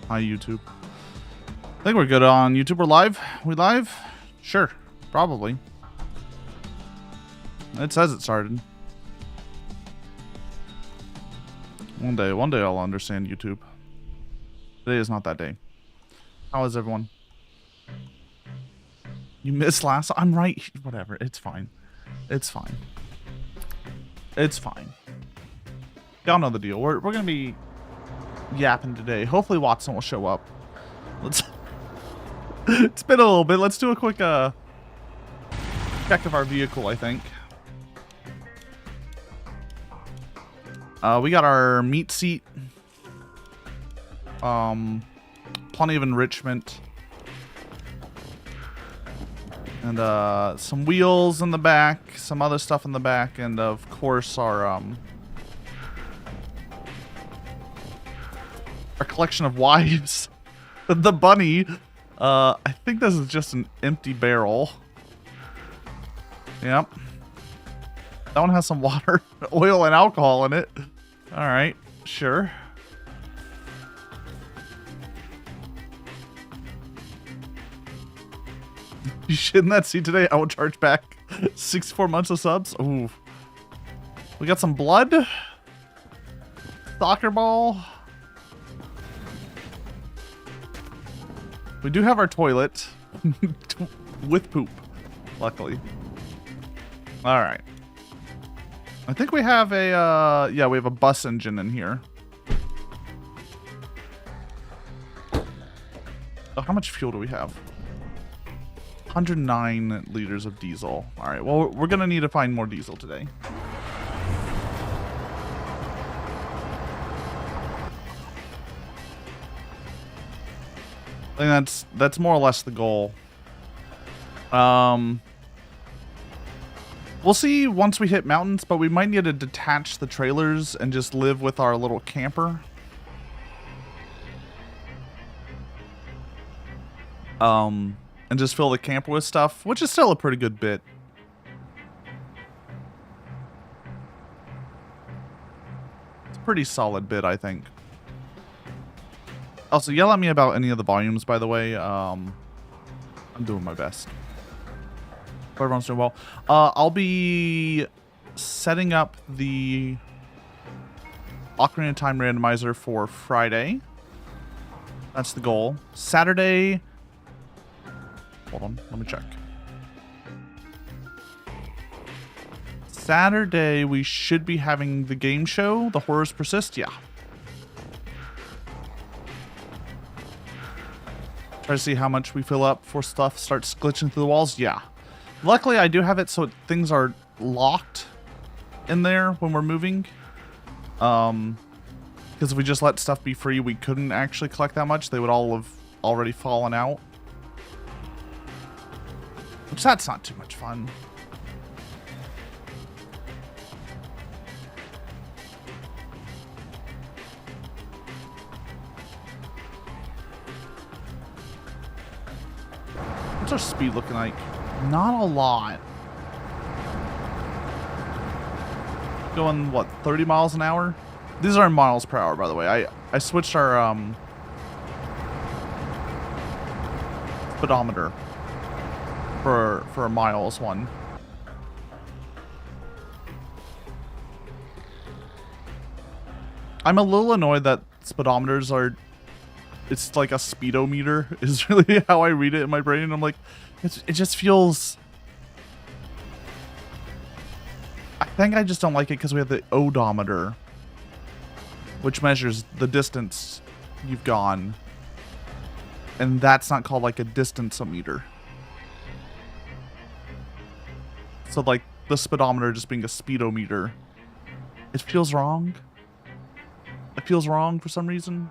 Hi, YouTube. I think we're good on YouTube. We're live. We live? Sure. Probably. It says it started. One day I'll understand YouTube. Today is not that day. How is everyone? You missed last. I'm right. Whatever. It's fine. It's fine. It's fine. Y'all know the deal. We're gonna be yapping today. Hopefully Watson will show up. Let's. It's been a little bit. Let's do a quick check of our vehicle. I think. We got our meat seat. Plenty of enrichment. And some wheels in the back, some other stuff in the back, and of course our collection of wives. The bunny. I think this is just an empty barrel. Yep. That one has some water, oil, and alcohol in it. All right, sure. You shit in that seat today? I will charge back 64 months of subs. Ooh. We got some blood. Soccer ball. We do have our toilet. With poop. Luckily. Alright. I think we have a, yeah, we have a bus engine in here. Oh, how much fuel do we have? 109 liters of diesel. All right, well, we're going to need to find more diesel today. I think that's more or less the goal. We'll see once we hit mountains, but we might need to detach the trailers and just live with our little camper. And just fill the camper with stuff, which is still a pretty good bit. It's a pretty solid bit, I think. Also, yell at me about any of the volumes, by the way. I'm doing my best. Hope everyone's doing well. I'll be setting up the Ocarina of Time randomizer for Friday. That's the goal. Saturday... Hold on, let me check. Saturday, we should be having the game show. The Horrors Persist, yeah. Try to see how much we fill up before stuff starts glitching through the walls, yeah. Luckily, I do have it so things are locked in there when we're moving. Because if we just let stuff be free, we couldn't actually collect that much. They would all have already fallen out. Which, that's not too much fun. What's our speed looking like? Not a lot. Going, what, 30 miles an hour? These are in miles per hour, by the way. I switched our speedometer for a miles one. I'm a little annoyed that speedometers are, it's like a speedometer is really how I read it in my brain. I'm like, it just feels, I think I just don't like it because we have the odometer, which measures the distance you've gone, and that's not called like a distance-o-meter. So, like, the speedometer just being a speedometer, it feels wrong. It feels wrong for some reason.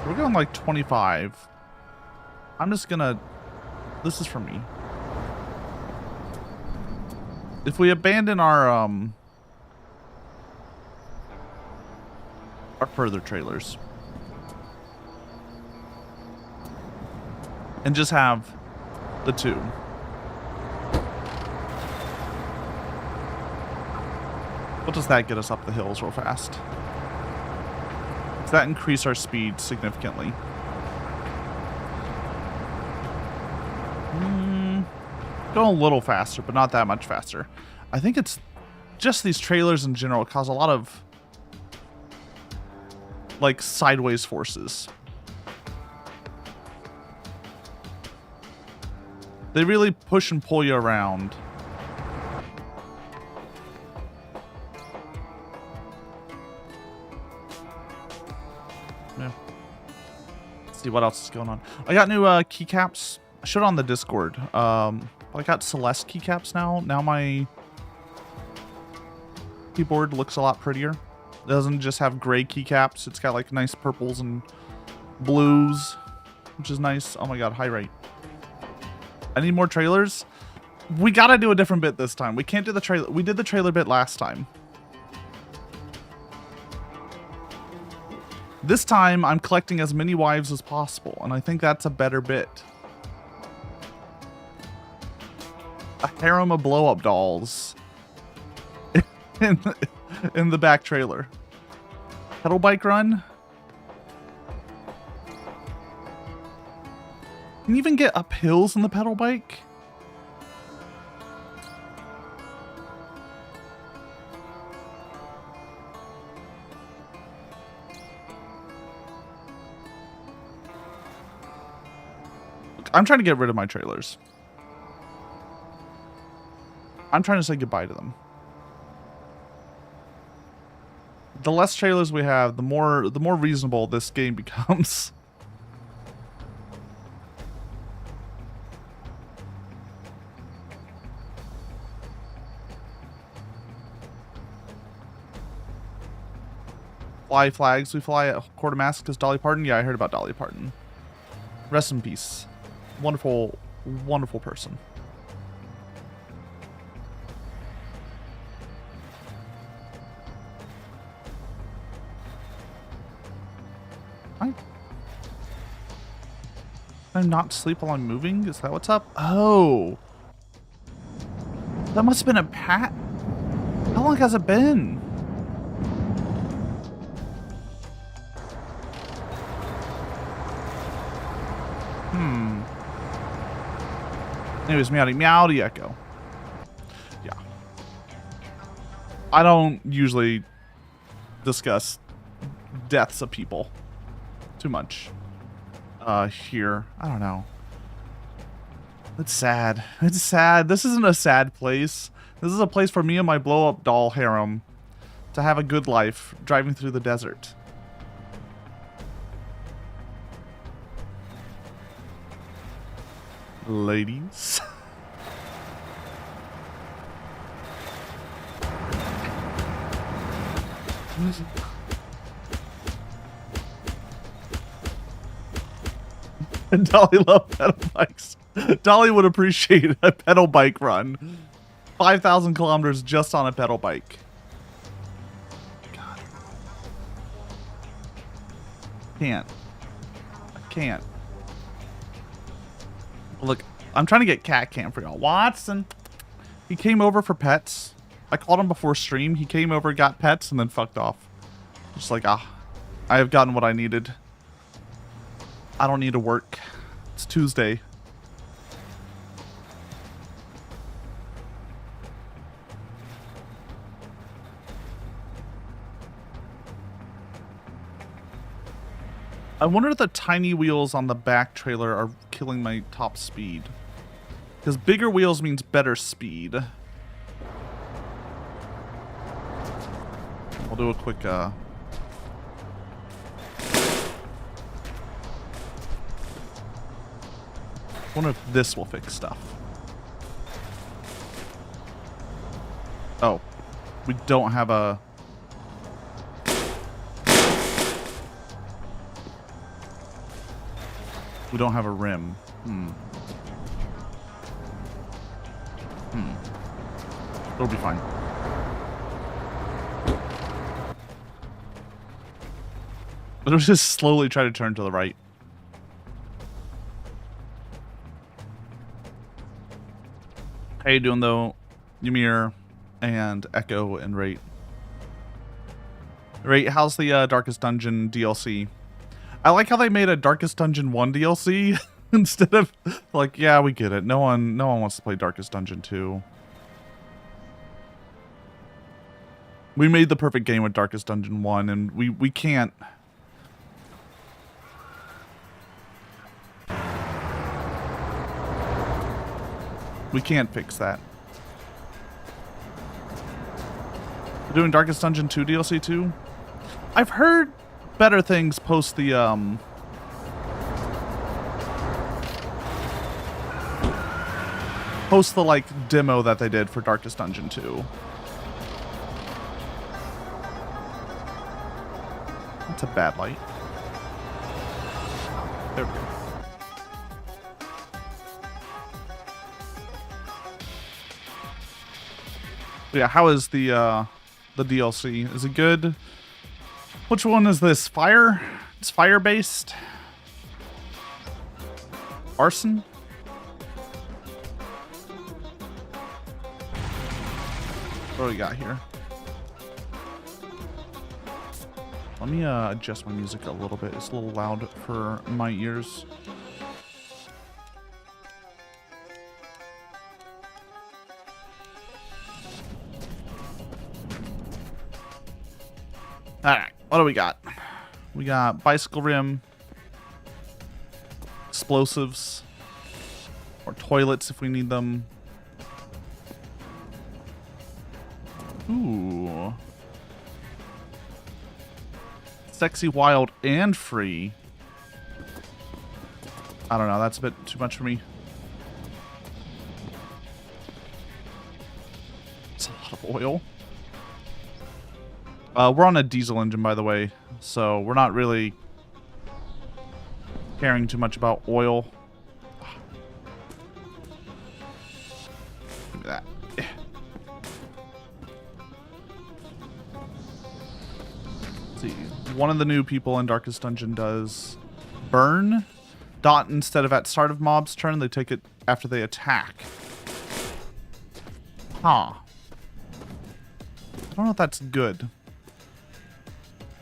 We're going like 25. I'm just gonna... This is for me. If we abandon our further trailers, and just have the two. What does that get us up the hills real fast? Does that increase our speed significantly? Go a little faster, but not that much faster. I think it's just these trailers in general cause a lot of like sideways forces. They really push and pull you around. Yeah. Let's see what else is going on. I got new keycaps. I showed on the Discord. I got Celeste keycaps now. Now my keyboard looks a lot prettier. It doesn't just have gray keycaps. It's got like nice purples and blues, which is nice. Oh my god, high rate. I need more trailers. We gotta do a different bit this time. We can't do the trailer. We did the trailer bit last time. This time, I'm collecting as many wives as possible, and I think that's a better bit. A harem of blow-up dolls in the back trailer. Pedal bike run. Can you even get up hills in the pedal bike? I'm trying to get rid of my trailers. I'm trying to say goodbye to them. The less trailers we have, the more reasonable this game becomes. Fly flags. We fly at Quartermass because Dolly Parton. Yeah, I heard about Dolly Parton. Rest in peace. Wonderful, wonderful person. I'm not sleep while I'm moving? Is that what's up? Oh. That must have been a pat. How long has it been? Anyways, Meowdy Echo. Yeah. I don't usually discuss deaths of people too much. Here. I don't know. It's sad. It's sad. This isn't a sad place. This is a place for me and my blow-up doll harem to have a good life driving through the desert. Ladies. And Dolly loved pedal bikes. Dolly would appreciate a pedal bike run. 5,000 kilometers just on a pedal bike. God. Can't. I can't. Look, I'm trying to get cat cam for y'all. Watson, he came over for pets. I called him before stream. He came over, got pets, and then fucked off. Just like, I have gotten what I needed. I don't need to work. It's Tuesday. I wonder if the tiny wheels on the back trailer are killing my top speed. Because bigger wheels means better speed. I'll do a quick, wonder if this will fix stuff. Oh. We don't have a... We don't have a rim. It'll be fine. It'll just slowly try to turn to the right. How you doing though, Ymir and Echo and Rate? Rate, how's the Darkest Dungeon DLC? I like how they made a Darkest Dungeon 1 DLC instead of like, yeah, we get it. No one wants to play Darkest Dungeon 2. We made the perfect game with Darkest Dungeon 1 and we can't. We can't fix that. We're doing Darkest Dungeon 2 DLC too? I've heard better things post the like demo that they did for Darkest Dungeon 2. That's a bad light. There we go. Yeah, how is the DLC? Is it good? Which one is this? Fire? It's fire-based? Arson? What do we got here? Let me adjust my music a little bit. It's a little loud for my ears. Alright, what do we got? We got bicycle rim, explosives, or toilets if we need them. Ooh. Sexy, wild, and free. I don't know, that's a bit too much for me. It's a lot of oil. We're on a diesel engine, by the way, so we're not really caring too much about oil. Look at that. Let's see. One of the new people in Darkest Dungeon does burn. Dot instead of at start of mob's turn, they take it after they attack. Huh. I don't know if that's good.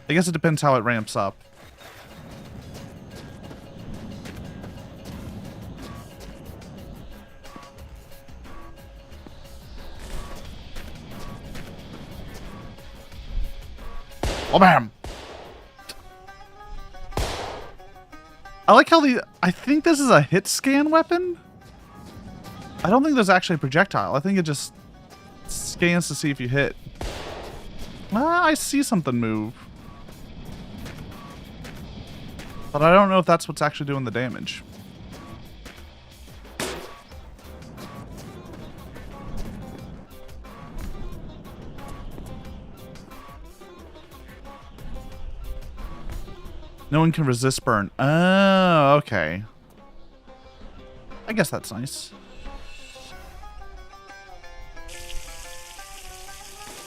I guess it depends how it ramps up. Oh, bam! I like how I think this is a hit scan weapon? I don't think there's actually a projectile. I think it just scans to see if you hit. Ah, I see something move. But I don't know if that's what's actually doing the damage. No one can resist burn. Oh, okay. I guess that's nice.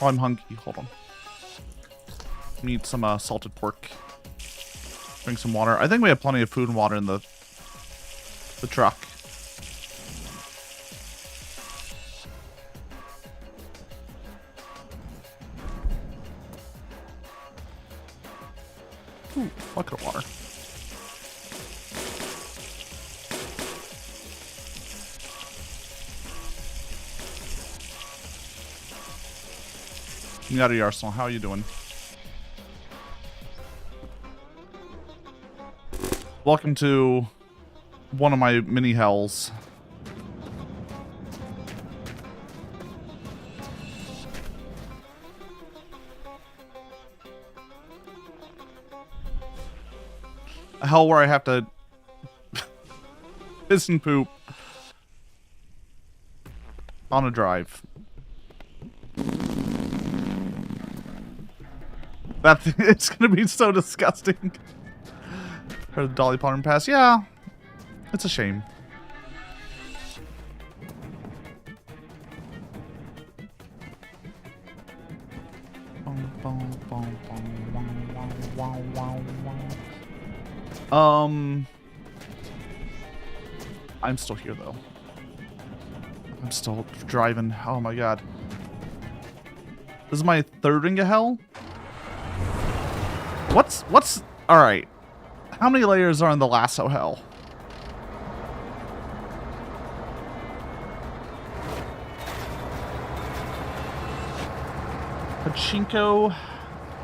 Oh, I'm hungry. Hold on. Need some salted pork. Drink some water. I think we have plenty of food and water in the truck. Ooh, bucket of water. Meowdy Arsenal, how are you doing? Welcome to one of my mini hells. A hell where I have to piss and poop on a drive. It's gonna be so disgusting. Heard the Dolly Parton pass. Yeah, it's a shame. I'm still here though. I'm still driving. Oh my god. This is my third ring of hell? What's... Alright. How many layers are in the lasso hell? Pachinko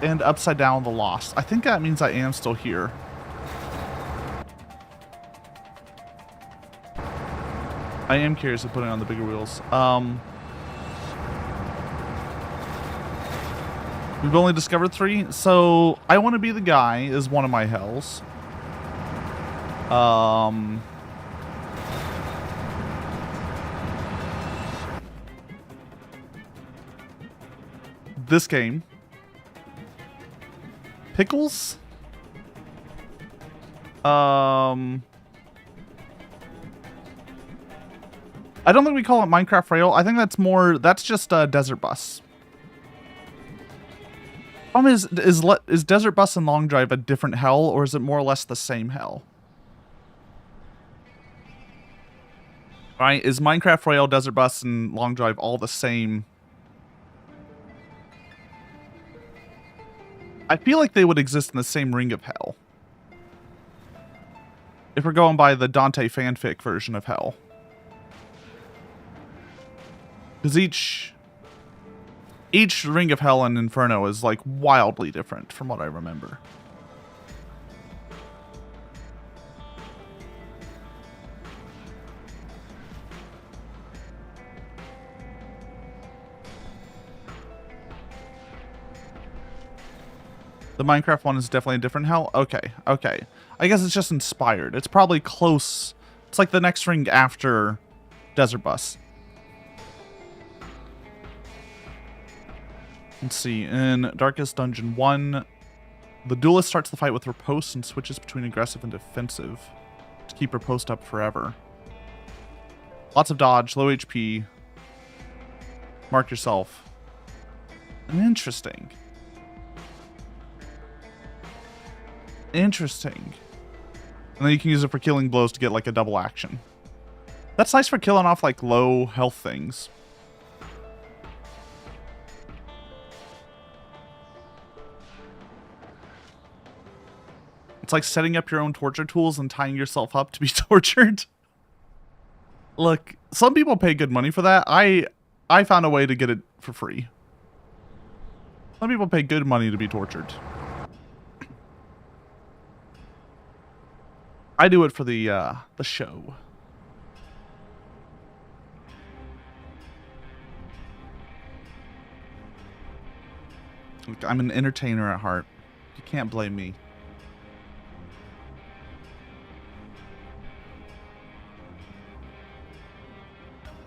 and Upside Down the Lost. I think that means I am still here. I am curious of putting on the bigger wheels. We've only discovered 3. So, I Want to Be the Guy is one of my hells. This game. Pickles? I don't think we call it Minecraft Rail. I think that's just Desert Bus. Problem is Desert Bus and Long Drive a different hell, or is it more or less the same hell? Right? Is Minecraft Rail, Desert Bus, and Long Drive all the same? I feel like they would exist in the same ring of hell. If we're going by the Dante fanfic version of hell. Because each ring of hell and Inferno is like wildly different from what I remember. The Minecraft one is definitely a different hell? Okay, okay. I guess it's just inspired. It's probably close. It's like the next ring after Desert Bus. Let's see. In Darkest Dungeon 1, the duelist starts the fight with riposte and switches between aggressive and defensive to keep riposte up forever. Lots of dodge, low HP. Mark yourself. Interesting. Interesting. And then you can use it for killing blows to get like a double action. That's nice for killing off like low health things. It's like setting up your own torture tools and tying yourself up to be tortured. Look, some people pay good money for that. I found a way to get it for free. Some people pay good money to be tortured. I do it for the show. Look, I'm an entertainer at heart. You can't blame me.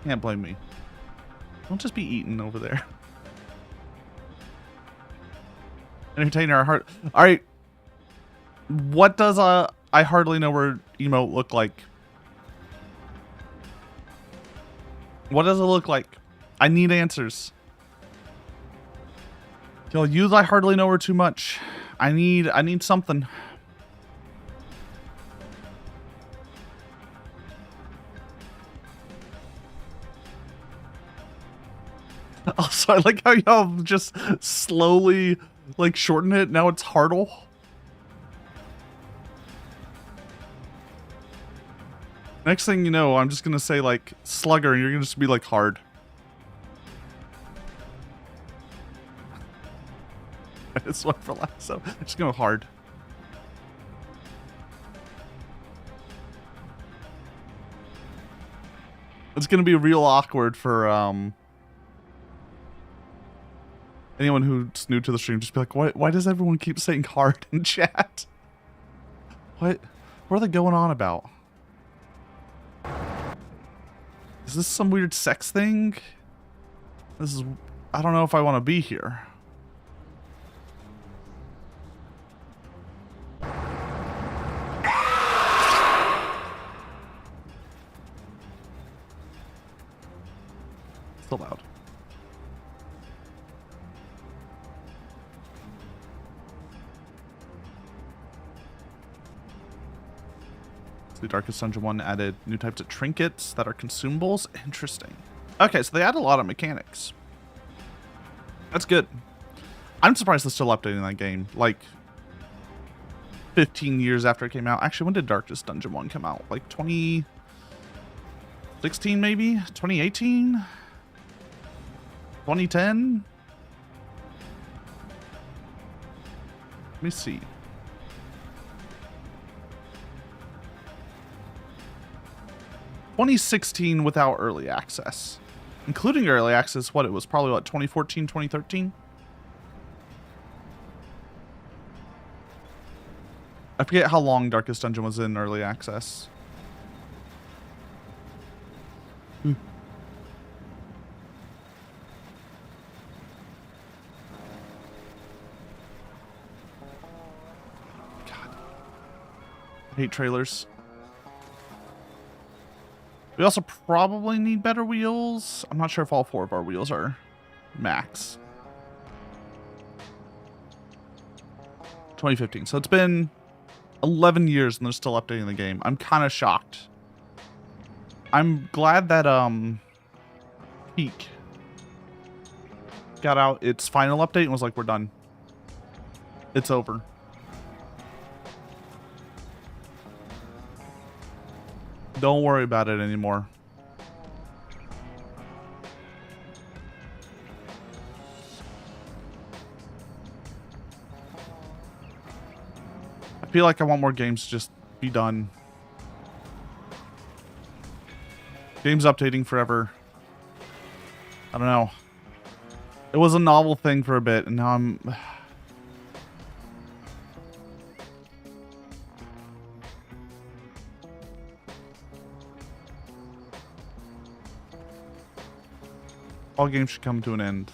Can't blame me. Don't just be eating over there. Entertainer at heart. Alright. What does I hardly know where emote look like? What does it look like? I need answers. Y'all use I hardly know her too much. I need something. Also, I like how y'all just slowly like shorten it. Now it's Hardle. Next thing you know, I'm just gonna say like Slugger, and you're gonna just be like hard. It's one for Lasso. Just go hard. It's gonna be real awkward for anyone who's new to the stream. Just be like, why does everyone keep saying hard in chat? What are they going on about? Is this some weird sex thing? I don't know if I want to be here. Still loud. The Darkest Dungeon 1 added new types of trinkets that are consumables. Interesting. Okay, so they add a lot of mechanics. That's good. I'm surprised they're still updating that game. Like, 15 years after it came out. Actually, when did Darkest Dungeon 1 come out? Like 2016 maybe? 2018? 2010? Let me see. (2016) without early access. Including early access, what, it was probably, what, 2014, 2013? I forget how long Darkest Dungeon was in early access. God. I hate trailers. We also probably need better wheels. I'm not sure if all 4 of our wheels are max. 2015. So it's been 11 years and they're still updating the game. I'm kind of shocked. I'm glad that Peak got out its final update and was like, we're done. It's over. Don't worry about it anymore. I feel like I want more games to just be done. Games updating forever. I don't know. It was a novel thing for a bit, and now I'm... All games should come to an end.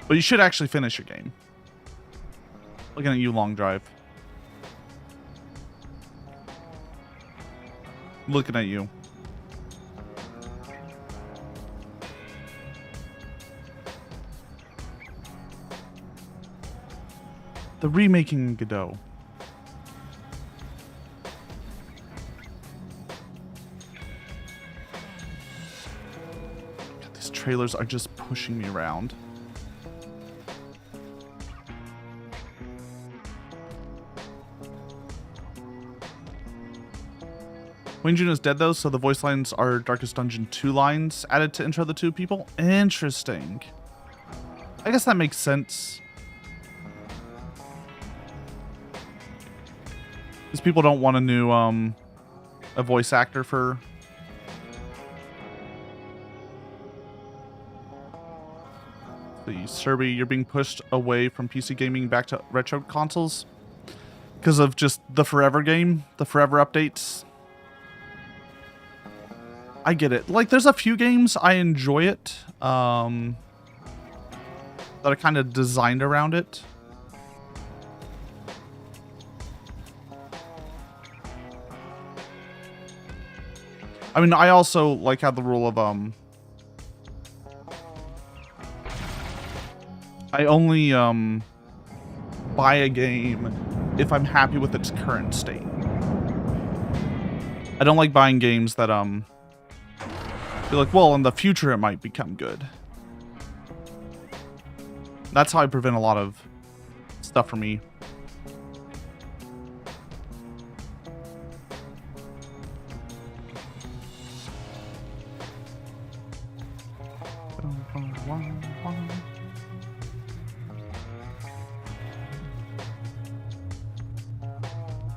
But you should actually finish your game. Looking at you, Long Drive. Looking at you. The remaking Godot. God, these trailers are just pushing me around. Wayne Jr. is dead though, so the voice lines are Darkest Dungeon 2 lines added to intro the 2 people. Interesting. I guess that makes sense. Because people don't want a new, a voice actor for... Serby, you're being pushed away from PC gaming back to retro consoles. Because of just the Forever game, the Forever updates. I get it. Like, there's a few games I enjoy it, that are kind of designed around it. I mean, I also like have the rule of I only buy a game if I'm happy with its current state. I don't like buying games that feel like, well, in the future it might become good. That's how I prevent a lot of stuff from me.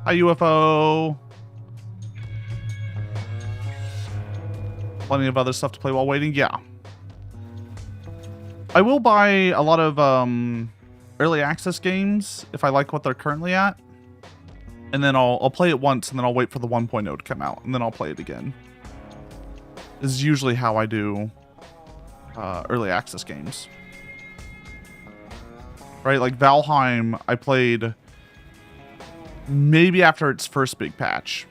Hi, UFO. Plenty of other stuff to play while waiting. Yeah. I will buy a lot of early access games if I like what they're currently at. And then I'll play it once and then I'll wait for the 1.0 to come out and then I'll play it again. This is usually how I do early access games. Right? Like Valheim, I played maybe after its first big patch.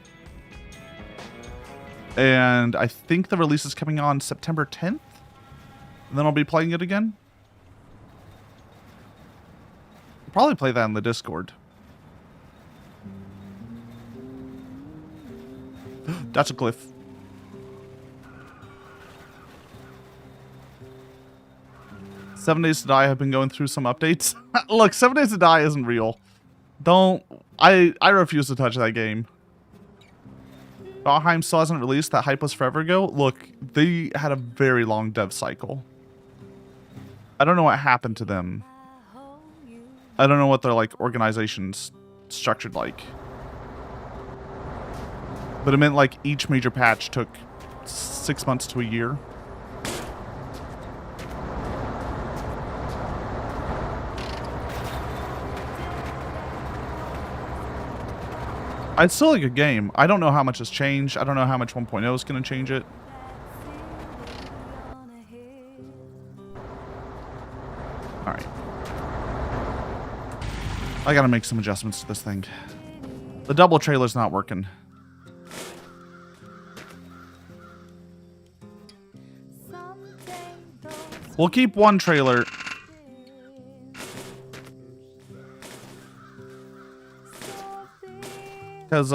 And I think the release is coming on September 10th. And then I'll be playing it again. I'll probably play that in the Discord. That's a glyph. Seven Days to Die have been going through some updates. Look, 7 Days to Die isn't real. Don't... I refuse to touch that game. Valheim still hasn't released. That hype was forever ago. Look, they had a very long dev cycle. I don't know what happened to them. I don't know what their, like, organization's structured like. But it meant, like, each major patch took 6 months to a year. It's still a good game. I don't know how much has changed. I don't know how much 1.0 is going to change it. Alright. I gotta make some adjustments to this thing. The double trailer's not working. We'll keep one trailer. Because,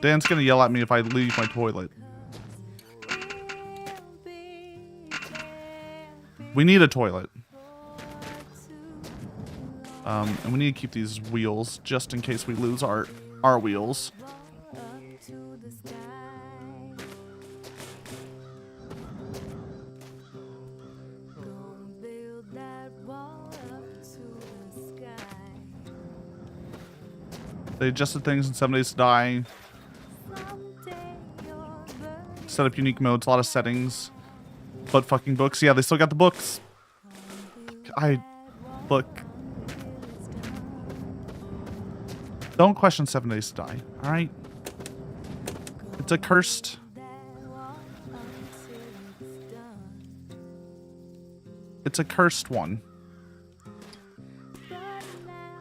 Dan's gonna yell at me if I leave my toilet. We need a toilet. And we need to keep these wheels just in case we lose our wheels. They adjusted things in 7 Days to Die. Set up unique modes, a lot of settings. But fucking books. Yeah, they still got the books. Look. Don't question 7 Days to Die, alright? It's a cursed... It's a cursed one.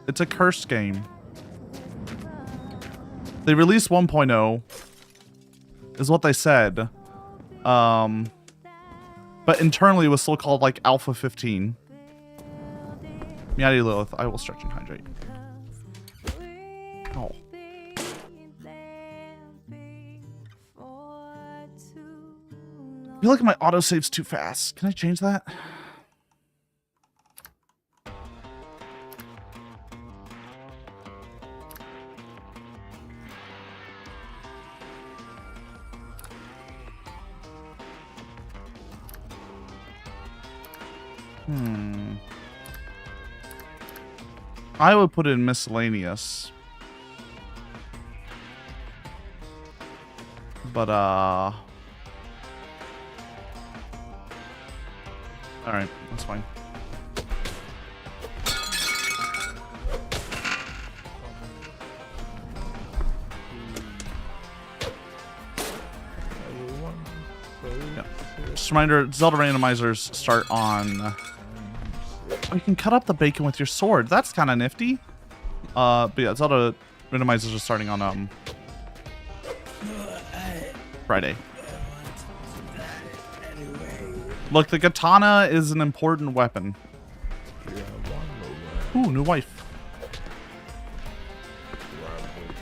It's a cursed game. They released 1.0, is what they said. But internally it was still called like Alpha 15. Meowdy Lilith, I will stretch and hydrate. Oh. I feel like my autosave's too fast. Can I change that? I would put it in miscellaneous. But, alright, that's fine. Yeah. Just a reminder, Zelda randomizers start on... Oh, you can cut up the bacon with your sword. That's kind of nifty. But yeah, Zelda randomizers are starting on Friday. Look, the katana is an important weapon. Ooh, new wife.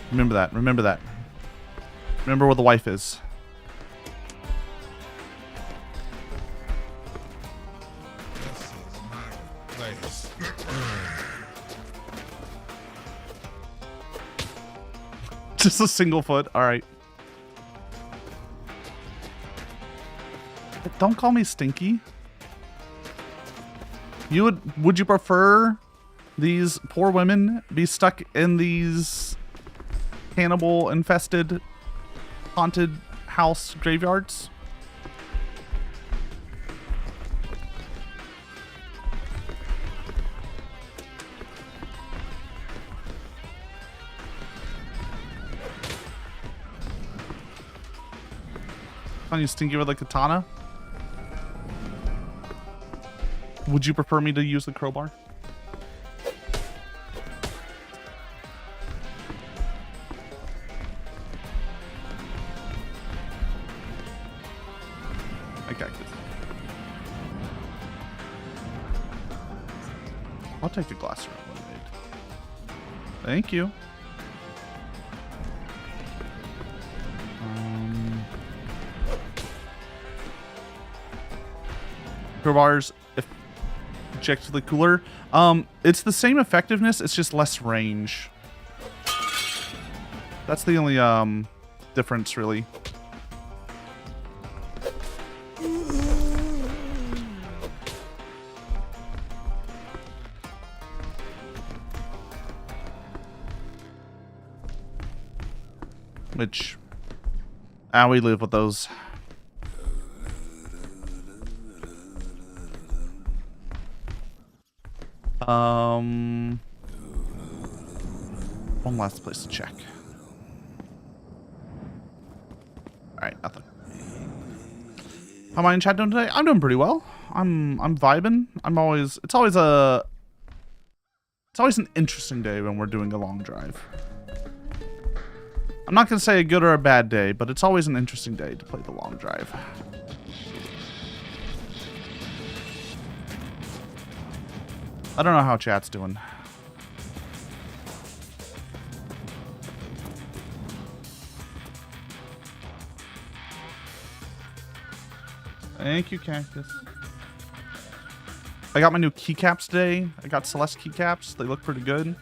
Remember that. Remember that. Remember where the wife is. Just a single foot. All right. Don't call me stinky. Would you prefer these poor women be stuck in these cannibal infested haunted house graveyards? You stinky with a katana? Would you prefer me to use the crowbar? Okay. I'll take a glass of lemonade. Thank you. bars objectively cooler. It's the same effectiveness, it's just less range. That's the only difference, really. Which, we live with those. One last place to check. Alright, nothing. How am I in chat doing today? I'm doing pretty well. I'm vibing. It's always an interesting day when we're doing a long drive. I'm not gonna say a good or a bad day, but it's always an interesting day to play the long drive. I don't know how chat's doing. Thank you, Cactus. I got my new keycaps today. I got Celeste keycaps. They look pretty good.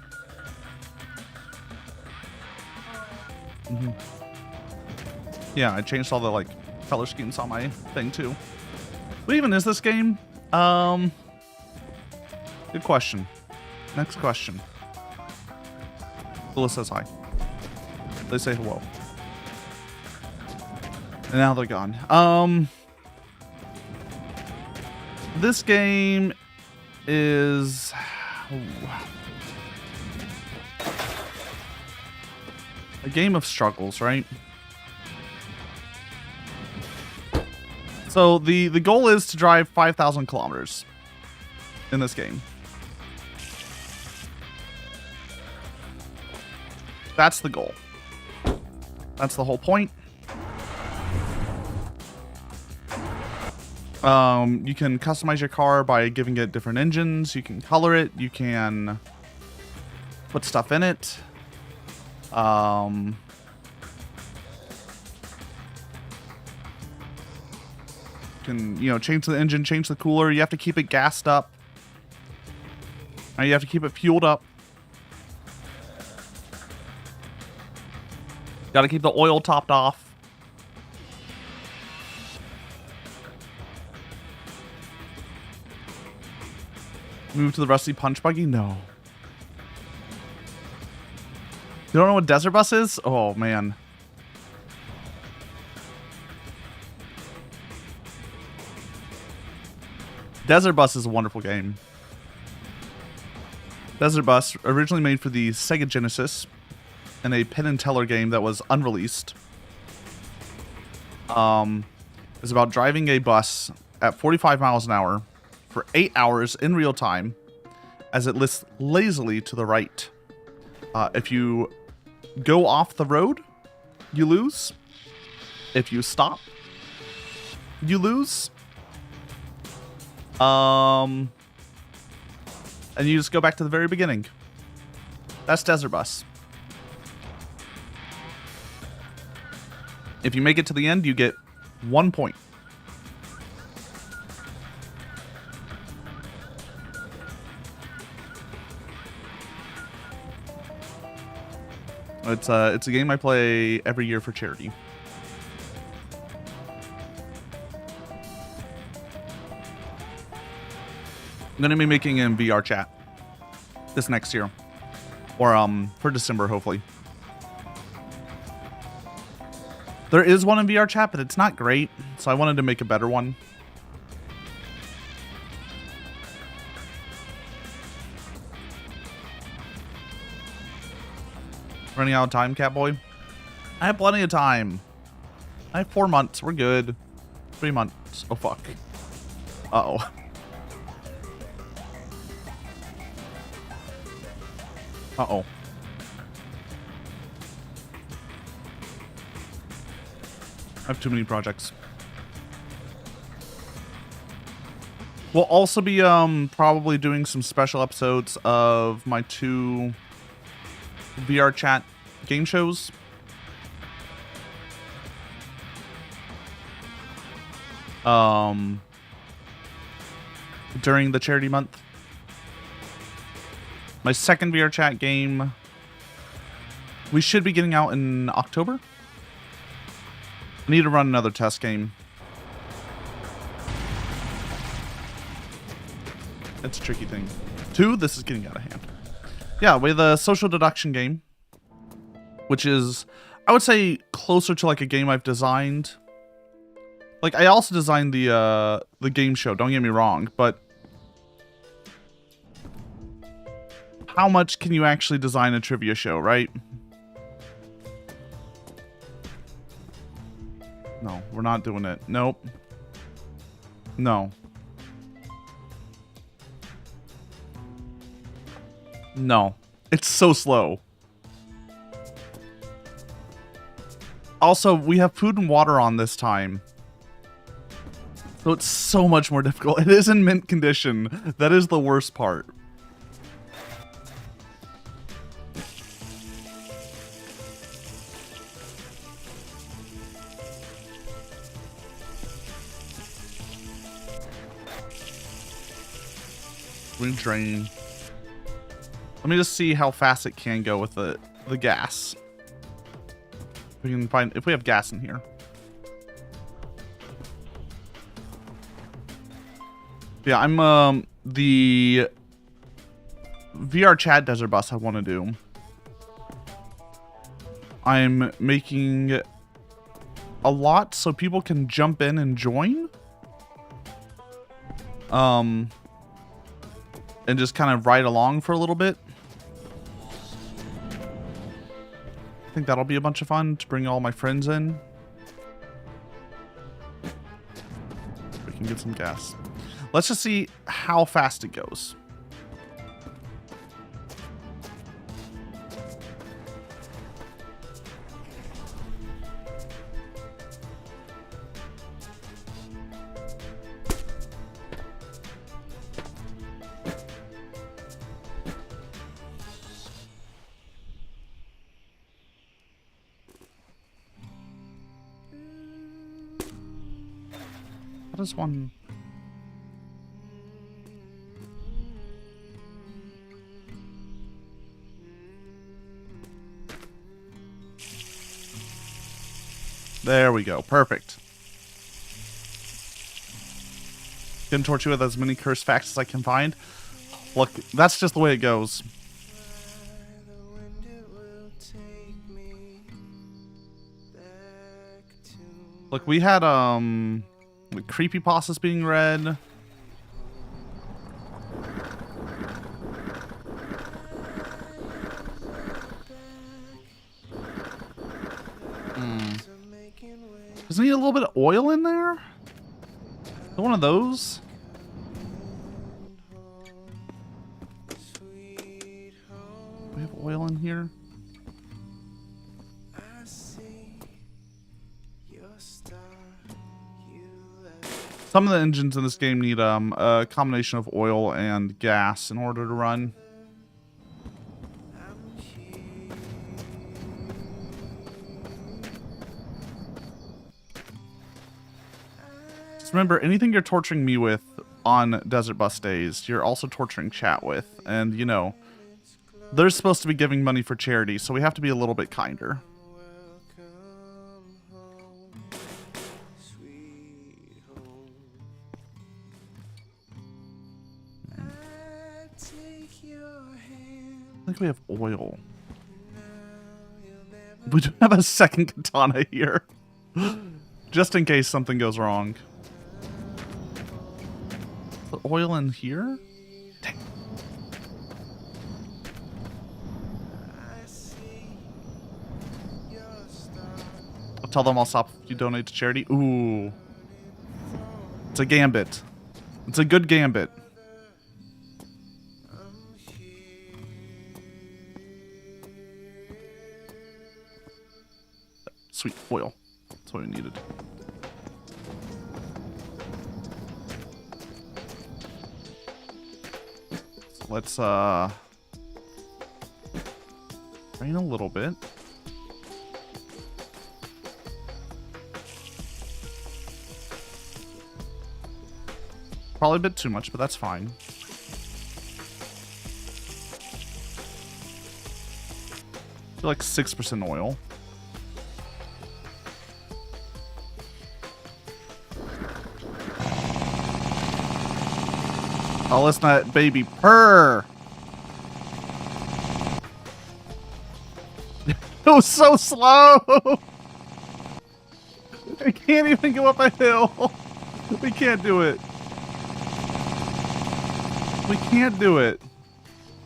Yeah, I changed all the like color schemes on my thing too. What even is this game? Good question. Next question. Lila says hi. They say hello. And now they're gone. This game is a game of struggles, right? So the goal is to drive 5,000 kilometers in this game. That's the goal. That's the whole point. You can customize your car by giving it different engines. You can color it. You can put stuff in it. You can, change the engine, change the cooler. You have to keep it gassed up. You have to keep it fueled up. Got to keep the oil topped off. Move to the rusty punch buggy? No. You don't know what Desert Bus is? Oh, man. Desert Bus is a wonderful game. Desert Bus, originally made for the Sega Genesis, and a Penn and Teller game that was unreleased. Is about driving a bus at 45 miles an hour for 8 hours in real time as it lists lazily to the right. If you go off the road, you lose. If you stop, you lose. And you just go back to the very beginning. That's Desert Bus. If you make it to the end, you get 1 point. It's a game I play every year for charity. I'm gonna be making it in VR chat this next year, or for December hopefully. There is one in VR chat, but it's not great, so I wanted to make a better one. Running out of time, Catboy? I have plenty of time. I have 4 months. We're good. 3 months. Oh, fuck. Uh-oh. Uh-oh. I have too many projects. We'll also be probably doing some special episodes of my 2 VR chat game shows. during the charity month. My second VR chat game, we should be getting out in October. I need to run another test game. It's a tricky thing. 2, this is getting out of hand. Yeah, we have the social deduction game, which is, I would say, closer to like a game I've designed. Like, I also designed the game show, don't get me wrong, but how much can you actually design a trivia show, right? No, we're not doing it. Nope. No. No. It's so slow. Also, we have food and water on this time. So it's so much more difficult. It is in mint condition. That is the worst part. Drain. Let me just see how fast it can go with the gas. We can find if we have gas in here. Yeah, I'm the VR chat desert bus I want to do. I'm making a lot so people can jump in and join. And just kind of ride along for a little bit. I think that'll be a bunch of fun to bring all my friends in. We can get some gas. Let's just see how fast it goes. How does one... There we go. Perfect. Gonna torture you with as many cursed facts as I can find. Look, that's just the way it goes. Look, we had, creepypastas being read. Does it need a little bit of oil in there? Is it one of those? Do we have oil in here? Some of the engines in this game need a combination of oil and gas in order to run. Just remember, anything you're torturing me with on Desert Bus days, you're also torturing chat with. And, you know, they're supposed to be giving money for charity, so we have to be a little bit kinder. I think we have oil. We do have a second katana here. Just in case something goes wrong. The oil in here? Dang. I'll tell them I'll stop if you donate to charity. Ooh. It's a gambit. It's a good gambit. Sweet, oil. That's what we needed. So let's rain a little bit. Probably a bit too much, but that's fine. I feel like 6% oil. Oh, listen to that baby purr. It was so slow. I can't even go up a hill. We can't do it. We can't do it.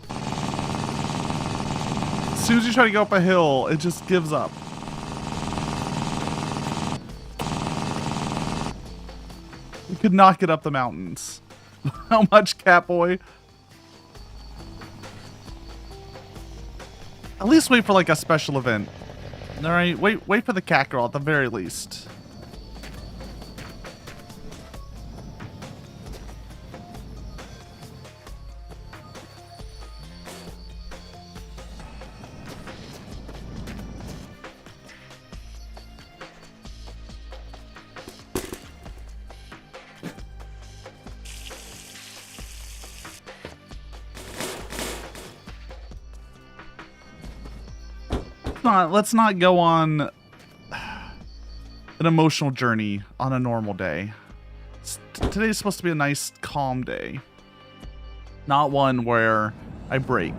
As soon as you try to go up a hill, it just gives up. We could not get up the mountains. How much, Catboy? At least wait for like a special event. All right, wait for the cat girl at the very least. Let's not go on an emotional journey on a normal day. Today's supposed to be a nice, calm day. Not one where I break.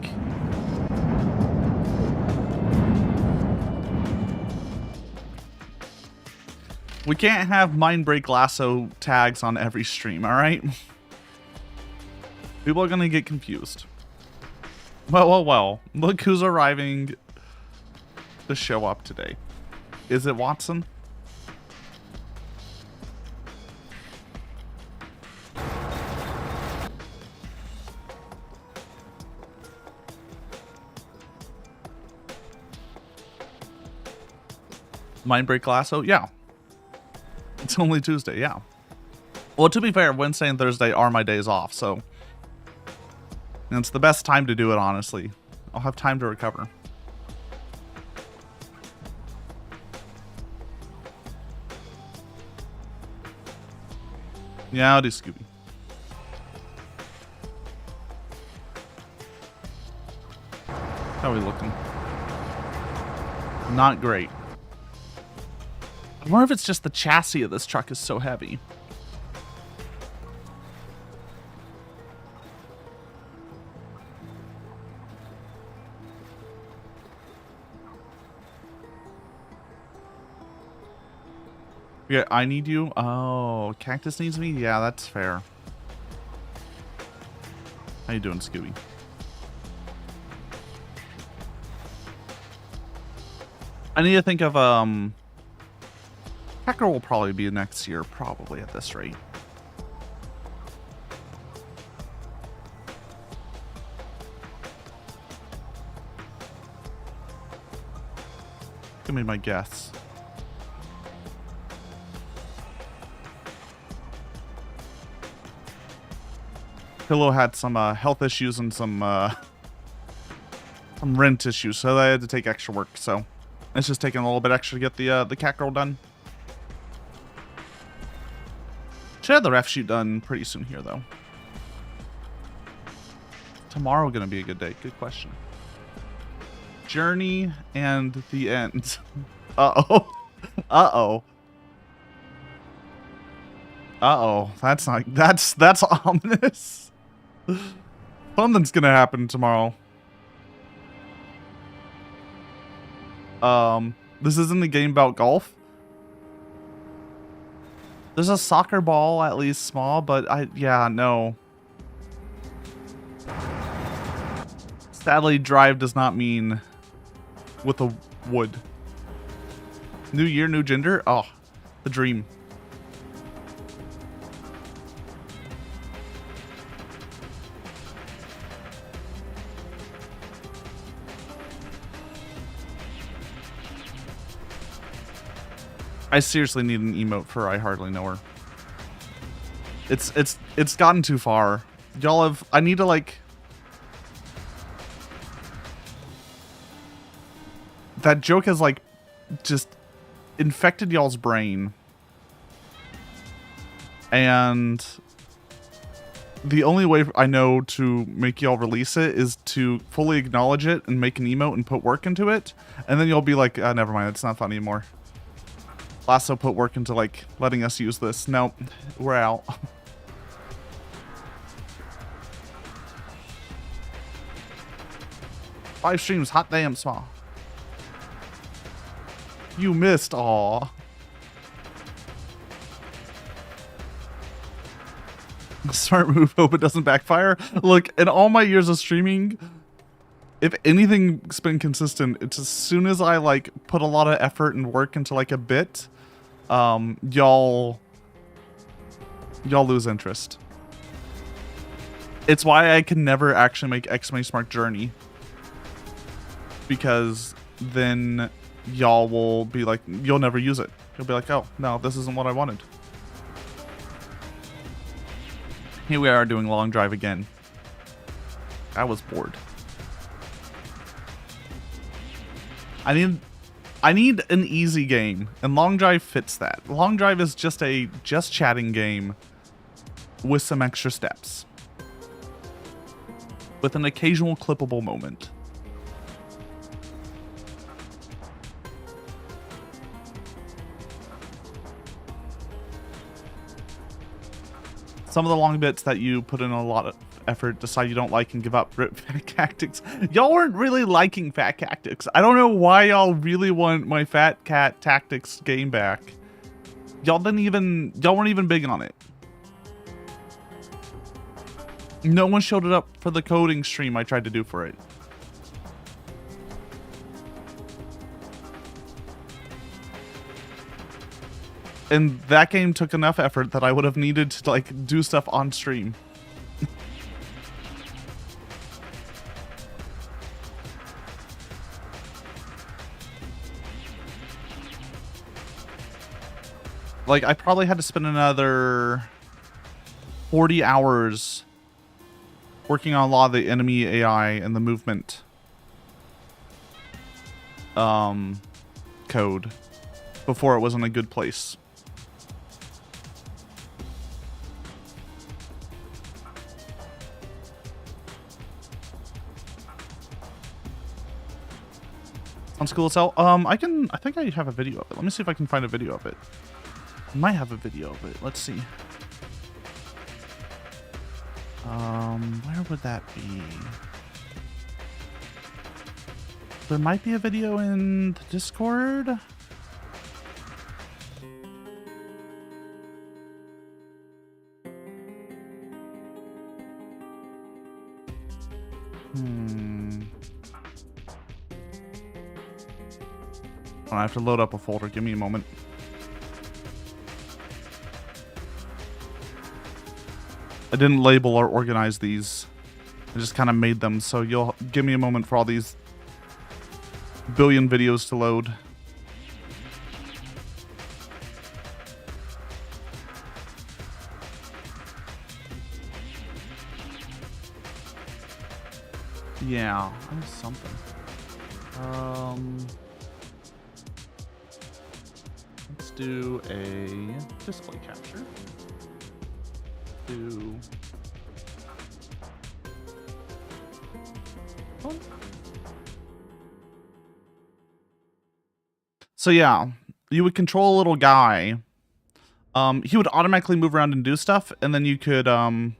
We can't have mind break lasso tags on every stream, alright? People are gonna get confused. Well. Look who's arriving to show up today. Is it Watson? Mind break lasso? Yeah. It's only Tuesday, yeah. Well, to be fair, Wednesday and Thursday are my days off, so... And it's the best time to do it, honestly. I'll have time to recover. Yeah, I'll do Scooby. How are we looking? Not great. I wonder if it's just the chassis of this truck is so heavy. Yeah, I need you. Oh, Cactus needs me? Yeah, that's fair. How you doing, Scooby? I need to think of, Hacker will probably be next year, probably, at this rate. Give me my guess. Pillow had some health issues and some rent issues, so they had to take extra work. So it's just taking a little bit extra to get the cat girl done. Should have the ref shoot done pretty soon here, though. Tomorrow gonna be a good day. Good question. Journey and the end. Uh-oh. Uh-oh. Uh-oh. That's ominous. Something's gonna happen tomorrow. This isn't a game about golf. There's a soccer ball, at least small, but yeah, no. Sadly, drive does not mean with a wood. New year, new gender? Oh, the dream. I seriously need an emote for I hardly know her. It's gotten too far. Y'all have... I need to, like... That joke has, like, just infected y'all's brain. And the only way I know to make y'all release it is to fully acknowledge it and make an emote and put work into it. And then you'll be like, never mind, it's not fun anymore. Lasso put work into, like, letting us use this. No, we're out. 5 streams, hot damn small. You missed, aw. Smart move, hope it doesn't backfire. Look, in all my years of streaming, if anything's been consistent, it's as soon as I, like, put a lot of effort and work into, like, a bit, y'all lose interest. It's why I can never actually make !Smart Journey. Because then y'all will be like, you'll never use it. You'll be like, oh, no, this isn't what I wanted. Here we are doing long drive again. I was bored. I need an easy game, and long drive fits that. Long drive is just a chatting game with some extra steps. With an occasional clippable moment. Some of the long bits that you put in a lot of effort, decide you don't like, and give up. Rip Fat Cactus. Y'all weren't really liking Fat Cactus. I don't know why y'all really want my Fat Cat Tactics game back. Y'all weren't even big on it. No one showed it up for the coding stream I tried to do for it. And that game took enough effort that I would have needed to, like, do stuff on stream. Like, I probably had to spend another 40 hours working on a lot of the enemy AI and the movement code before it was in a good place. Sounds cool as hell. I think I have a video of it. Let me see if I can find a video of it. I might have a video of it. Let's see. Where would that be? There might be a video in the Discord. I have to load up a folder. Give me a moment. I didn't label or organize these. I just kind of made them, so you'll give me a moment for all these billion videos to load. Yeah, there's something. Let's do a display capture. So yeah, you would control a little guy. He would automatically move around and do stuff, and then you could tell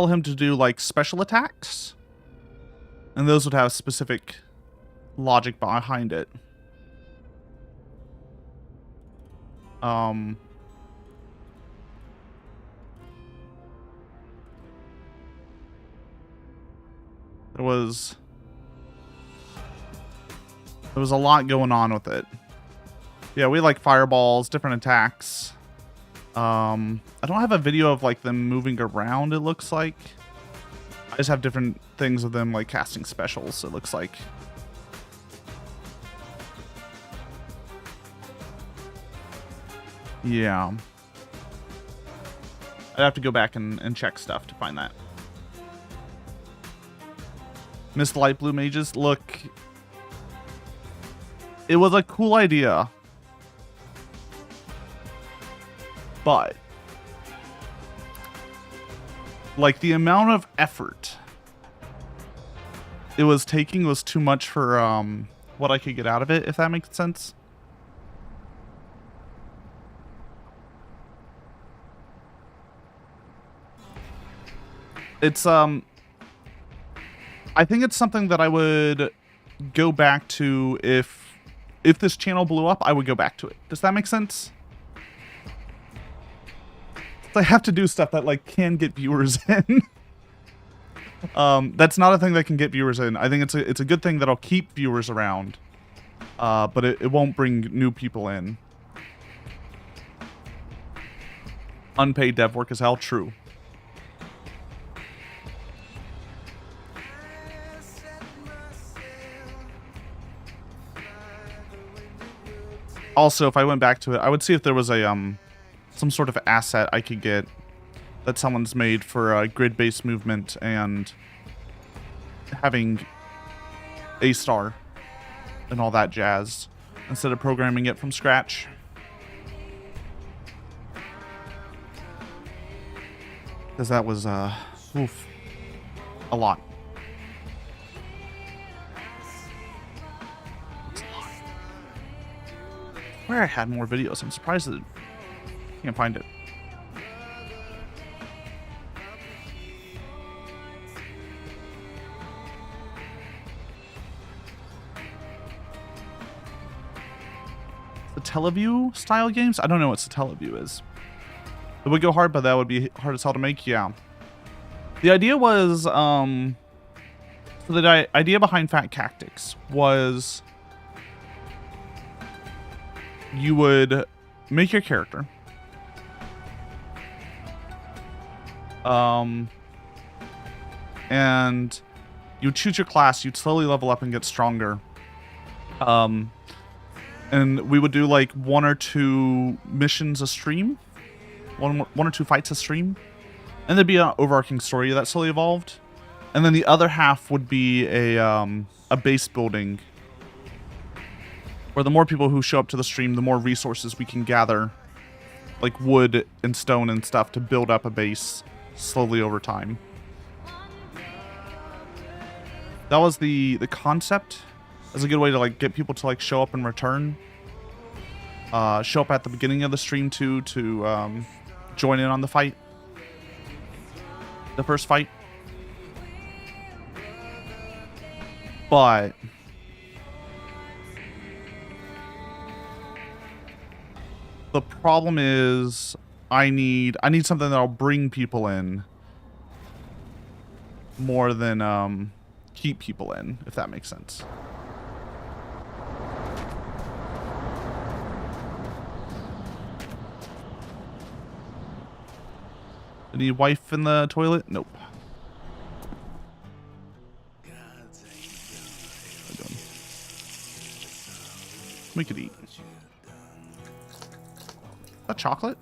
him to do like special attacks, and those would have specific logic behind it. There was a lot going on with it. Yeah, we like fireballs, different attacks. I don't have a video of like them moving around, it looks like. I just have different things of them like casting specials, it looks like. Yeah. I'd have to go back and check stuff to find that. Missed Light Blue Mages. Look, it was a cool idea, but Like, the amount of effort it was taking was too much for what I could get out of it, if that makes sense. It's I think it's something that I would go back to if this channel blew up. I would go back to it. Does that make sense? I have to do stuff that like can get viewers in. That's not a thing that can get viewers in. I think it's a good thing that'll keep viewers around, but it won't bring new people in. Unpaid dev work is hell. True. Also, if I went back to it, I would see if there was a some sort of asset I could get that someone's made for a grid-based movement and having a star and all that jazz instead of programming it from scratch. Because that was oof, a lot. Where I had more videos. I'm surprised that I can't find it. The Teleview style games? I don't know what Teleview is. It would go hard, but that would be hard as hell to make. Yeah. The idea was, so the idea behind Fat Cactus was you would make your character. And you'd choose your class, you'd slowly level up and get stronger. And we would do like 1 or 2 missions a stream. One or 2 fights a stream. And there'd be an overarching story that slowly evolved. And then the other half would be a base building, where the more people who show up to the stream, the more resources we can gather, like wood and stone and stuff, to build up a base slowly over time. That was the concept. As a good way to like get people to like show up and return. Show up at the beginning of the stream too, to join in on the fight. The first fight. But the problem is I need something that'll bring people in more than keep people in, if that makes sense. Any wife in the toilet? Nope. We could eat. Is that chocolate?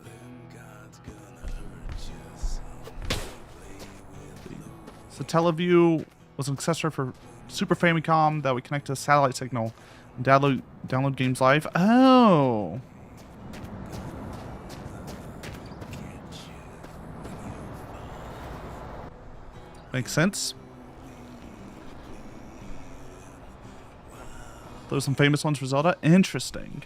So Teleview was an accessory for Super Famicom that would connect to a satellite signal and download games live. Oh. Makes sense. There's some famous ones for Zelda. Interesting.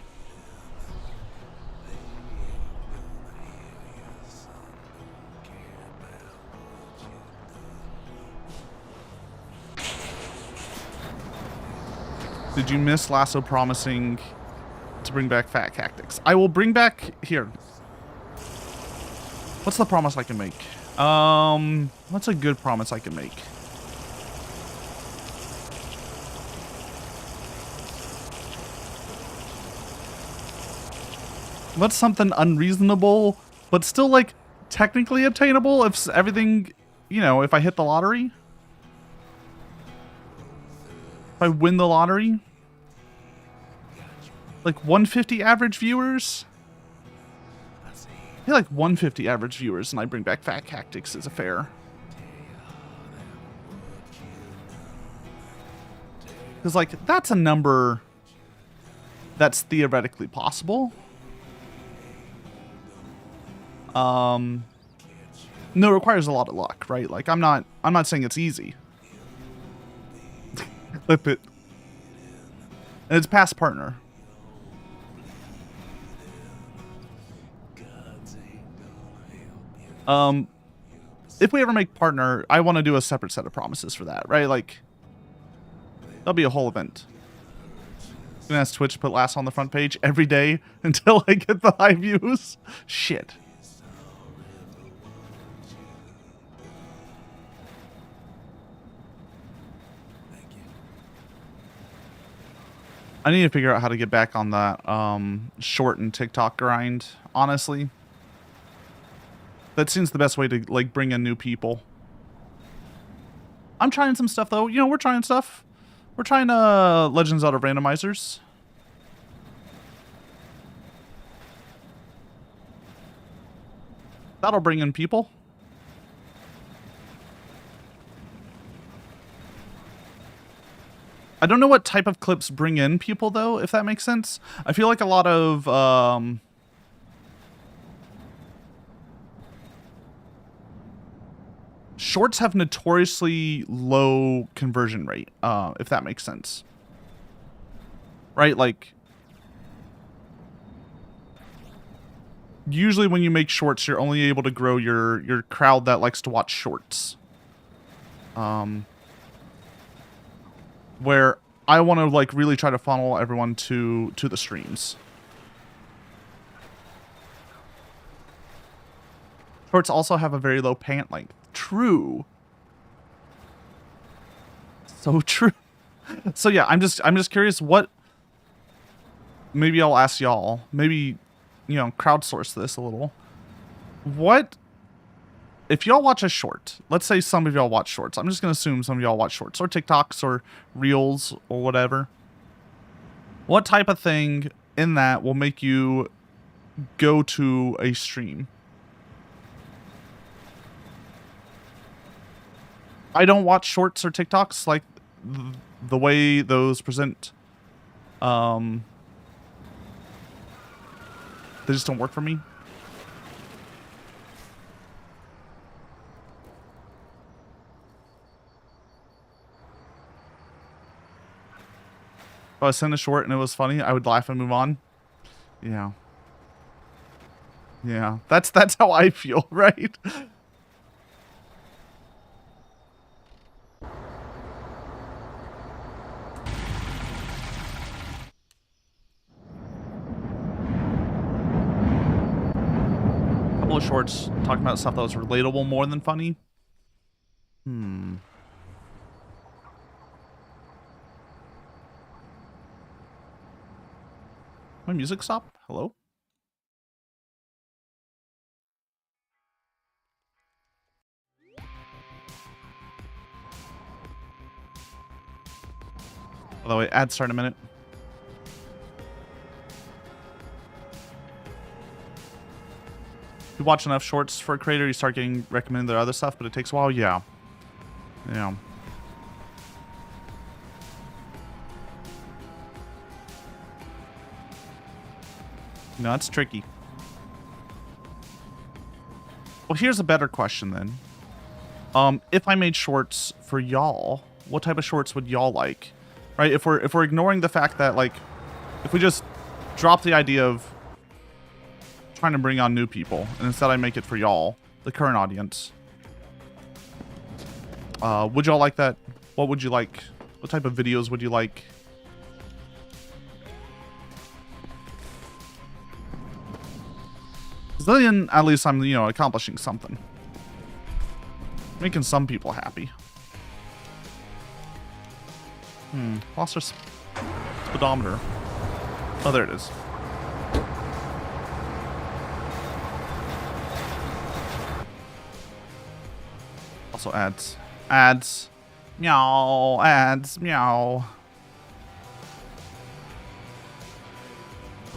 Did you miss Lasso promising to bring back Fat Cactus? I will bring back here. What's the promise I can make? What's a good promise I can make? What's something unreasonable, but still like technically obtainable if everything, you know, if I hit the lottery? If I win the lottery? Like 150 average viewers? I feel like 150 average viewers and I bring back Fat Cactus is a fair. Because like, that's a number that's theoretically possible. No, it requires a lot of luck, right? Like I'm not saying it's easy. Flip it. And it's past partner. If we ever make partner, I want to do a separate set of promises for that, right? Like, that'll be a whole event. I'm gonna ask Twitch to put Lasso on the front page every day until I get the high views. Shit. I need to figure out how to get back on that short and TikTok grind, honestly. That seems the best way to, like, bring in new people. I'm trying some stuff, though. You know, we're trying stuff. We're trying Legends out of randomizers. That'll bring in people. I don't know what type of clips bring in people, though, if that makes sense. I feel like a lot of... shorts have notoriously low conversion rate, if that makes sense. Right? Like, usually when you make shorts, you're only able to grow your crowd that likes to watch shorts. Where I want to, like, really try to funnel everyone to the streams. Shorts also have a very low pant length. True. So true. So yeah, I'm just curious what, maybe I'll ask y'all, maybe, you know, crowdsource this a little. What, if y'all watch a short, let's say some of y'all watch shorts. I'm just going to assume some of y'all watch shorts or TikToks or Reels or whatever. What type of thing in that will make you go to a stream? I don't watch shorts or TikToks, like the way those present. They just don't work for me. If I sent a short and it was funny, I would laugh and move on. Yeah. Yeah, that's how I feel, right? Couple of shorts talking about stuff that was relatable more than funny. My music stopped? Hello? By the way, ads start in a minute. If you watch enough shorts for a creator, you start getting recommended their other stuff, but it takes a while. Yeah. Yeah. No, that's tricky. Well, here's a better question then. If I made shorts for y'all, what type of shorts would y'all like? Right? If we're ignoring the fact that, like, if we just drop the idea of trying to bring on new people, and instead I make it for y'all, the current audience. Would y'all like that? What would you like? What type of videos would you like? Because then at least I'm, you know, accomplishing something. Making some people happy. Lost our speedometer. Oh, there it is. Also ads. Ads. Meow. Ads. Meow.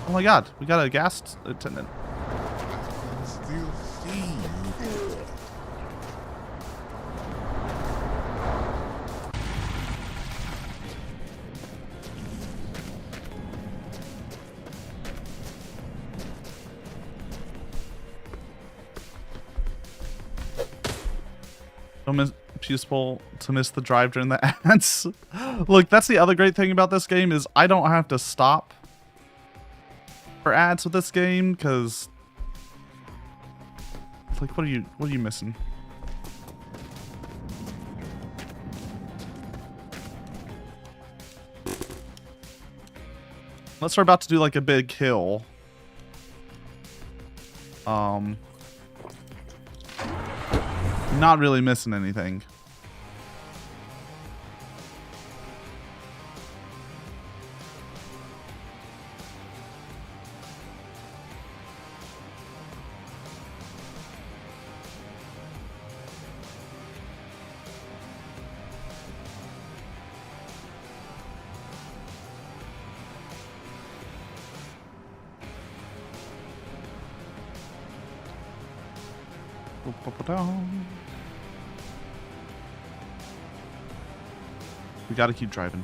Oh my god. We got a gas attendant. Still see you. Don't miss useful to miss the drive during the ads. Look, that's the other great thing about this game is I don't have to stop for ads with this game because, like, what are you missing? Unless we're about to do like a big hill. Not really missing anything. We gotta keep driving.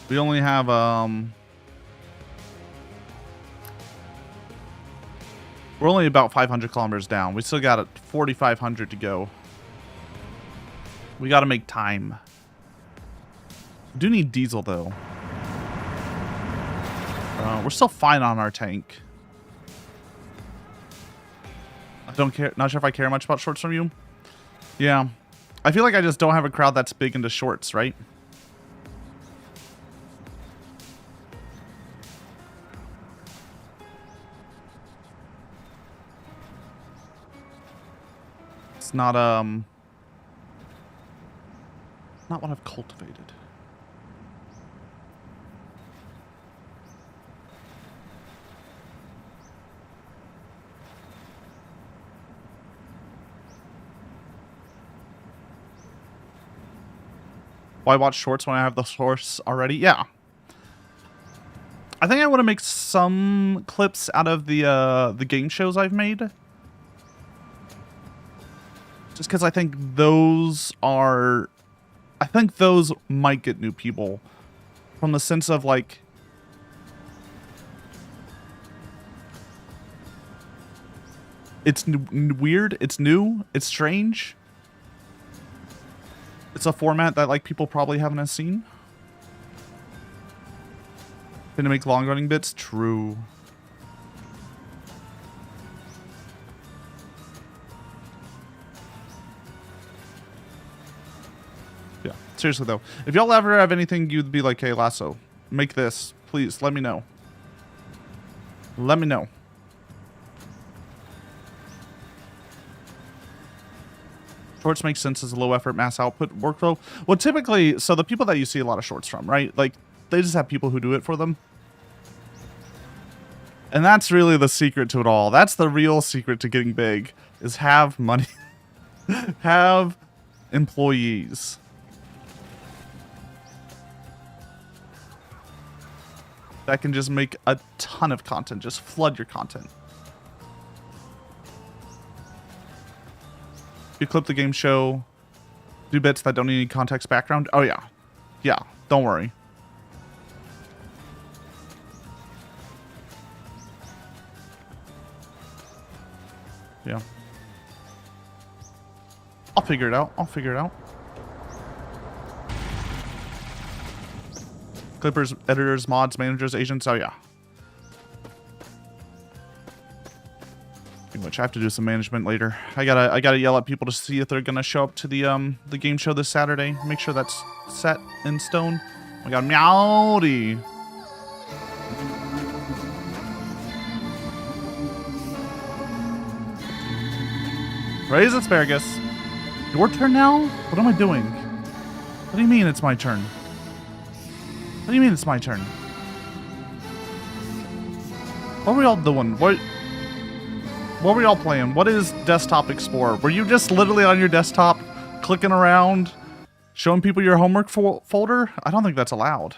We only have we're only about 500 kilometers down. We still got 4,500 to go. We gotta make time. We do need diesel though. We're still fine on our tank. I don't care. Not sure if I care much about shorts from you. Yeah. I feel like I just don't have a crowd that's big into shorts, right? It's not what I've cultivated. Why watch shorts when I have the source already? Yeah. I think I want to make some clips out of the game shows I've made. Just because I think those are... I think those might get new people. From the sense of, like... It's weird, it's new, it's strange. It's a format that, like, people probably haven't seen. Gonna make long running bits? True. Yeah, seriously though. If y'all ever have anything you'd be like, hey, Lasso, make this. Please, let me know. Let me know. Shorts make sense as a low effort mass output workflow. Well, typically, so the people that you see a lot of shorts from, right? Like, they just have people who do it for them. And that's really the secret to it all. That's the real secret to getting big, is have money. Have employees. That can just make a ton of content. Just flood your content. You clip the game show, do bits that don't need any context background. Oh yeah. Yeah, don't worry. Yeah. I'll figure it out. I'll figure it out. Clippers, editors, mods, managers, agents. Oh yeah. Which I have to do some management later. I gotta yell at people to see if they're gonna show up to the game show this Saturday. Make sure that's set in stone. We got Meowdy. Raise asparagus. Your turn now? What am I doing? What do you mean it's my turn? What do you mean it's my turn? What are we all doing? What were y'all playing? What is Desktop Explorer? Were you just literally on your desktop, clicking around, showing people your homework folder? I don't think that's allowed.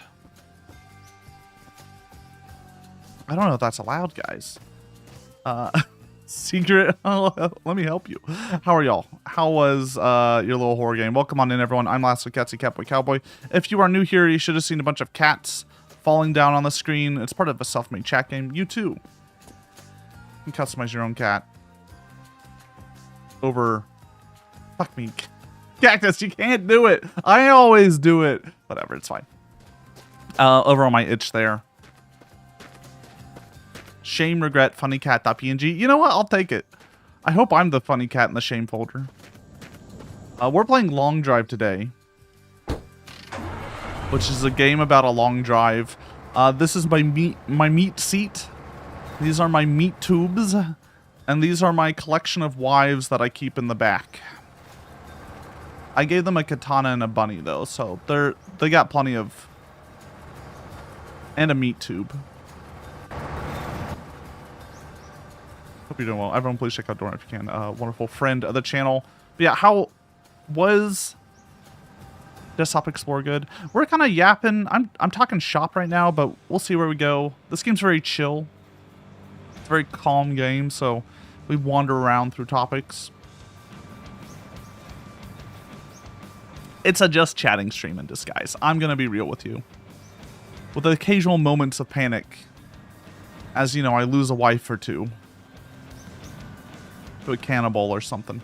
I don't know if that's allowed, guys. Secret. Let me help you. How are y'all? How was your little horror game? Welcome on in, everyone. I'm Lasso Catsidy, Catboy Cowboy. If you are new here, you should have seen a bunch of cats falling down on the screen. It's part of a self-made chat game. You too. You can customize your own cat over... Fuck me. Cactus, you can't do it. I always do it. Whatever, it's fine. Over on my itch there. Shame, regret, funny cat.png. You know what? I'll take it. I hope I'm the funny cat in the shame folder. We're playing Long Drive today, which is a game about a long drive. This is my meat seat. These are my meat tubes, and these are my collection of wives that I keep in the back. I gave them a katana and a bunny though, so they got plenty of, and a meat tube. Hope you're doing well. Everyone, please check out Dora if you can. Wonderful friend of the channel. But yeah, how was Desktop Explorer good? We're kind of yapping. I'm talking shop right now, but we'll see where we go. This game's very chill. It's a very calm game, so we wander around through topics. It's a just chatting stream in disguise. I'm gonna be real with you. With occasional moments of panic, as you know, I lose a wife or two to a cannibal or something.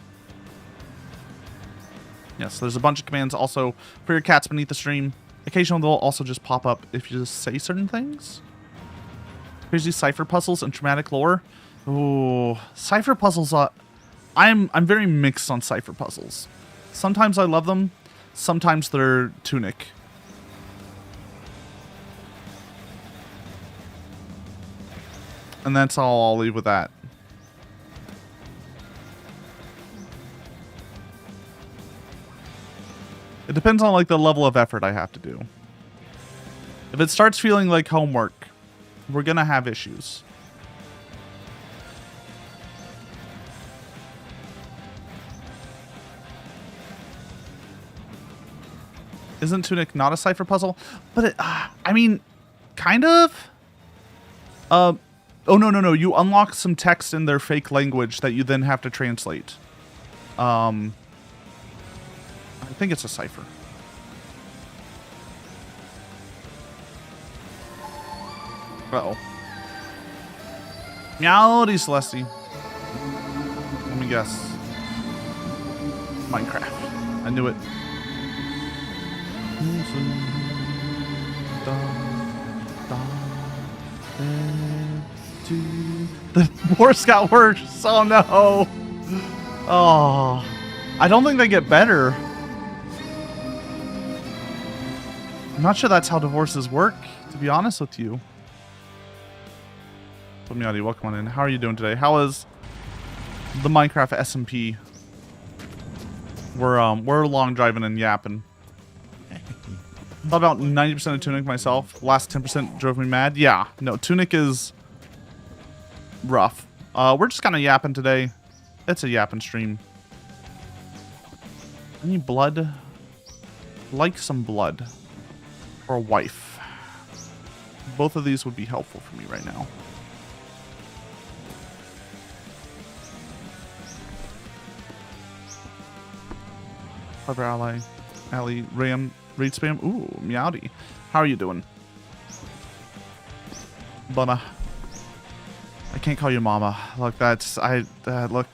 Yes, there's a bunch of commands also for your cats beneath the stream. Occasionally they'll also just pop up if you just say certain things. Here's these cipher puzzles and traumatic lore. Ooh, cipher puzzles. I'm very mixed on cipher puzzles. Sometimes I love them. Sometimes they're tunic. And that's all I'll leave with that. It depends on like the level of effort I have to do. If it starts feeling like homework, we're gonna have issues. Isn't Tunic not a cipher puzzle? But it, I mean, kind of. Oh no. You unlock some text in their fake language that you then have to translate. I think it's a cipher. Uh-oh. Meowdy, Celeste. Let me guess. Minecraft. I knew it. The horse got worse. Oh no. Oh. I don't think they get better. I'm not sure that's how divorces work, to be honest with you. So Meowdy, welcome on in. How are you doing today? How is the Minecraft SMP? We're long driving and yapping. Thought about 90% of Tunic myself. Last 10% drove me mad. Yeah, no, Tunic is rough. We're just kind of yapping today. It's a yapping stream. Any blood? Like some blood. Or a wife. Both of these would be helpful for me right now. Clever ally. Ally. Ram. Raid spam. Ooh, Meowdy. How are you doing? Bummer. I can't call you mama. Look, that's... look...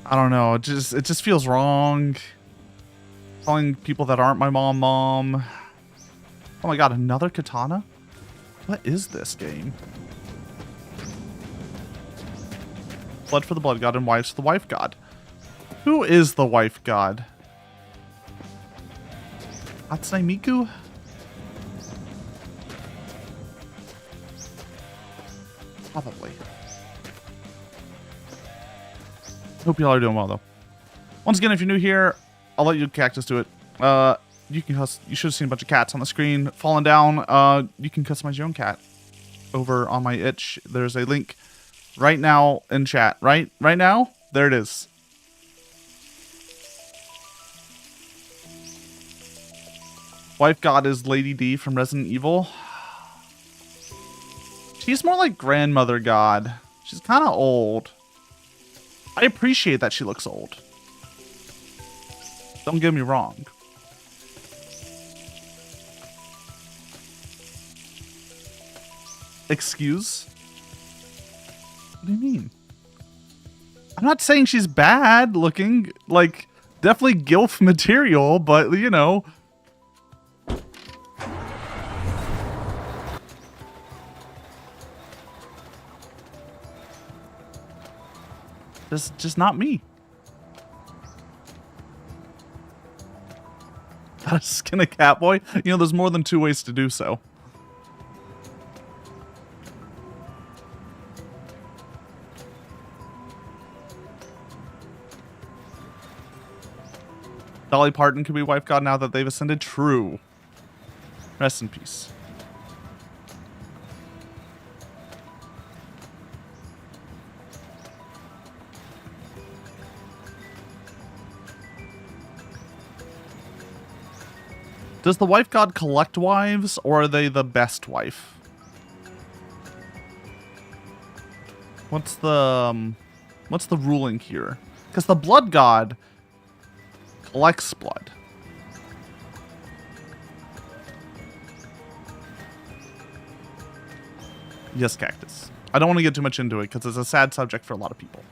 I don't know. It just feels wrong. Calling people that aren't my mom. Oh my god, another katana? What is this game? Blood for the blood god and wives for the wife god. Who is the wife god? Hatsune Miku? Probably. Hope y'all are doing well though. Once again, if you're new here, I'll let you Cactus do it. You should have seen a bunch of cats on the screen falling down. You can customize your own cat over on my itch. There's a link right now in chat. Right now, there it is. Wife god is Lady D from Resident Evil. She's more like grandmother god. She's kind of old. I appreciate that she looks old. Don't get me wrong. Excuse? What do you mean? I'm not saying she's bad looking, like, definitely gilf material, but, you know. Just not me. Gotta skin a cat boy? You know, there's more than 2 ways to do so. Dolly Parton could be wife god now that they've ascended. True. Rest in peace. Does the wife god collect wives, or are they the best wife? What's the ruling here? Because the blood god collects blood. Yes, Cactus. I don't want to get too much into it because it's a sad subject for a lot of people.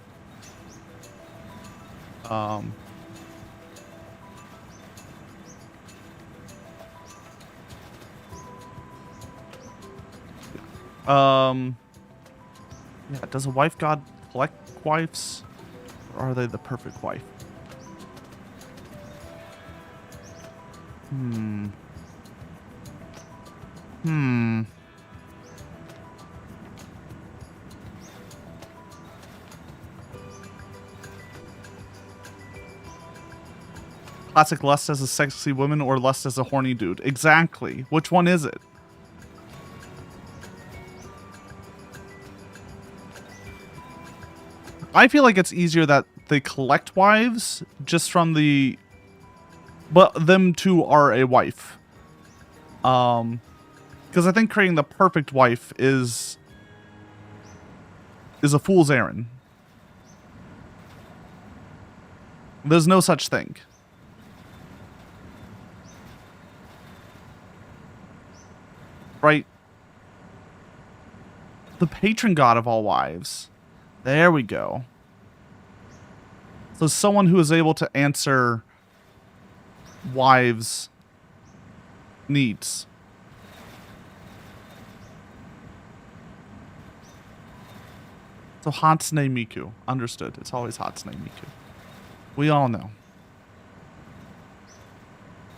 Yeah, does a wife god collect wives? Or are they the perfect wife? Classic lust as a sexy woman or lust as a horny dude? Exactly. Which one is it? I feel like it's easier that they collect wives just from the... But them two are a wife. Because I think creating the perfect wife is a fool's errand. There's no such thing. Right? The patron god of all wives. There we go. So someone who is able to answer wives' needs. So Hatsune Miku. Understood. It's always Hatsune Miku. We all know.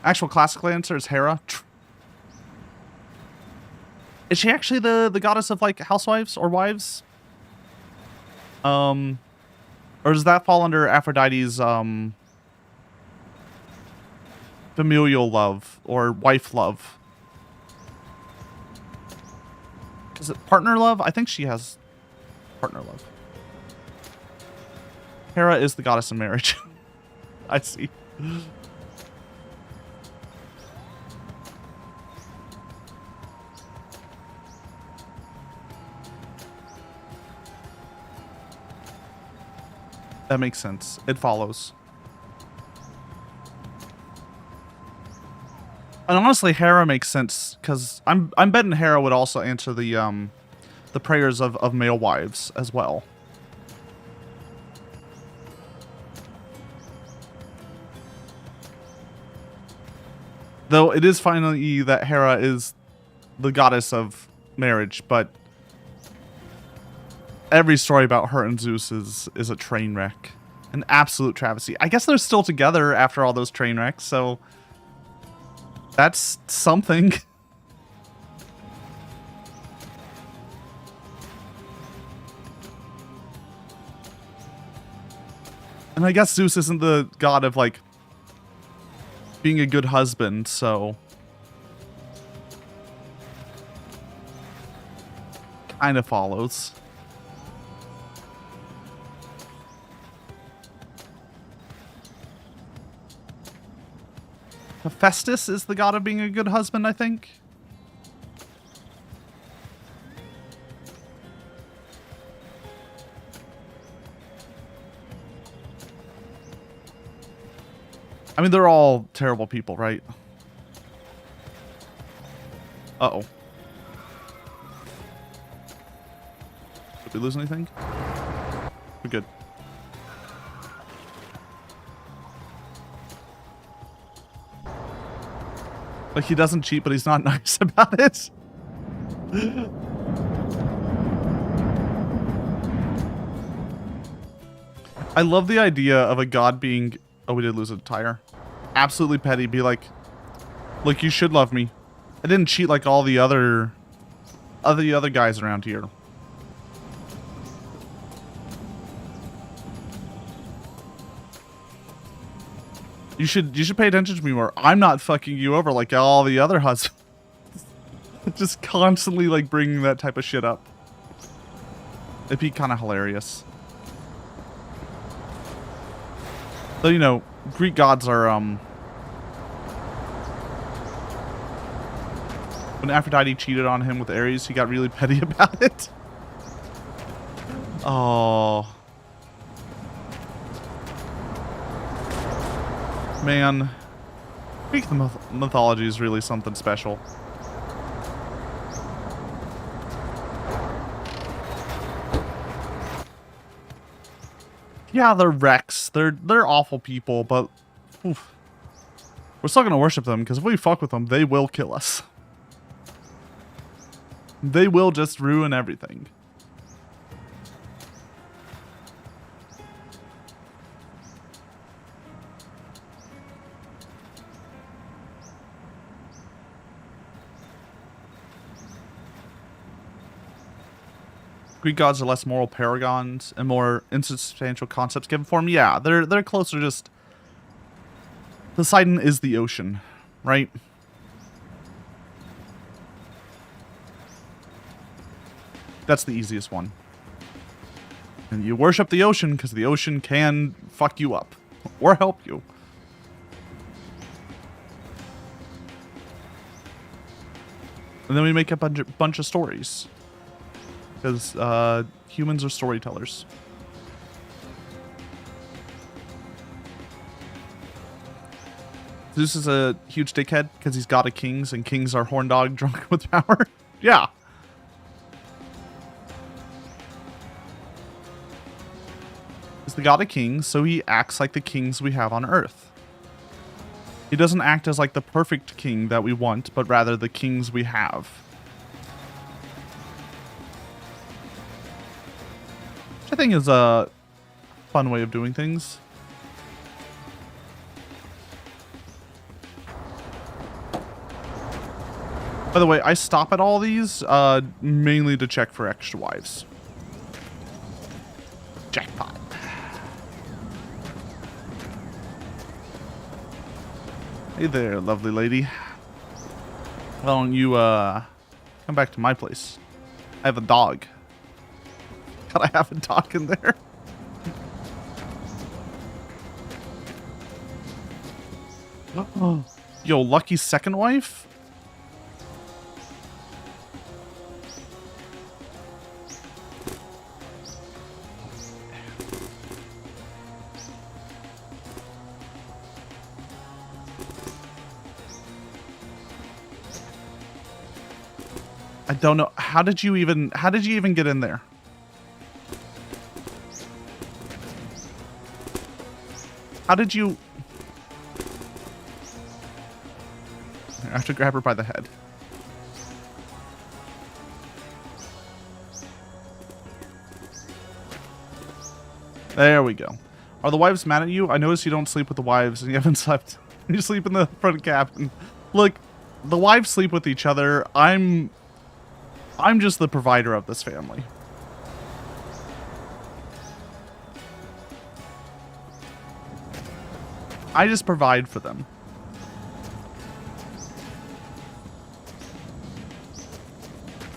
Actual classical answer is Hera. Is she actually the goddess of, like, housewives or wives? Or does that fall under Aphrodite's familial love or wife love? Is it partner love? I think she has partner love. Hera is the goddess of marriage. I see. That makes sense. It follows. And honestly, Hera makes sense because I'm betting Hera would also answer the prayers of male wives as well. Though it is finally that Hera is the goddess of marriage, but every story about her and Zeus is a train wreck. An absolute travesty. I guess they're still together after all those train wrecks, so that's something. And I guess Zeus isn't the god of, like, being a good husband, so kind of follows. Hephaestus is the god of being a good husband, I think. I mean, they're all terrible people, right? Uh-oh. Did we lose anything? We're good. Like, he doesn't cheat, but he's not nice about it. I love the idea of a god being... Oh, we did lose a tire. Absolutely petty. Be like, look, you should love me. I didn't cheat like all the other guys around here. You should pay attention to me more. I'm not fucking you over like all the other husbands. Just constantly like bringing that type of shit up. It'd be kind of hilarious. So, you know, Greek gods are, when Aphrodite cheated on him with Ares, he got really petty about it. Oh. Man. Greek mythology is really something special. Yeah, they're wrecks. They're awful people, but oof, we're still gonna worship them because if we fuck with them, they will kill us. They will just ruin everything. Greek gods are less moral paragons and more insubstantial concepts given form. Yeah, they're closer. Just Poseidon is the ocean, right? That's the easiest one. And you worship the ocean because the ocean can fuck you up or help you. And then we make up a bunch of stories. Because humans are storytellers. Zeus is a huge dickhead because he's god of kings, and kings are horn dog drunk with power. Yeah. He's the god of kings, so he acts like the kings we have on Earth. He doesn't act as like the perfect king that we want, but rather the kings we have. I think is a fun way of doing things. By the way, I stop at all these mainly to check for extra wives. Jackpot. Hey there, lovely lady. Why don't you come back to my place? I have a dog. God, I have a dog in there. Yo, lucky second wife? I don't know. How did you even get in there? How did you... I have to grab her by the head. There we go. Are the wives mad at you? I noticed you don't sleep with the wives and you haven't slept. You sleep in the front cabin. Look, the wives sleep with each other. I'm just the provider of this family. I just provide for them.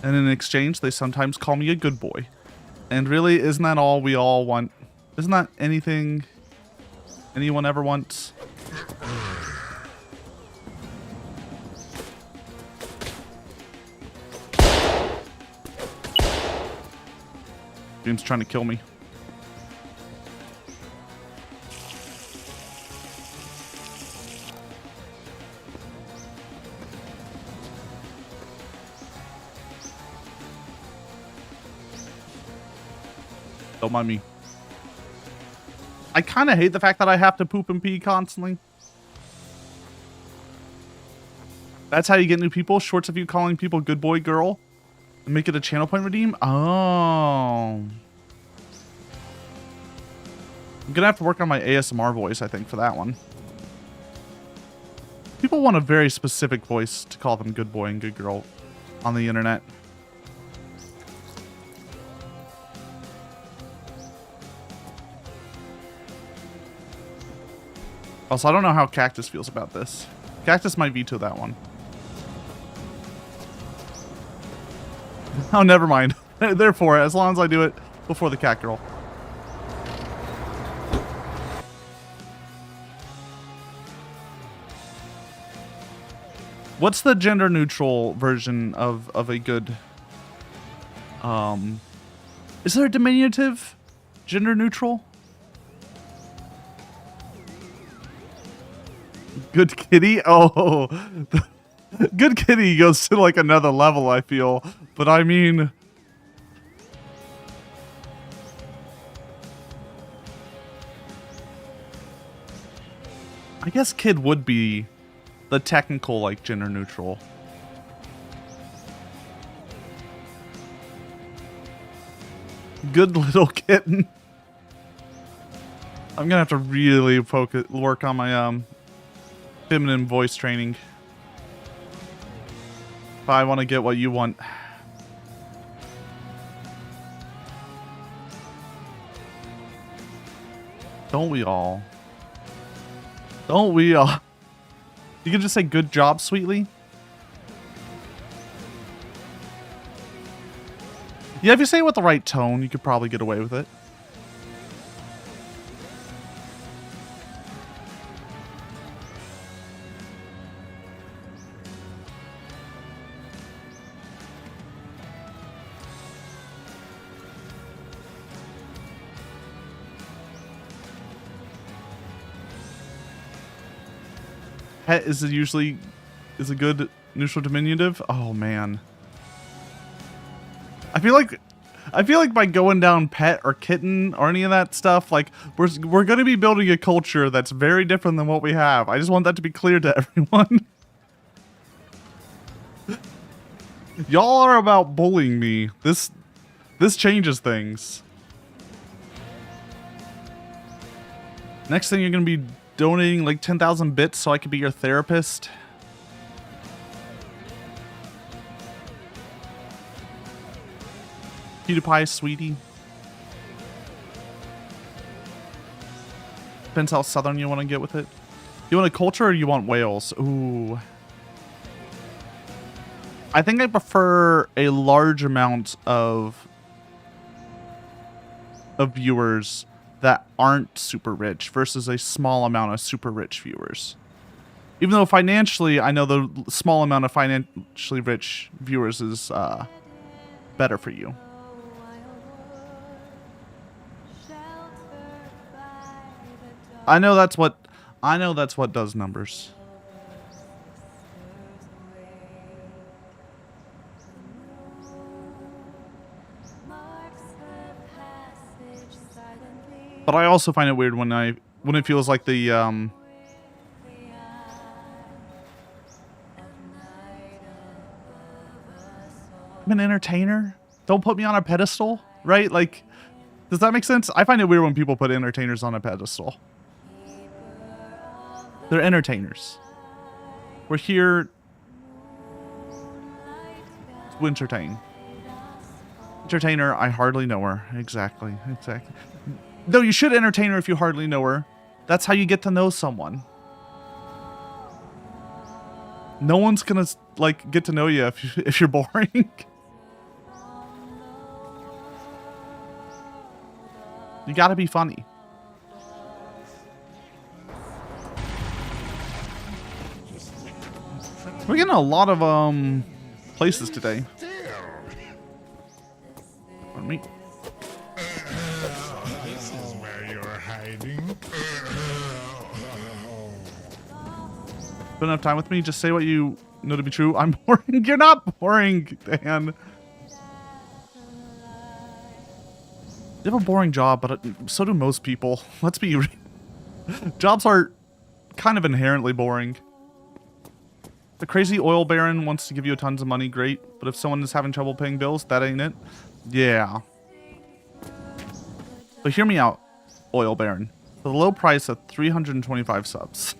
And in exchange, they sometimes call me a good boy. And really, isn't that all we all want? Isn't that anything anyone ever wants? James trying to kill me. Don't mind me. I kind of hate the fact that I have to poop and pee constantly. That's how you get new people? Shorts of you calling people good boy, girl? And make it a channel point redeem? Oh. I'm gonna have to work on my ASMR voice, I think, for that one. People want a very specific voice to call them good boy and good girl on the internet. Also, I don't know how Cactus feels about this. Cactus might veto that one. Oh, never mind. Therefore, as long as I do it before the cat girl. What's the gender neutral version of a good is there a diminutive gender neutral? Good kitty? Oh, good kitty goes to like another level, I feel. But I mean, I guess kid would be the technical, like, gender neutral. Good little kitten. I'm gonna have to really work on my feminine voice training if I want to get what you want. Don't we all? Don't we all? You can just say good job, sweetly. Yeah, if you say it with the right tone, you could probably get away with it. Pet is a good neutral diminutive. Oh man, I feel like by going down pet or kitten or any of that stuff, like we're gonna be building a culture that's very different than what we have. I just want that to be clear to everyone. Y'all are about bullying me. This changes things. Next thing, you're gonna be donating like 10,000 bits so I could be your therapist. PewDiePie, sweetie. Depends how southern you want to get with it. You want a culture or you want whales? Ooh. I think I prefer a large amount of viewers that aren't super rich versus a small amount of super rich viewers. Even though financially, I know the small amount of financially rich viewers is better for you. I know that's what does numbers. But I also find it weird when it feels like the I'm an entertainer. Don't put me on a pedestal, right? Like, does that make sense? I find it weird when people put entertainers on a pedestal. They're entertainers. We're here to entertain. Entertainer, I hardly know her. Exactly. No, you should entertain her if you hardly know her. That's how you get to know someone. No one's gonna like get to know you if you're boring. You gotta be funny. We're getting a lot of places today. Pardon me. This is where you're hiding. Spend enough time with me. Just say what you know to be true. I'm boring. You're not boring, Dan. You have a boring job, but so do most people. Let's be real. Jobs are kind of inherently boring. The crazy oil baron wants to give you tons of money, great. But if someone is having trouble paying bills, that ain't it. Yeah. But hear me out, oil baron. For the low price of 325 subs.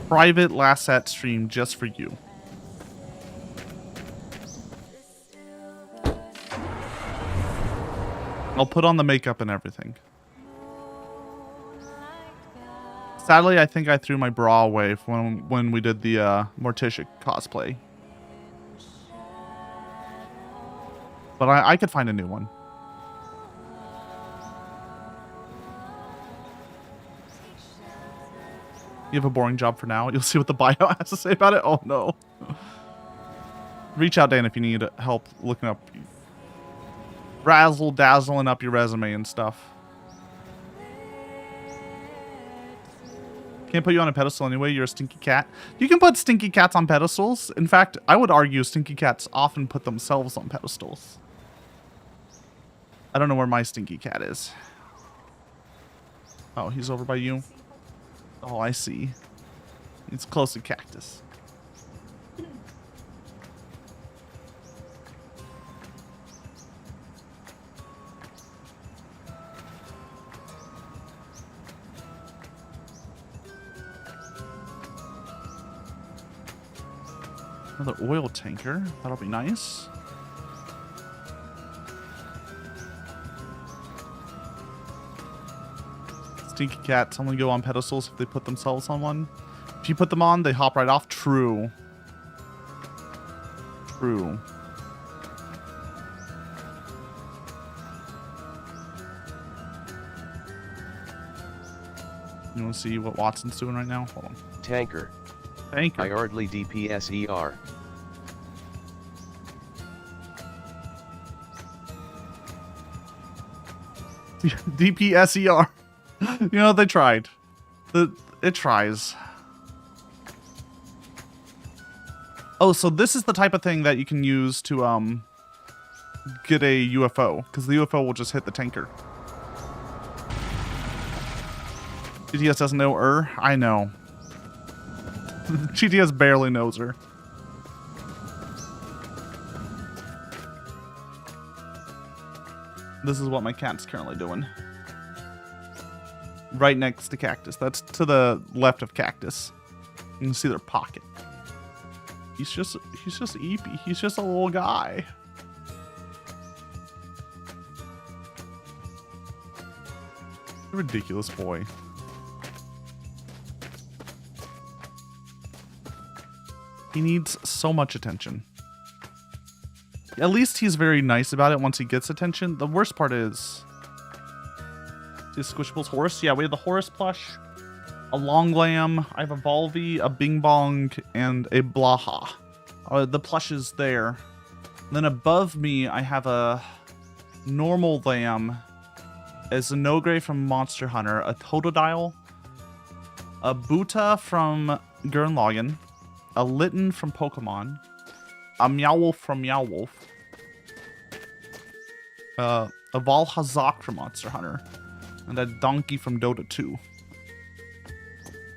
Private Lassat stream just for you. I'll put on the makeup and everything. Sadly, I think I threw my bra away when we did the Morticia cosplay. But I could find a new one. You have a boring job for now. You'll see what the bio has to say about it. Oh, no. Reach out, Dan, if you need help looking up... razzle-dazzling up your resume and stuff. Can't put you on a pedestal anyway. You're a stinky cat. You can put stinky cats on pedestals. In fact, I would argue stinky cats often put themselves on pedestals. I don't know where my stinky cat is. Oh, he's over by you. Oh, I see. It's close to cactus. Another oil tanker. That'll be nice. Stinky cats only go on pedestals if they put themselves on one. If you put them on, they hop right off. True. True. You want to see what Watson's doing right now? Hold on. Tanker. Tanker. I hardly DPSER. DPSER. You know, they tried. It tries. Oh, so this is the type of thing that you can use to get a UFO, because the UFO will just hit the tanker. GTS doesn't know her. I know. GTS barely knows her. This is what my cat's currently doing. Right next to Cactus. That's to the left of Cactus. You can see their pocket. He's just eepy. He's just a little guy. A ridiculous boy. He needs so much attention. At least he's very nice about it once he gets attention. The worst part is... See Squishable's horse? Yeah, we have the Horus plush, a Long Lamb, I have a Volvi, a Bing Bong, and a Blaha. The plush is there. And then above me, I have a normal lamb, a Zenogre from Monster Hunter, a Totodile, a Buta from Gurren Lagann, a Litten from Pokemon, a Meowwolf from Meowwolf, a Valhazak from Monster Hunter, and a Donkey from Dota 2.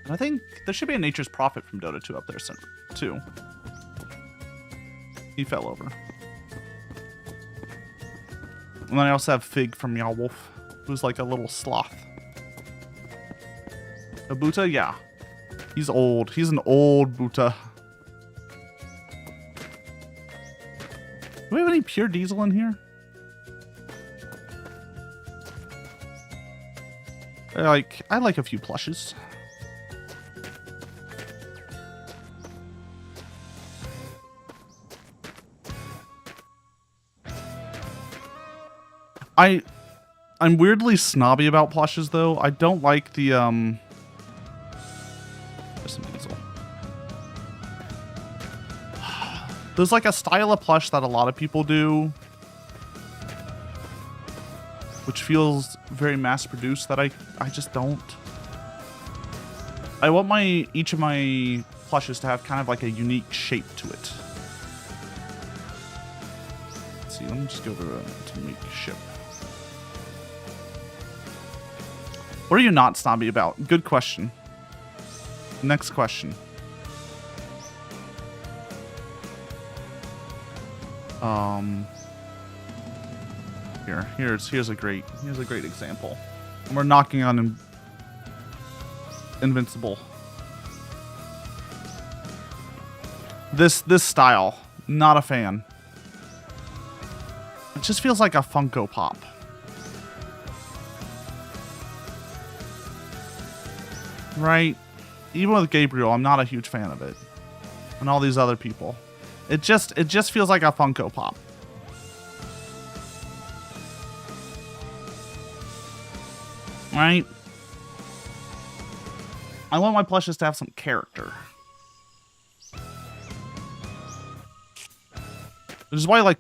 And I think there should be a Nature's Prophet from Dota 2 up there too. He fell over. And then I also have Fig from Meowwolf, who's like a little sloth. A Buta, yeah. He's old. He's an old Buta. Do we have any pure diesel in here? I like a few plushes. I'm weirdly snobby about plushes though. I don't like the there's some diesel. There's like a style of plush that a lot of people do, which feels very mass-produced that I just don't. I want each of my plushes to have kind of like a unique shape to it. Let's see, let me just go to make ship. What are you not snobby about? Good question. Next question. Here's a great example. And we're knocking on Invincible. This style, not a fan. It just feels like a Funko Pop. Right? Even with Gabriel, I'm not a huge fan of it. And all these other people. It just feels like a Funko Pop. Right? I want my plushes to have some character. Which is why I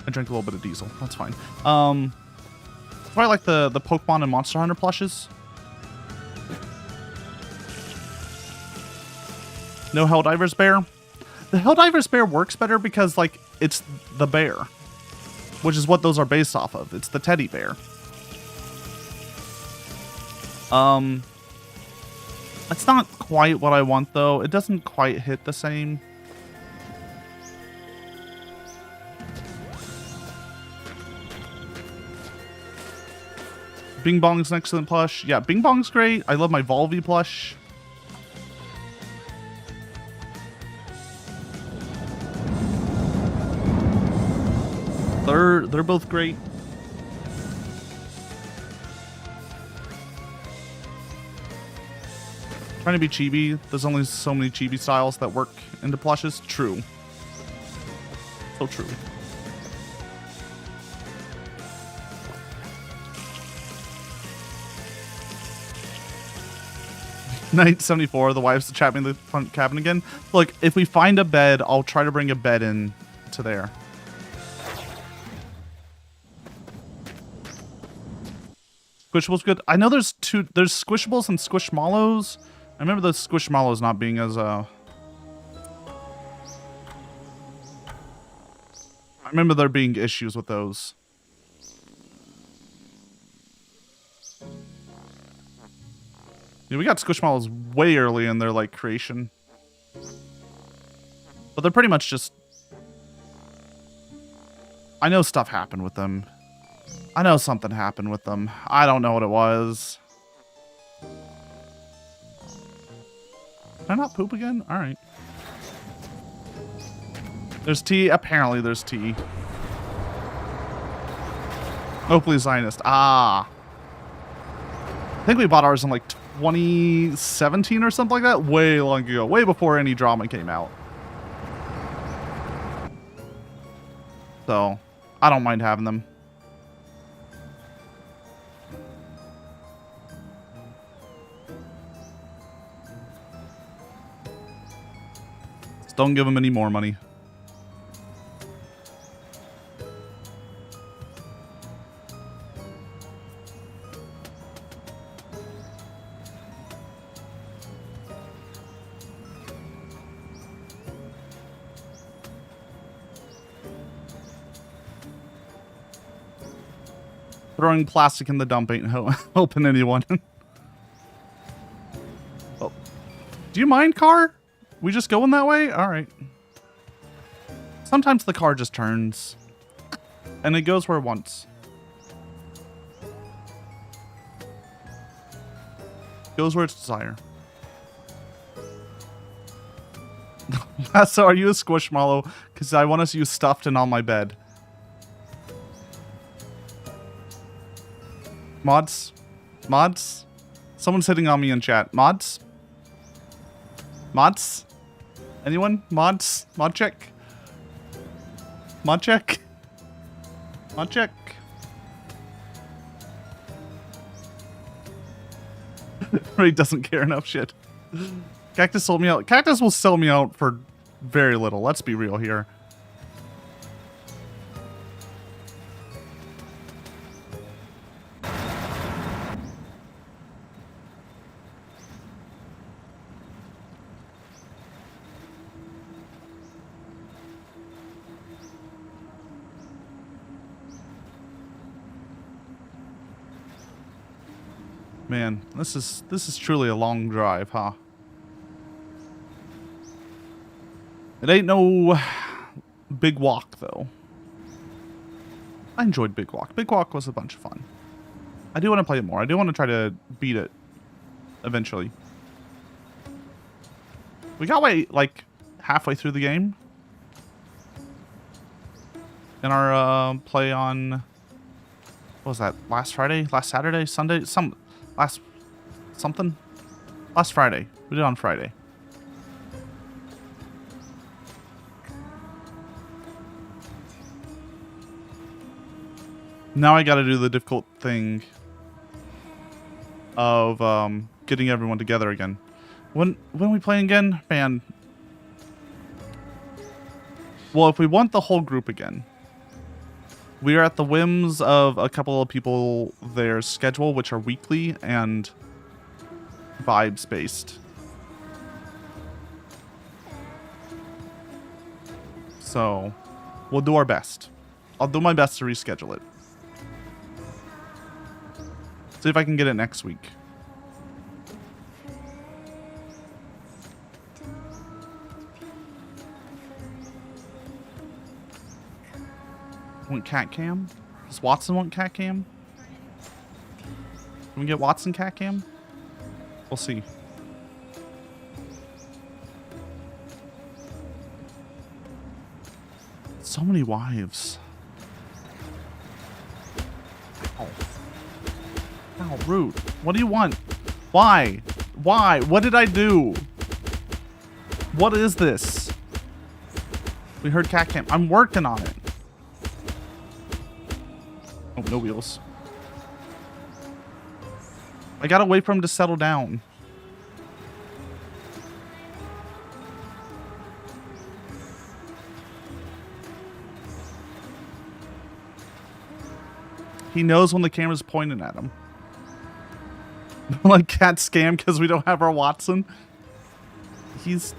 drank a little bit of diesel. That's fine. That's why I like the Pokemon and Monster Hunter plushes. No Helldivers bear. The Helldivers bear works better because, like, it's the bear. Which is what those are based off of. It's the teddy bear. It's not quite what I want, though. It doesn't quite hit the same. Bing Bong's an excellent plush. Yeah, Bing Bong's great. I love my Volvy plush. They're both great. Trying to be chibi. There's only so many chibi styles that work into plushes. True. So true. Night 74, the wife's trapped me in the front cabin again. Look, if we find a bed, I'll try to bring a bed in to there. Squishables good. I know there's Squishables and Squishmallows. I remember the Squishmallows not being as I remember there being issues with those. Yeah, we got Squishmallows way early in their, like, creation. But they're pretty much just... I know stuff happened with them. I know something happened with them. I don't know what it was. Did I not poop again? Alright. There's tea. Apparently there's tea. Hopefully Zionist. Ah. I think we bought ours in, like, 2017 or something like that. Way long ago. Way before any drama came out. So, I don't mind having them. Just don't give them any more money. Throwing plastic in the dump ain't helping anyone. Oh. Do you mind, car? We just going that way? Alright. Sometimes the car just turns. And it goes where it wants. Goes where its desire. So are you a Squishmallow? Because I want to see you stuffed and on my bed. Mods? Mods? Someone's hitting on me in chat. Mods? Mods? Anyone? Mods? Mod check? Mod check? Mod check? Ray doesn't care enough shit. Cactus sold me out. Cactus will sell me out for very little. Let's be real here. Man, this is truly a long drive, huh? It ain't no big walk, though. I enjoyed Big Walk. Big Walk was a bunch of fun. I do want to play it more. I do want to try to beat it eventually. We got like halfway through the game. In our play on, what was that, last Friday? Last Saturday? Sunday? Last Friday. We did it on Friday. Now I gotta do the difficult thing of getting everyone together again. When we playing again? Man. Well, if we want the whole group again, we are at the whims of a couple of people, their schedule, which are weekly and vibes based. So, we'll do our best. I'll do my best to reschedule it. See if I can get it next week. Want cat cam? Does Watson want cat cam? Can we get Watson cat cam? We'll see. So many wives. Oh. How rude. What do you want? Why? Why? What did I do? What is this? We heard cat cam. I'm working on it. Oh, no wheels. I gotta wait for him to settle down. He knows when the camera's pointing at him. Like cat scam because we don't have our Watson. He's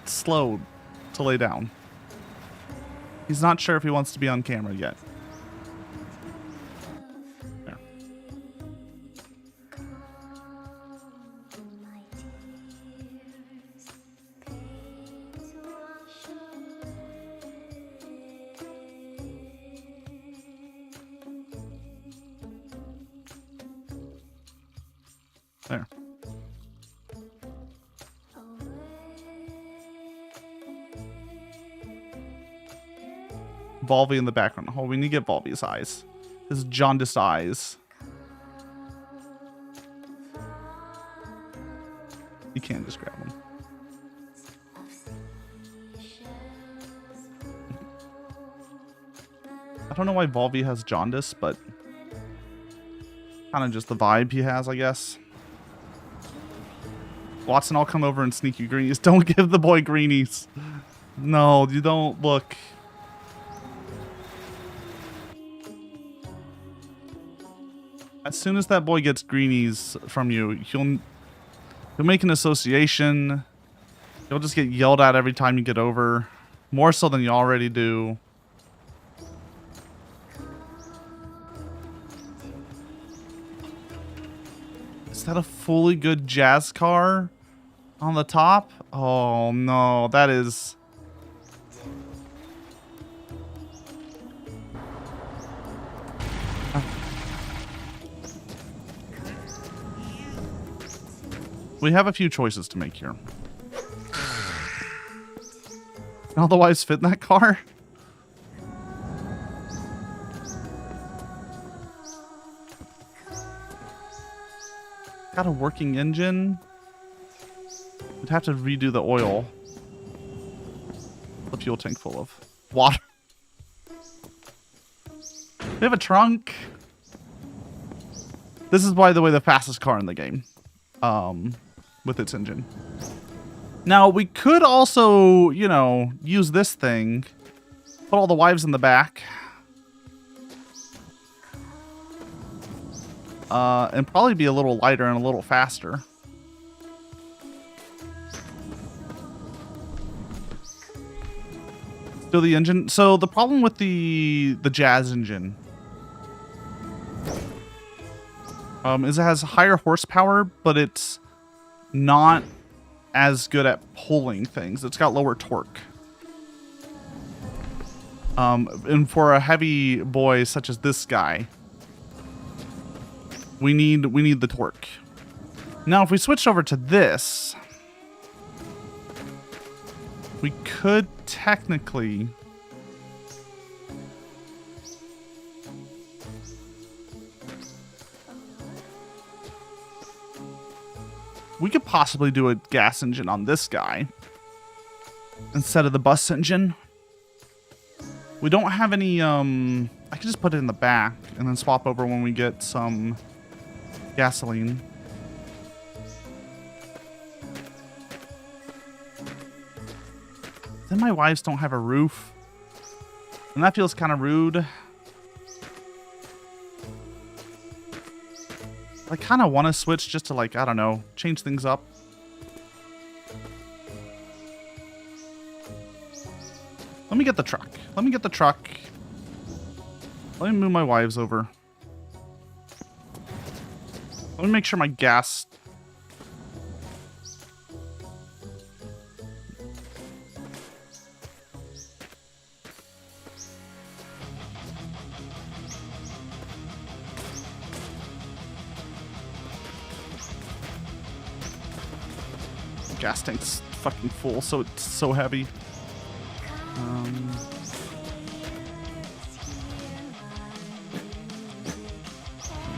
slow to lay down. He's not sure if he wants to be on camera yet. There. There. Volvy in the background. Oh, we need to get Volvy's eyes. His jaundiced eyes. You can't just grab them. I don't know why Volvy has jaundice, but kind of just the vibe he has, I guess. Watson, I'll come over and sneak you greenies. Don't give the boy greenies. No, you don't. Look. As soon as that boy gets greenies from you, he'll make an association. You'll just get yelled at every time you get over. More so than you already do. Is that a fully good jazz car on the top? Oh no, that is... We have a few choices to make here. Can all the wives fit in that car? Got a working engine. We'd have to redo the oil. The fuel tank full of water. We have a trunk. This is, by the way, the fastest car in the game. With its engine. Now, we could also, you know, use this thing. Put all the wives in the back. And probably be a little lighter and a little faster. Still the engine. So the problem with the Jazz engine is it has higher horsepower, but it's not as good at pulling things. It's got lower torque. And for a heavy boy such as this guy, we need the torque. Now, if we switched over to this, we could technically possibly do a gas engine on this guy instead of the bus engine. We don't have any, I can just put it in the back and then swap over when we get some gasoline. Then my wives don't have a roof. And that feels kind of rude. I kind of want to switch just to, like, I don't know, change things up. Let me get the truck. Let me get the truck. Let me move my wives over. Let me make sure my gas... gas tank's fucking full, so it's so heavy.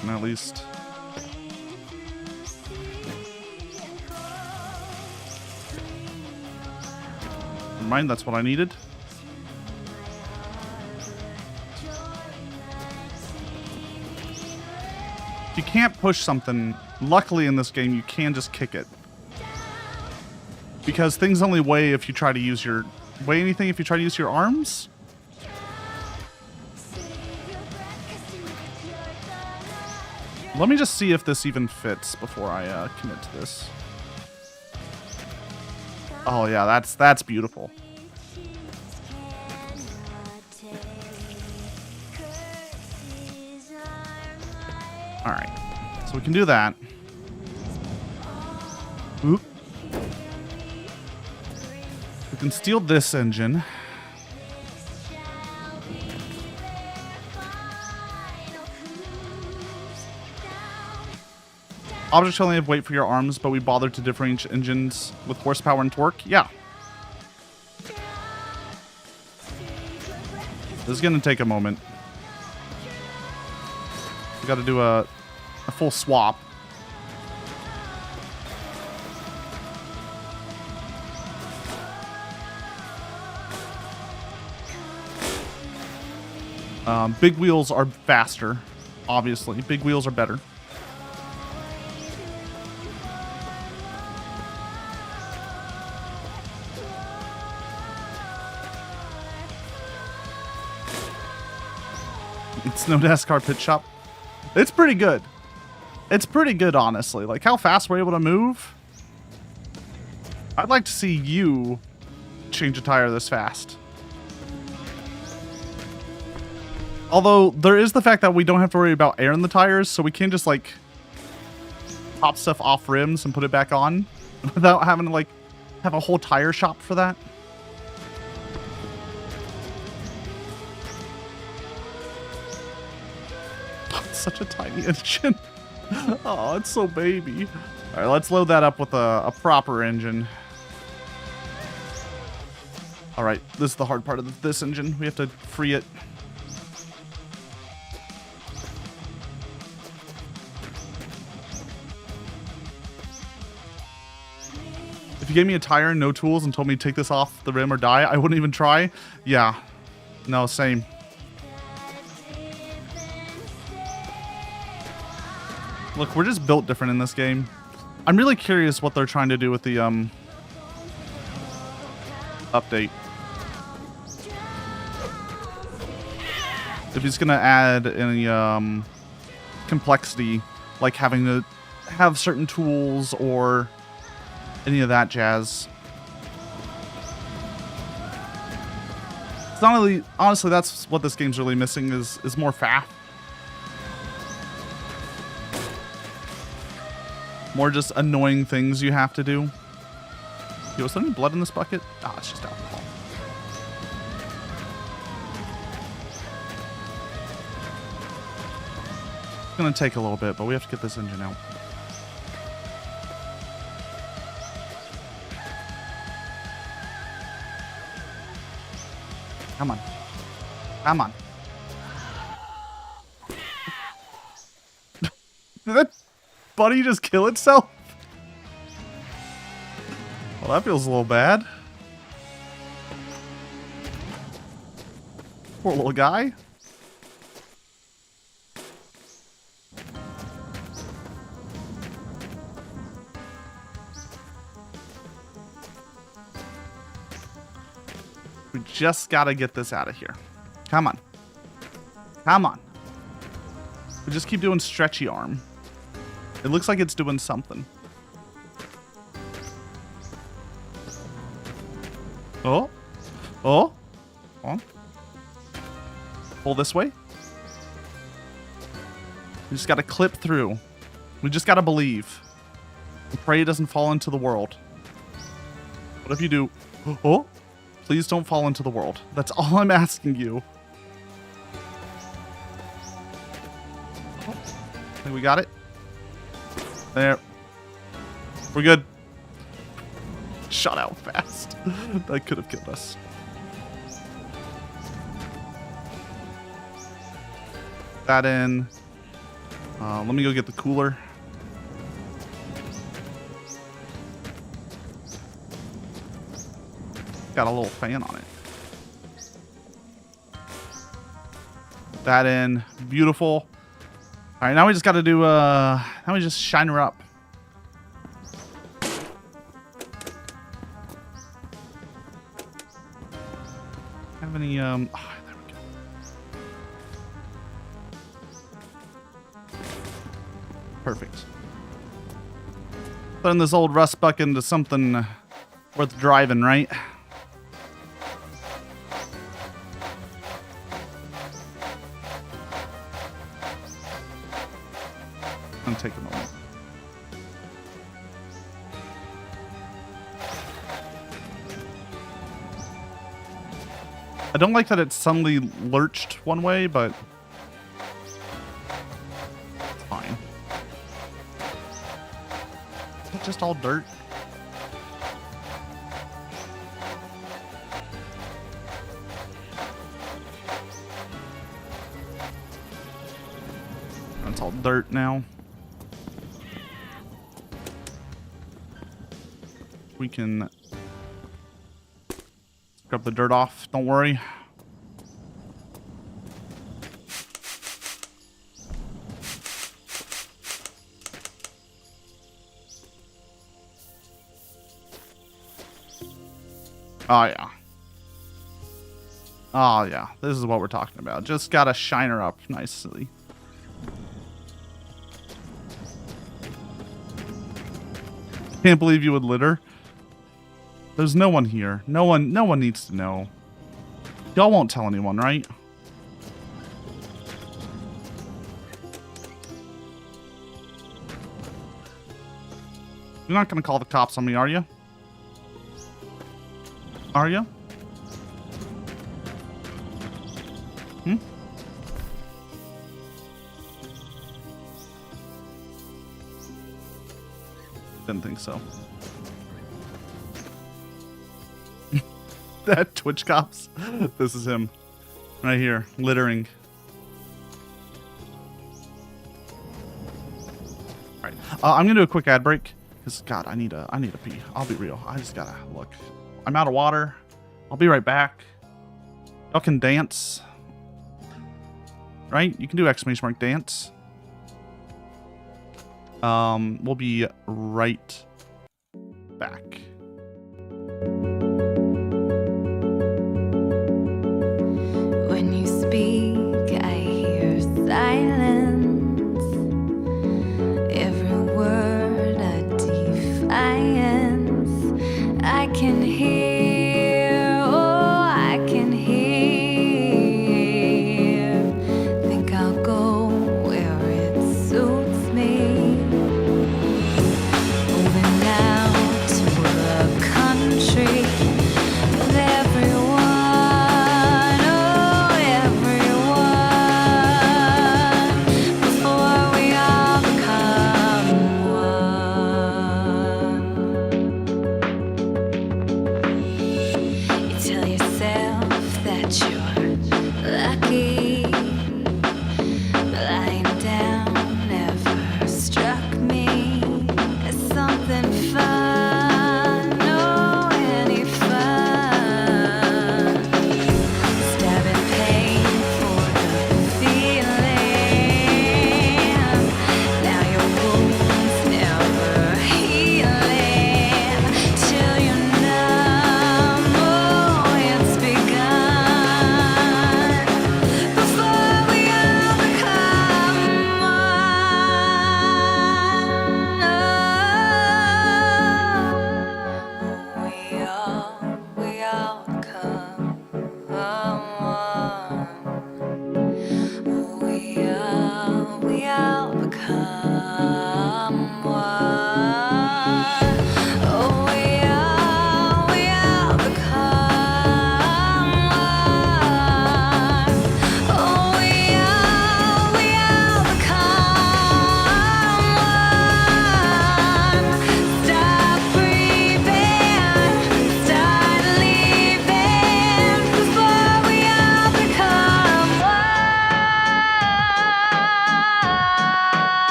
And at least never mind, that's what I needed. If you can't push something, luckily in this game you can just kick it. Because things only weigh if you try to use your... weigh anything if you try to use your arms? Let me just see if this even fits before I commit to this. Oh yeah, that's beautiful. Alright, so we can do that. Oop. We can steal this engine. Objects only have weight for your arms, but we bothered to differentiate engines with horsepower and torque. Yeah. This is going to take a moment. We got to do a full swap. Big wheels are faster, obviously. Big wheels are better. It's no NASCAR pit shop. It's pretty good. It's pretty good, honestly. Like, how fast we're able to move. I'd like to see you change a tire this fast. Although, there is the fact that we don't have to worry about air in the tires, so we can just, like, pop stuff off rims and put it back on without having to, like, have a whole tire shop for that. It's such a tiny engine. Oh, it's so baby. All right, let's load that up with a proper engine. All right, this is the hard part of this engine. We have to free it. If you gave me a tire and no tools and told me to take this off the rim or die, I wouldn't even try. Yeah. No, same. Look, we're just built different in this game. I'm really curious what they're trying to do with the update. If he's gonna add any complexity, like having to have certain tools or any of that jazz. It's not really, honestly, that's what this game's really missing is more faff. More just annoying things you have to do. Yo, is there any blood in this bucket? Ah, it's just alcohol. It's gonna take a little bit, but we have to get this engine out. Come on. Come on. Did that bunny just kill itself? Well, that feels a little bad. Poor little guy. We just gotta get this out of here. Come on. Come on. We just keep doing stretchy arm. It looks like it's doing something. Oh. Oh. Oh. Pull this way. We just gotta clip through. We just gotta believe. And pray it doesn't fall into the world. What if you do? Oh. Please don't fall into the world. That's all I'm asking you. Oh, I think we got it. There. We're good. Shot out fast. That could have killed us. That in. Let me go get the cooler. Got a little fan on it. That in. Beautiful. All right, now we just got to do, now we just shine her up. Have any, oh, there we go. Perfect. Putting this old rust bucket into something worth driving, right? Gonna take a moment. I don't like that it suddenly lurched one way, but it's fine. Is that just all dirt? It's all dirt now. We can scrub the dirt off, don't worry. Oh yeah. Oh yeah, this is what we're talking about. Just gotta shine her up nicely. Can't believe you would litter. There's no one here. No one needs to know. Y'all won't tell anyone, right? You're not gonna call the cops on me, are you? Are you? Hmm? Didn't think so. That Twitch cops. This is him. Right here. Littering. Alright. I'm gonna do a quick ad break. Because God, I need a pee. I'll be real. I just gotta look. I'm out of water. I'll be right back. Y'all can dance. Right? You can do exclamation mark dance. We'll be right back. When you speak, I hear silence. Every word a defiance. I can hear, oh, I can hear. Think I'll go where it suits me. Moving now to a country with everyone. Oh, everyone. Before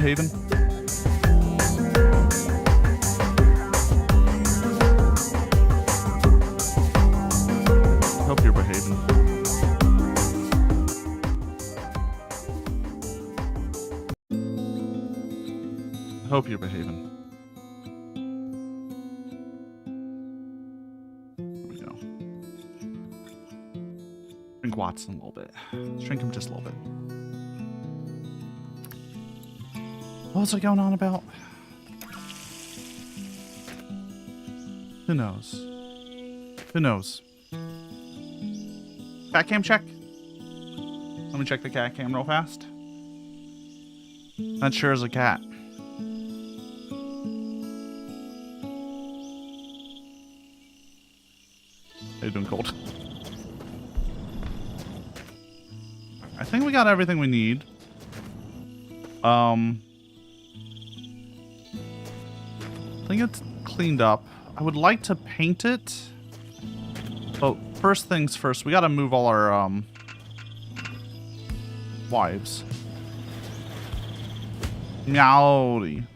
behaving? Hope you're behaving. Hope you're behaving. There we go. Shrink Watson a little bit. Shrink him just a little bit. What was I going on about? Who knows? Who knows? Cat cam check? Let me check the cat cam real fast. That sure is a cat. How you doing, Cold? I think we got everything we need. I think it's cleaned up. I would like to paint it. But first things first, we gotta move all our wives. Meowdy.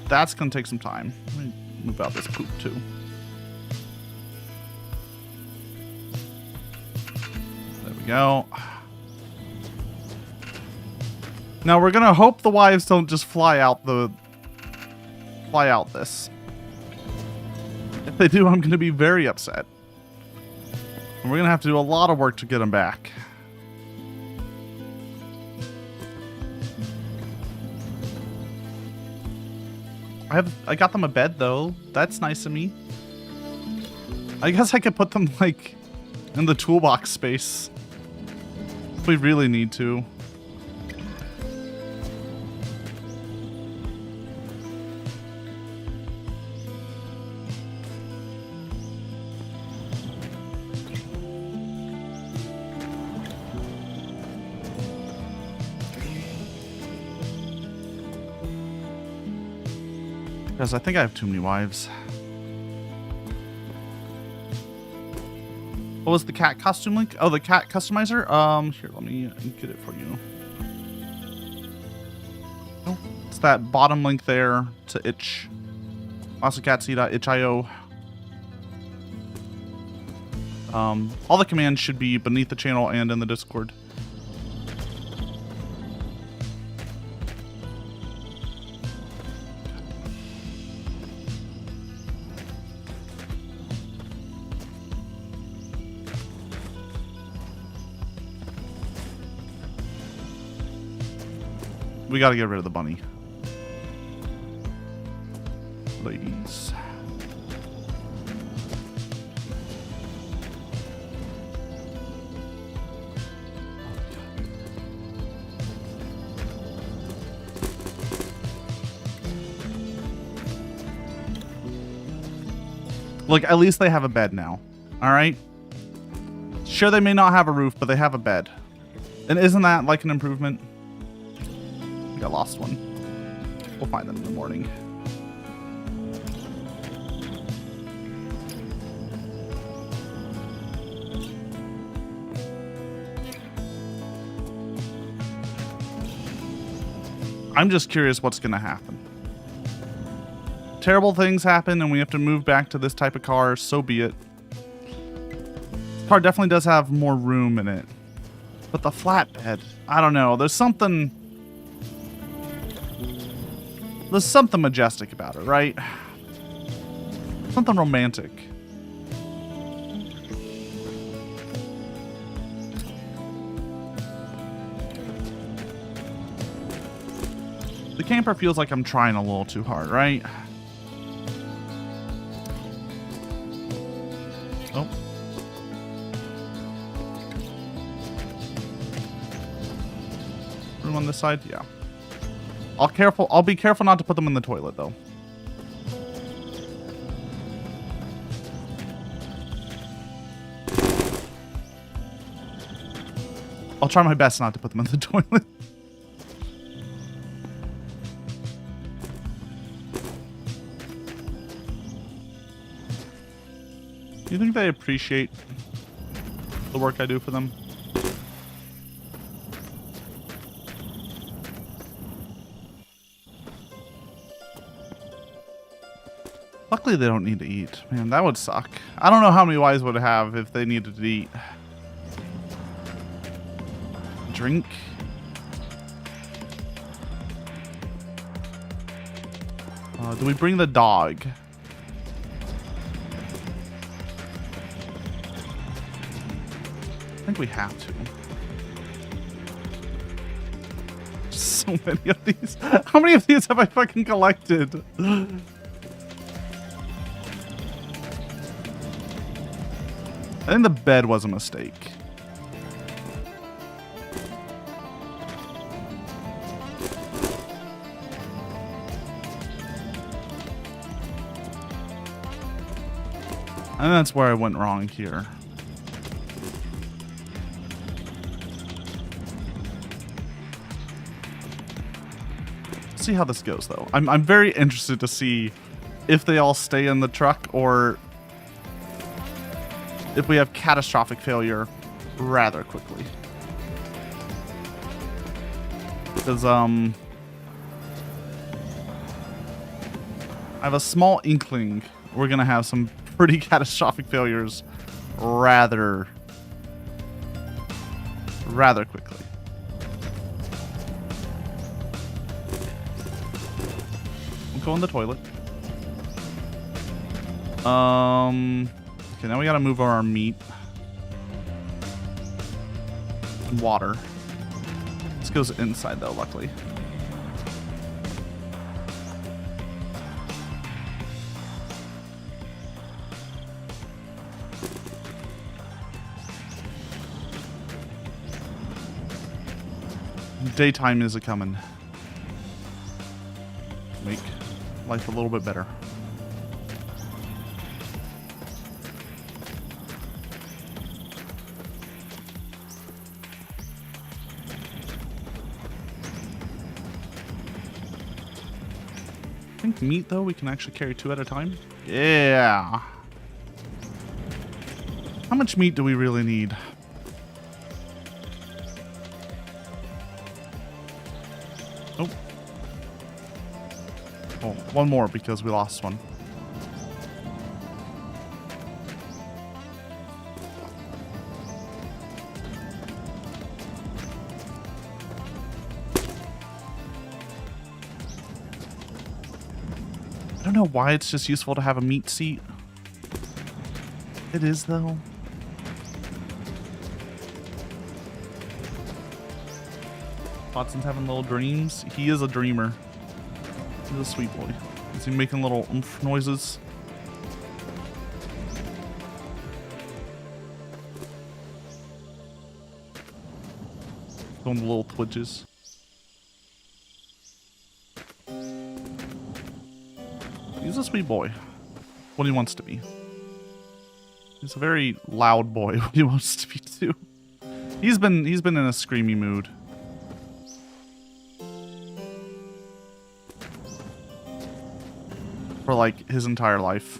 That's gonna take some time. Let me move out this poop too. There we go. Now we're gonna hope the wives don't just fly out this. If they do, I'm gonna be very upset. And we're gonna have to do a lot of work to get them back. I got them a bed though. That's nice of me. I guess I could put them like in the toolbox space if we really need to. Because I think I have too many wives. What was the cat costume link? Oh, the cat customizer? Here, let me get it for you. Oh, it's that bottom link there to itch. Lasso Catsidy, itch.io. All the commands should be beneath the channel and in the Discord. We gotta get rid of the bunny. Please. Look, at least they have a bed now. Alright? Sure, they may not have a roof, but they have a bed. And isn't that like an improvement? I lost one. We'll find them in the morning. I'm just curious what's going to happen. Terrible things happen and we have to move back to this type of car, so be it. This car definitely does have more room in it. But the flatbed, I don't know. There's something majestic about it, right? Something romantic. The camper feels like I'm trying a little too hard, right? Oh. Room on this side? Yeah. I'll be careful not to put them in the toilet though. I'll try my best not to put them in the toilet. Do you think they appreciate the work I do for them? Luckily, they don't need to eat. Man, that would suck. I don't know how many wives would have if they needed to eat. Drink. Do we bring the dog? I think we have to. So many of these. How many of these have I fucking collected? I think the bed was a mistake. And that's where I went wrong here. See how this goes though. I'm very interested to see if they all stay in the truck or if we have catastrophic failure rather quickly. Because I have a small inkling we're gonna have some pretty catastrophic failures rather quickly. I'll go in the toilet. Okay, now we gotta move our meat and water. This goes inside though, luckily. Daytime is a-coming. Make life a little bit better. I think meat, though, we can actually carry 2 at a time. Yeah. How much meat do we really need? Oh. Oh, one more because we lost one. I don't know why it's just useful to have a meat seat. It is, though. Watson's having little dreams. He is a dreamer. He's a sweet boy. Is he making little oomph noises? Doing little twitches. He's a sweet boy. What he wants to be. He's a very loud boy. What he wants to be too. He's been in a screamy mood. For like his entire life.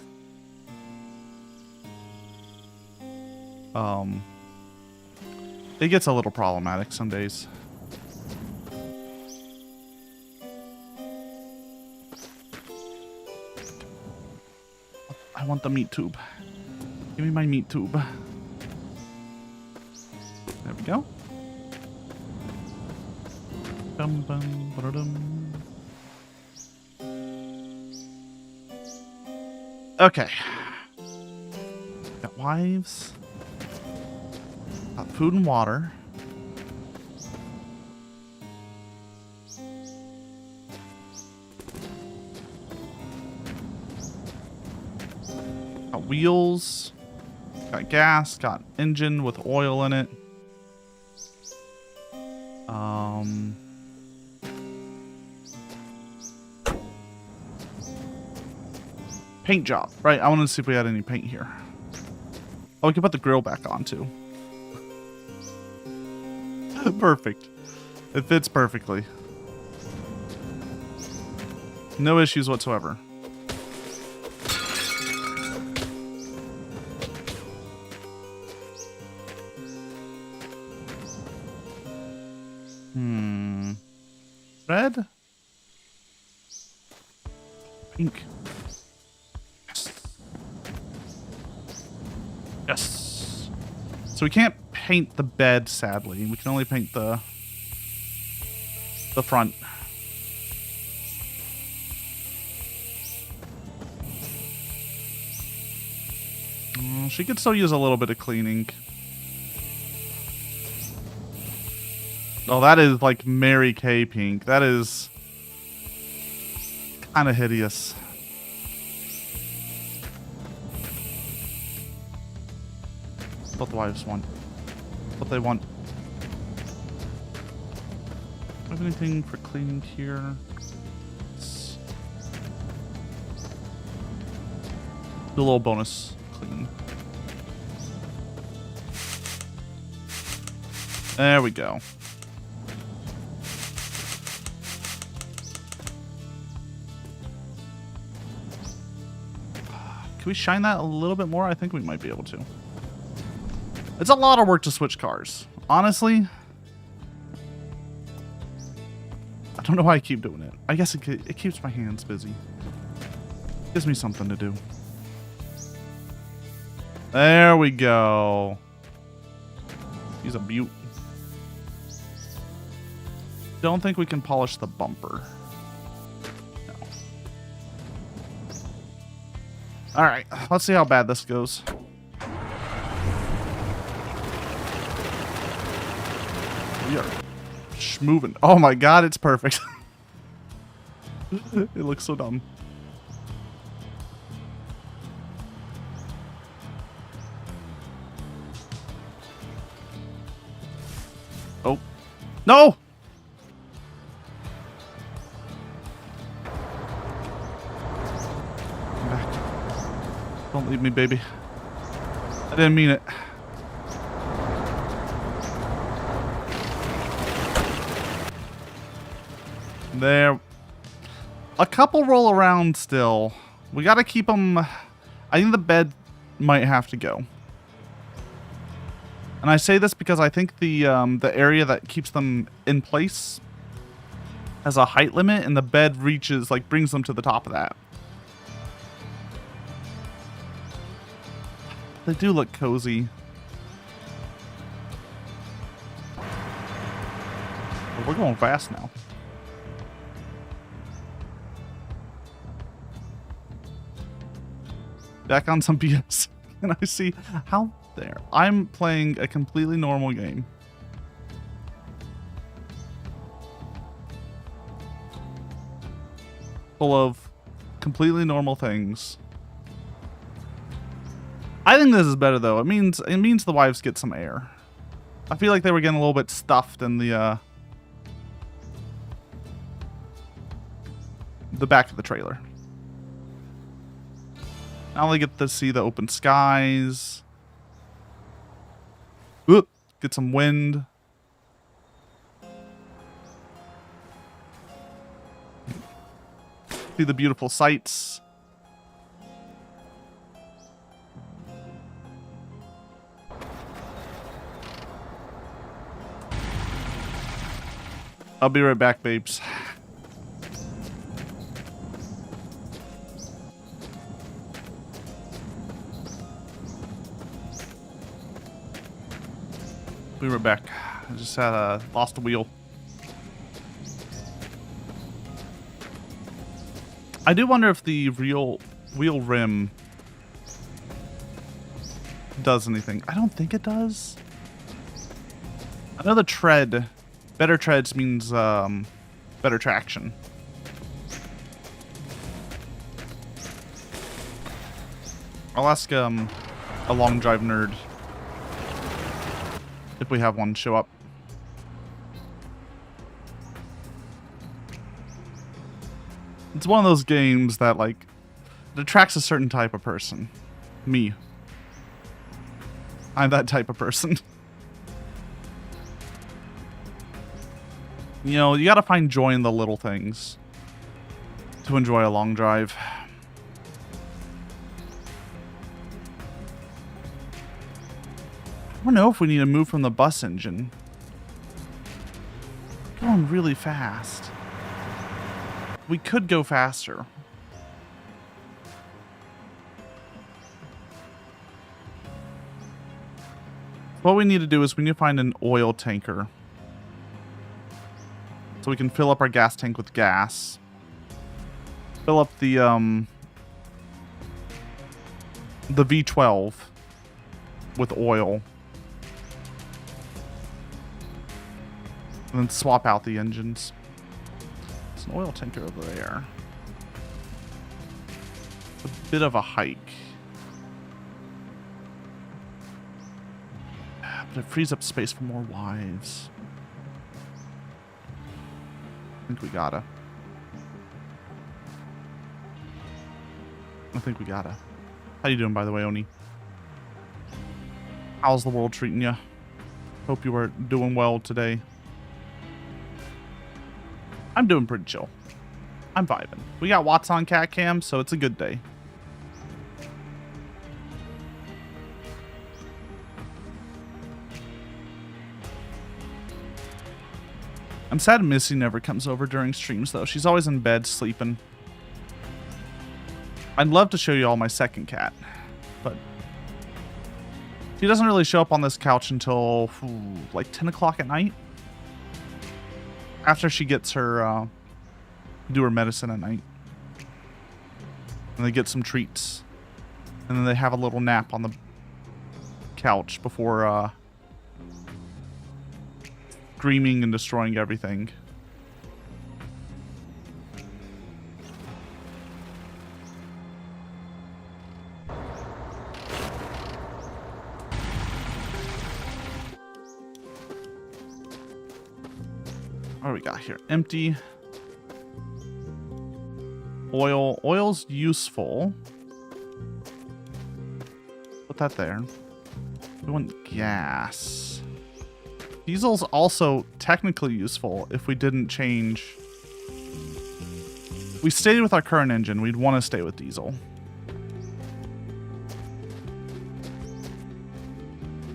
It gets a little problematic some days. I want the meat tube. Give me my meat tube. There we go. Bum, bum, ba-da-dum. Okay. Got wives. Got food and water. Got wheels. Got gas. Got engine with oil in it. Paint job. Right, I wanted to see if we had any paint here. Oh, we can put the grill back on too. Perfect. It fits perfectly. No issues whatsoever. Red? Pink. Yes. Yes. So we can't paint the bed, sadly. We can only paint the front. She could still use a little bit of cleaning. Oh, that is like Mary Kay pink. That is kind of hideous. What the wives want. What they want. Do I have anything for cleaning here? Do a little bonus clean. There we go. Can we shine that a little bit more? I think we might be able to. It's a lot of work to switch cars. Honestly, I don't know why I keep doing it. I guess it keeps my hands busy. Gives me something to do. There we go. He's a beaut. Don't think we can polish the bumper. No. All right, let's see how bad this goes. We are moving. Oh my god, it's perfect. It looks so dumb. Oh. No! Come back. Don't leave me, baby. I didn't mean it. There. A couple roll around still. We gotta keep them. I think the bed might have to go. And I say this because I think the area that keeps them in place has a height limit, and the bed reaches, like, brings them to the top of that. They do look cozy. But we're going fast now. Back on some BS. And I see how there. I'm playing a completely normal game. Full of completely normal things. I think this is better though. It means the wives get some air. I feel like they were getting a little bit stuffed in the back of the trailer. Now they get to see the open skies. Oop, get some wind. See the beautiful sights. I'll be right back, babes. We were back. I just had lost a wheel. I do wonder if the real wheel rim does anything. I don't think it does. I know the tread, better treads means better traction. I'll ask a long drive nerd if we have one show up. It's one of those games that, like, it attracts a certain type of person. Me. I'm that type of person. You know, you gotta find joy in the little things to enjoy a long drive. I don't know if we need to move from the bus engine. We're going really fast. We could go faster. What we need to do is we need to find an oil tanker. So we can fill up our gas tank with gas. Fill up the V12 with oil. And then swap out the engines. There's an oil tanker over there. It's a bit of a hike. But it frees up space for more wives. I think we gotta. How you doing, by the way, Oni? How's the world treating you? Hope you are doing well today. I'm doing pretty chill. I'm vibing. We got Watts on cat cam, so it's a good day. I'm sad Missy never comes over during streams, though. She's always in bed sleeping. I'd love to show you all my second cat, but she doesn't really show up on this couch until like 10 o'clock at night. After she gets her, do her medicine at night. And they get some treats. And then they have a little nap on the couch before, screaming and destroying everything. What do we got here? Empty. Oil. Oil's useful. Put that there. We want gas. Diesel's also technically useful if we didn't change. If we stayed with our current engine, we'd want to stay with diesel.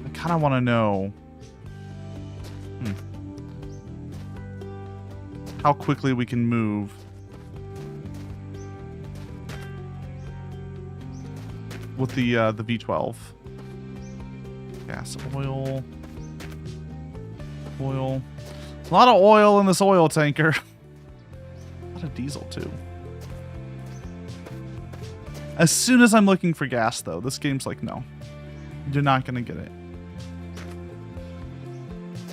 I kind of want to know how quickly we can move. With the V12. Gas, oil. Oil. A lot of oil in this oil tanker. A lot of diesel, too. As soon as I'm looking for gas, though, this game's like, no. You're not going to get it.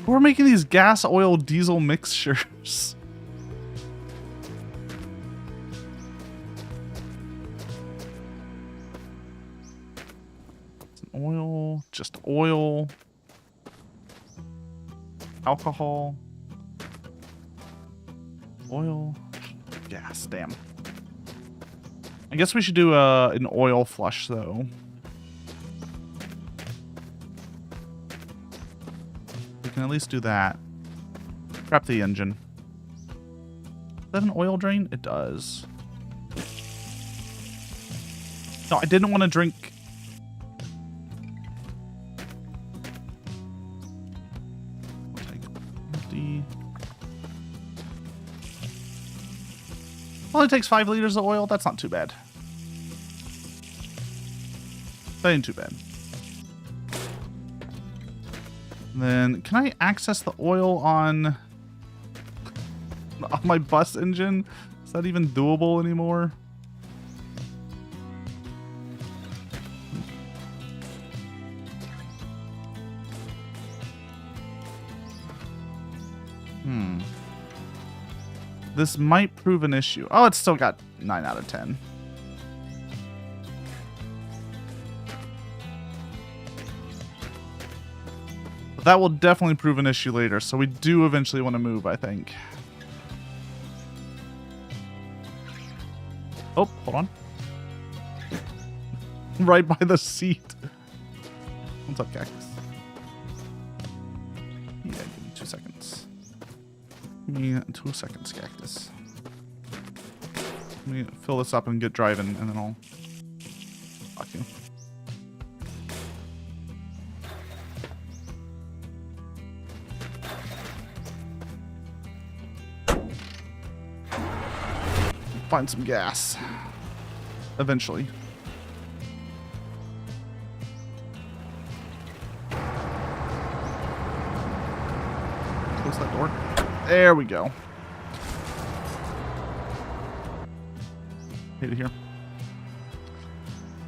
We're making these gas, oil, diesel mixtures. Oil, just oil, alcohol, oil, gas. Damn. I guess we should do an oil flush though. We can at least do that. Grab the engine. Is that an oil drain? It does. No, I didn't want to drink. Only takes 5 liters of oil. That's not too bad. That ain't too bad. And then, can I access the oil on my bus engine? Is that even doable anymore? This might prove an issue. Oh, it's still got 9 out of 10. But that will definitely prove an issue later, so we do eventually want to move, I think. Oh, hold on. Right by the seat. What's up, Cactus? Yeah, give me 2 seconds. Give me 2 seconds, Cactus. Let me fill this up and get driving, and then I'll fuck you. Find some gas. Eventually. close that door. There we go. Hate it here.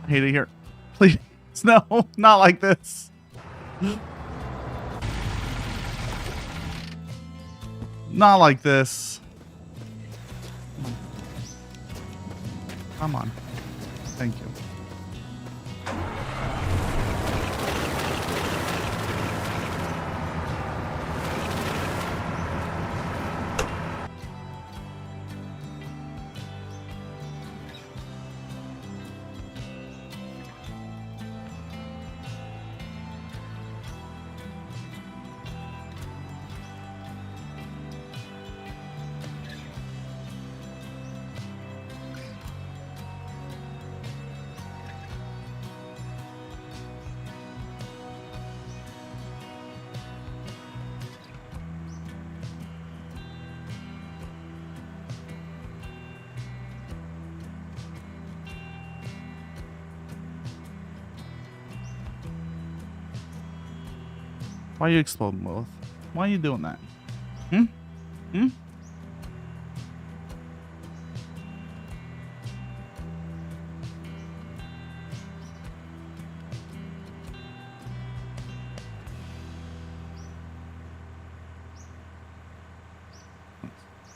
Hate it here. Please, no, not like this. Not like this. Come on. Thank you. Why are you exploding, Lilith? Why are you doing that? Hmm? Hmm?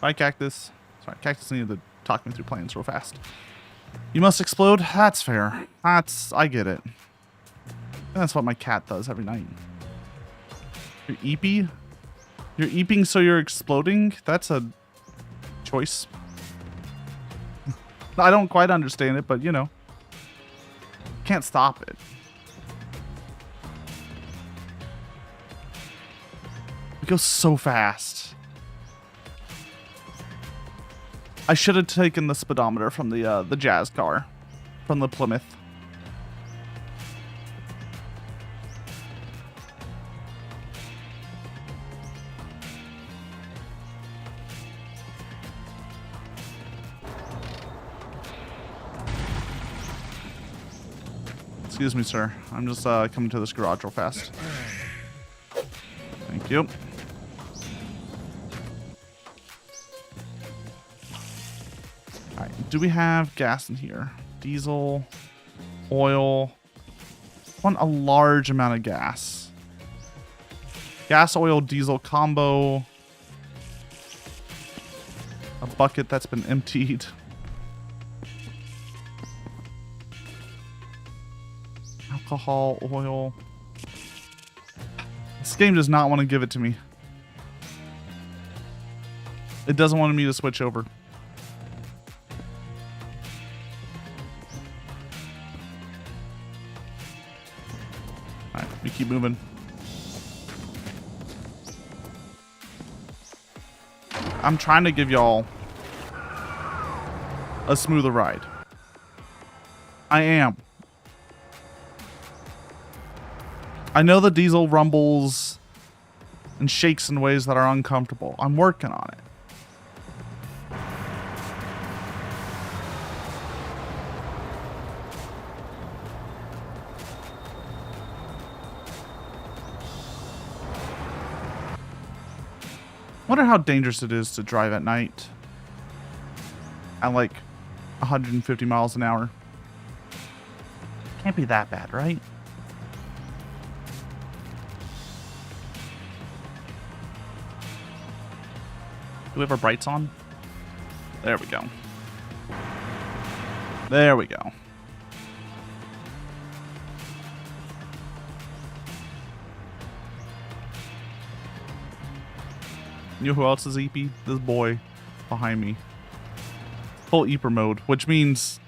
Bye, Cactus. Sorry, Cactus needed to talk me through plans real fast. You must explode? That's fair. I get it. That's what my cat does every night. You're eepy? You're eeping so you're exploding? That's a choice. I don't quite understand it, but you know. Can't stop it. It goes so fast. I should have taken the speedometer from the Jazz car. From the Plymouth. Excuse me, sir. I'm just coming to this garage real fast. Thank you. Alright, do we have gas in here? Diesel, oil. Want a large amount of gas. Gas, oil, diesel combo. A bucket that's been emptied. Alcohol, oil. This game does not want to give it to me. It doesn't want me to switch over. Alright, we keep moving. I'm trying to give y'all a smoother ride. I am. I know the diesel rumbles and shakes in ways that are uncomfortable. I'm working on it. Wonder how dangerous it is to drive at night at like 150 miles an hour. Can't be that bad, right? Do we have our brights on? There we go. There we go. You know who else is EP? This boy behind me. Full Eeper mode, which means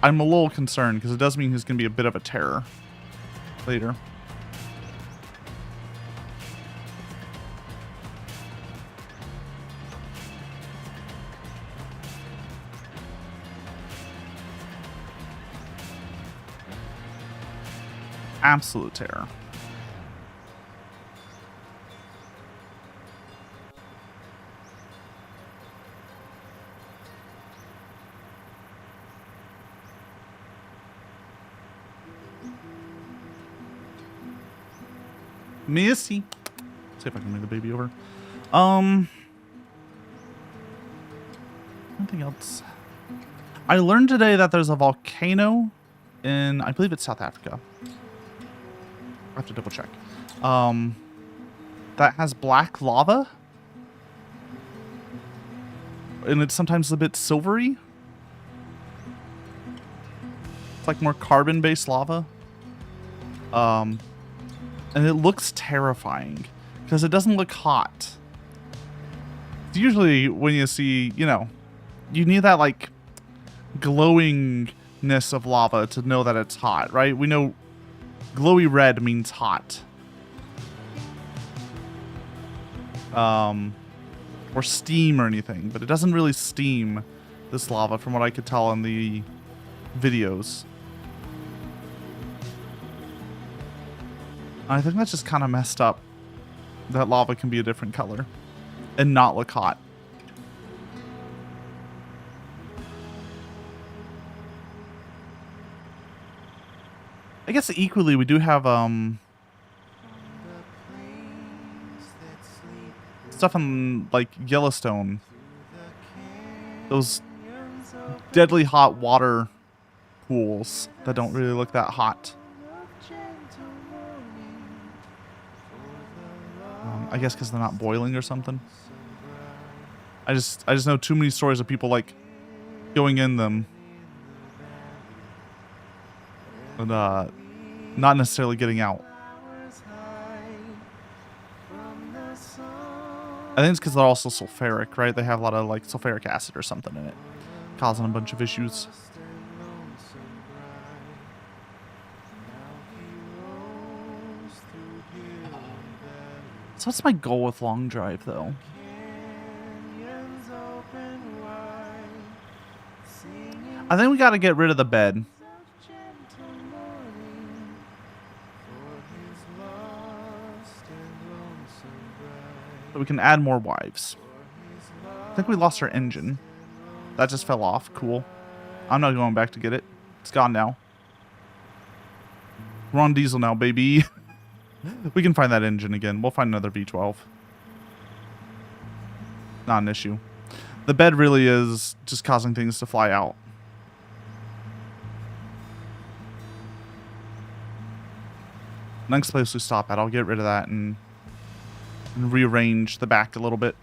I'm a little concerned because it does mean he's going to be a bit of a terror later. Absolute terror. Missy. See if I can move the baby over. Nothing else. I learned today that there's a volcano in, I believe it's South Africa. I have to double check. That has black lava. And it's sometimes a bit silvery. It's like more carbon-based lava. And it looks terrifying because it doesn't look hot. Usually when you see, you know, you need that like glowingness of lava to know that it's hot, right? We know glowy red means hot. Or steam or anything, but it doesn't really steam this lava from what I could tell in the videos. I think that's just kind of messed up. That lava can be a different color and not look hot. I guess equally we do have stuff in like Yellowstone. Those deadly hot water pools that don't really look that hot. I guess because they're not boiling or something. I just know too many stories of people like going in them and not necessarily getting out. I think it's because they're also sulfuric, right? They have a lot of like sulfuric acid or something in it, causing a bunch of issues. So what's my goal with long drive, though? I think we got to get rid of the bed. So we can add more wives. I think we lost our engine. That just fell off. Cool. I'm not going back to get it. It's gone now. We're on diesel now, baby. We can find that engine again. We'll find another V12. Not an issue. The bed really is just causing things to fly out. Next place we stop at, I'll get rid of that and rearrange the back a little bit.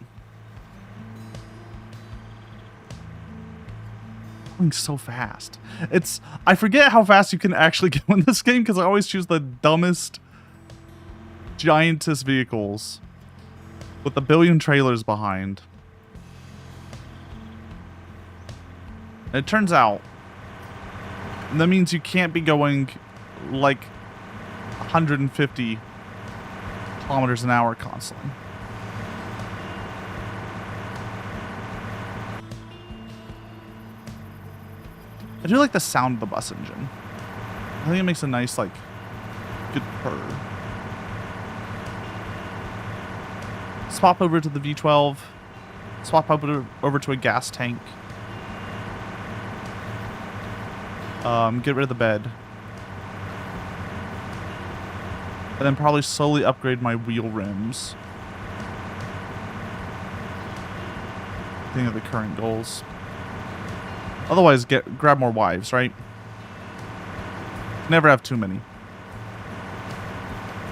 Going so fast. I forget how fast you can actually go in this game because I always choose the dumbest, giantest vehicles with a billion trailers behind. And it turns out that means you can't be going like 150 kilometers an hour constantly. I do like the sound of the bus engine. I think it makes a nice, like, good purr. Swap over to the V12. Swap over to a gas tank. Get rid of the bed. And then probably slowly upgrade my wheel rims. Think of the current goals. Otherwise, grab more wives, right? Never have too many.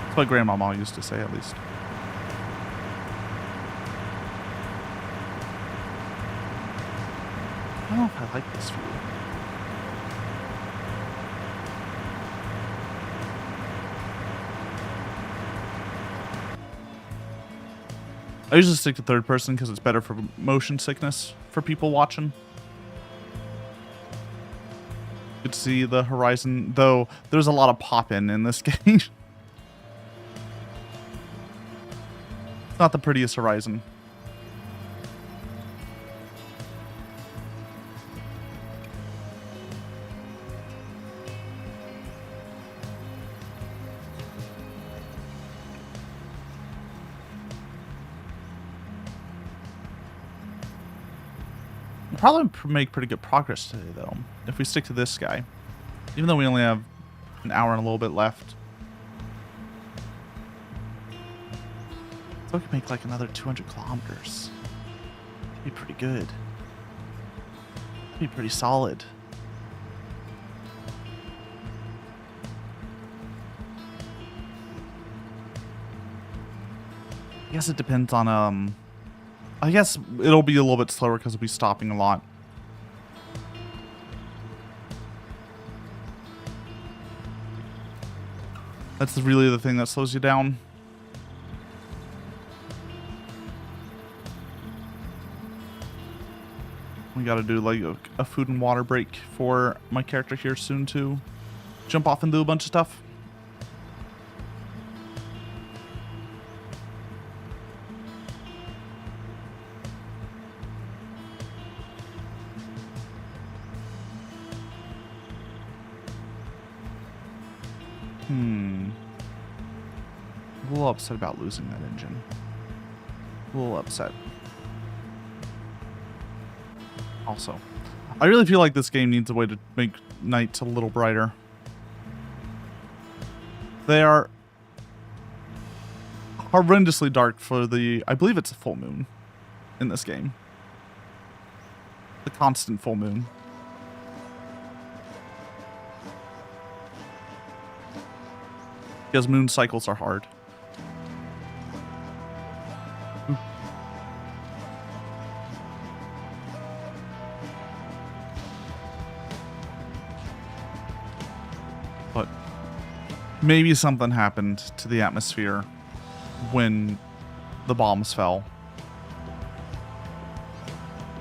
That's what Grandmama used to say, at least. I don't know if I like this view. I usually stick to third person because it's better for motion sickness for people watching. Good to see the horizon, though there's a lot of pop-in this game. It's not the prettiest horizon. Probably make pretty good progress today, though, if we stick to this guy. Even though we only have an hour and a little bit left. So I can make like another 200 kilometers. Be pretty good. Be pretty solid. I guess it depends on I guess it'll be a little bit slower because we'll be stopping a lot. That's really the thing that slows you down. We gotta do like a food and water break for my character here soon to jump off and do a bunch of stuff. A little upset about losing that engine. A little upset. Also, I really feel like this game needs a way to make nights a little brighter. They are horrendously dark for the, I believe it's a full moon in this game. The constant full moon. Because moon cycles are hard. But maybe something happened to the atmosphere when the bombs fell.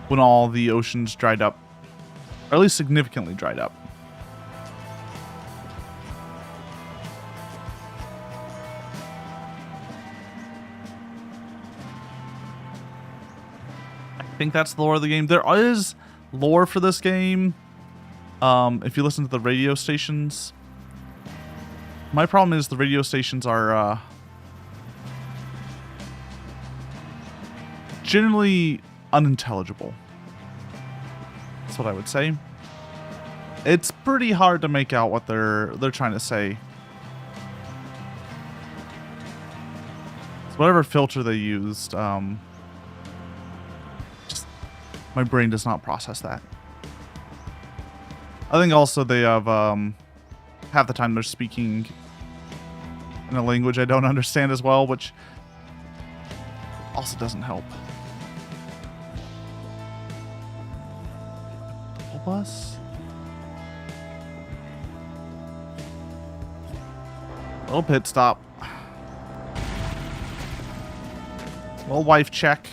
When all the oceans dried up. Or at least significantly dried up. I think that's the lore of the game. There is lore for this game. If you listen to the radio stations. My problem is the radio stations are generally unintelligible. That's what I would say. It's pretty hard to make out what they're trying to say. So whatever filter they used, my brain does not process that. I think also they have, half the time they're speaking in a language I don't understand as well, which also doesn't help. Double bus? Little pit stop. Little wife check.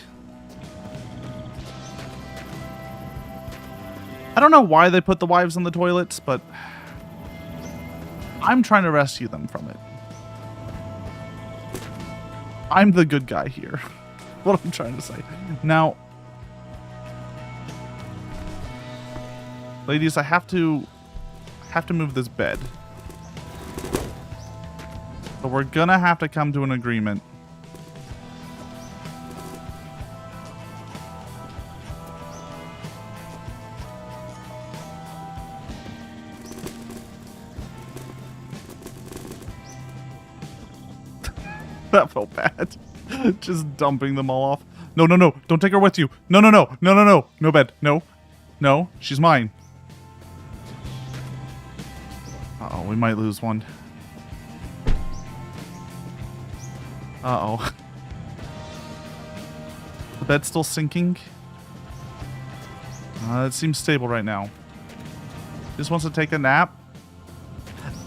I don't know why they put the wives in the toilets, but I'm trying to rescue them from it. I'm the good guy here. What I'm trying to say. Now, ladies, I have to move this bed. So we're gonna have to come to an agreement. That felt bad. Just dumping them all off. No, no, no. Don't take her with you. No, no, no. No, no, no. No bed. No. No. She's mine. Uh-oh. We might lose one. Uh-oh. The bed's still sinking. It seems stable right now. Just wants to take a nap.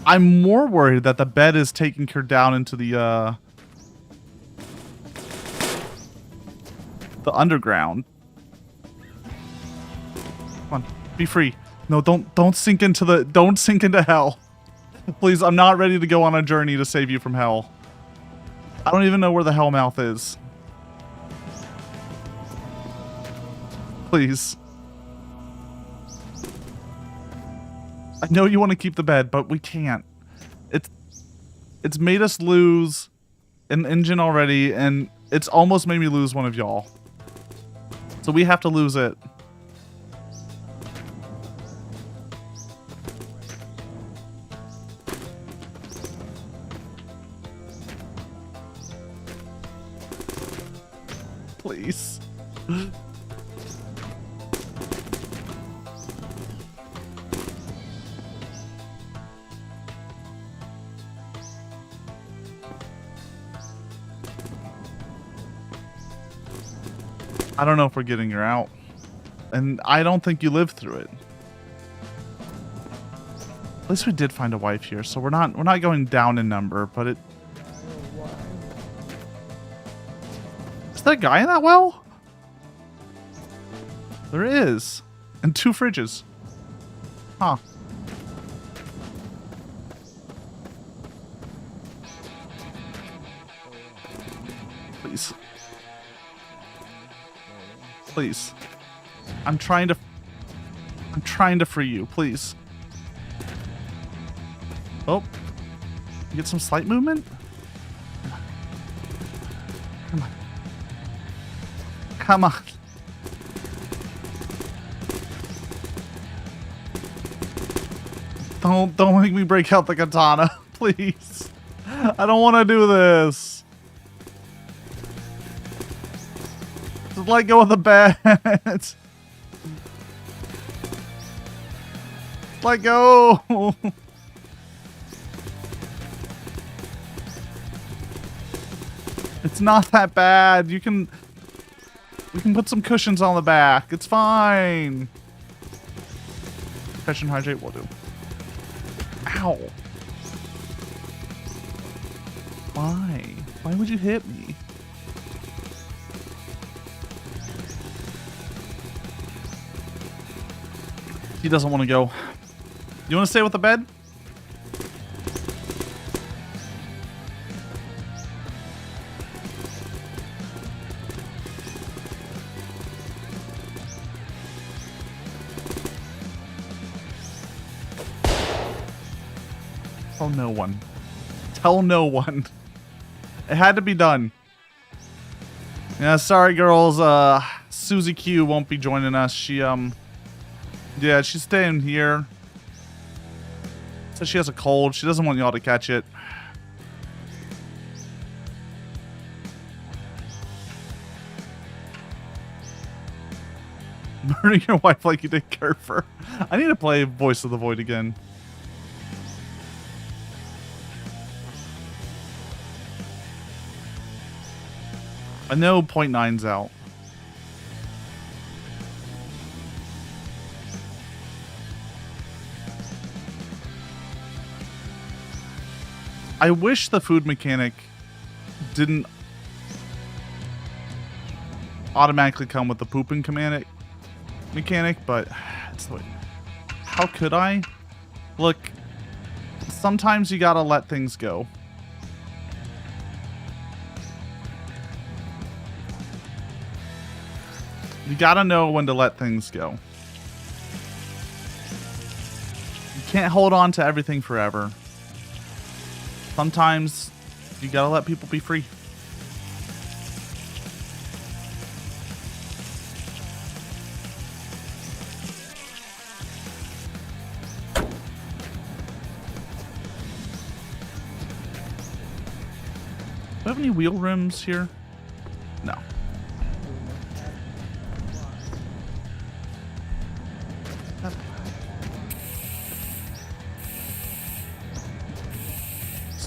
I'm more worried that the bed is taking her down into the underground. Come on, be free. No, don't sink into hell. Please, I'm not ready to go on a journey to save you from hell. I don't even know where the hell mouth is. Please. I know you want to keep the bed, but we can't. It's made us lose an engine already, and it's almost made me lose one of y'all. So we have to lose it. Please. I don't know if we're getting her out. And I don't think you lived through it. At least we did find a wife here, so we're not going down in number, but it... Is there a guy in that well? There is. And 2 fridges. Huh. Please. Please. I'm trying to free you, please. Oh. You get some slight movement? Come on. Come on. Don't make me break out the katana, please. I don't want to do this. Just let go of the bed. Let go. It's not that bad. We can put some cushions on the back. It's fine. Catch and hydrate will do. Ow. Why? Why would you hit me? He doesn't want to go. You want to stay with the bed? Tell no one. Tell no one. It had to be done. Yeah, sorry girls. Susie Q won't be joining us. She yeah, she's staying here. Says she has a cold. She doesn't want y'all to catch it. Murdering your wife like you did Kerfer. I need to play Voice of the Void again. I know 0.9's out. I wish the food mechanic didn't automatically come with the pooping mechanic, but it's the way. How could I? Look, sometimes you gotta let things go. You gotta know when to let things go. You can't hold on to everything forever. Sometimes you gotta let people be free. Do I have any wheel rims here? No.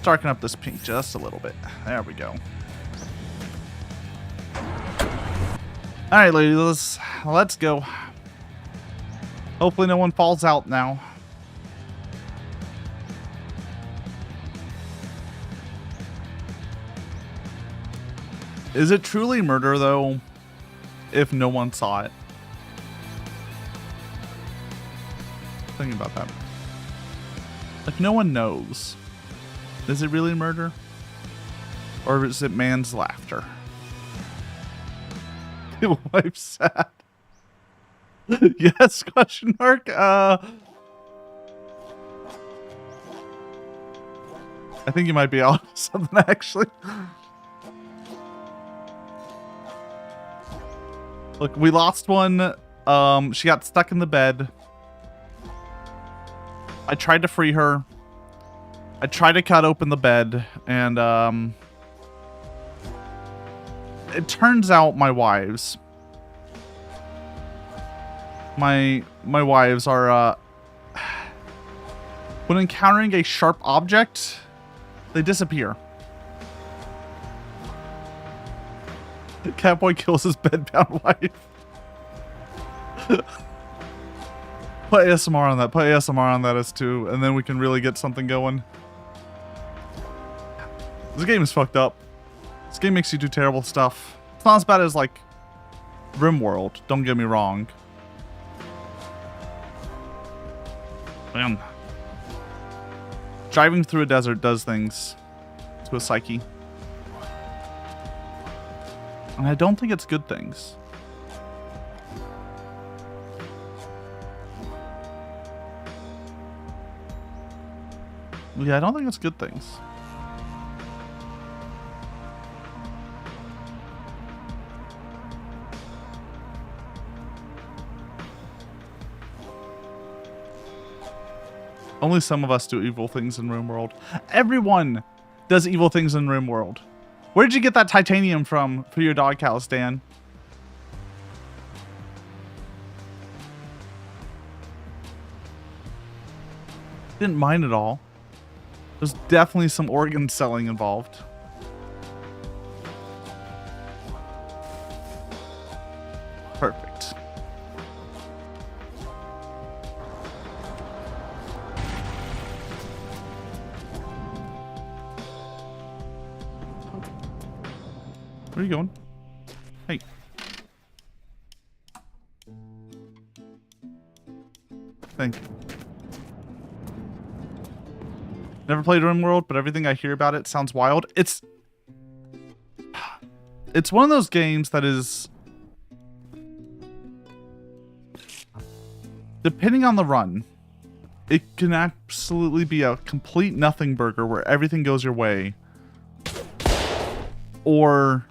Darken up this pink just a little bit. There we go. Alright, ladies, let's go. Hopefully no one falls out now. Is it truly murder, though, if no one saw it? Thinking about that. If no one knows, is it really murder? Or is it man's laughter? Your wife's sad. Yes, question mark. I think you might be on something, actually. Look, we lost one. She got stuck in the bed. I tried to free her. I tried to cut open the bed, and it turns out my wives are when encountering a sharp object, they disappear. Catboy kills his bedbound wife. Put ASMR on that. Put ASMR on that as too, and then we can really get something going. This game is fucked up. This game makes you do terrible stuff. It's not as bad as, like, RimWorld, don't get me wrong. Man. Driving through a desert does things to a psyche. And I don't think it's good things. Yeah, I don't think it's good things. Only some of us do evil things in RimWorld. Everyone does evil things in RimWorld. Where did you get that titanium from for your doghouse, Dan? Didn't mind at all. There's definitely some organ selling involved. Perfect. Where are you going? Hey. Thank you. Never played RimWorld, but everything I hear about it sounds wild. It's one of those games that is, depending on the run, it can absolutely be a complete nothing burger where everything goes your way. Or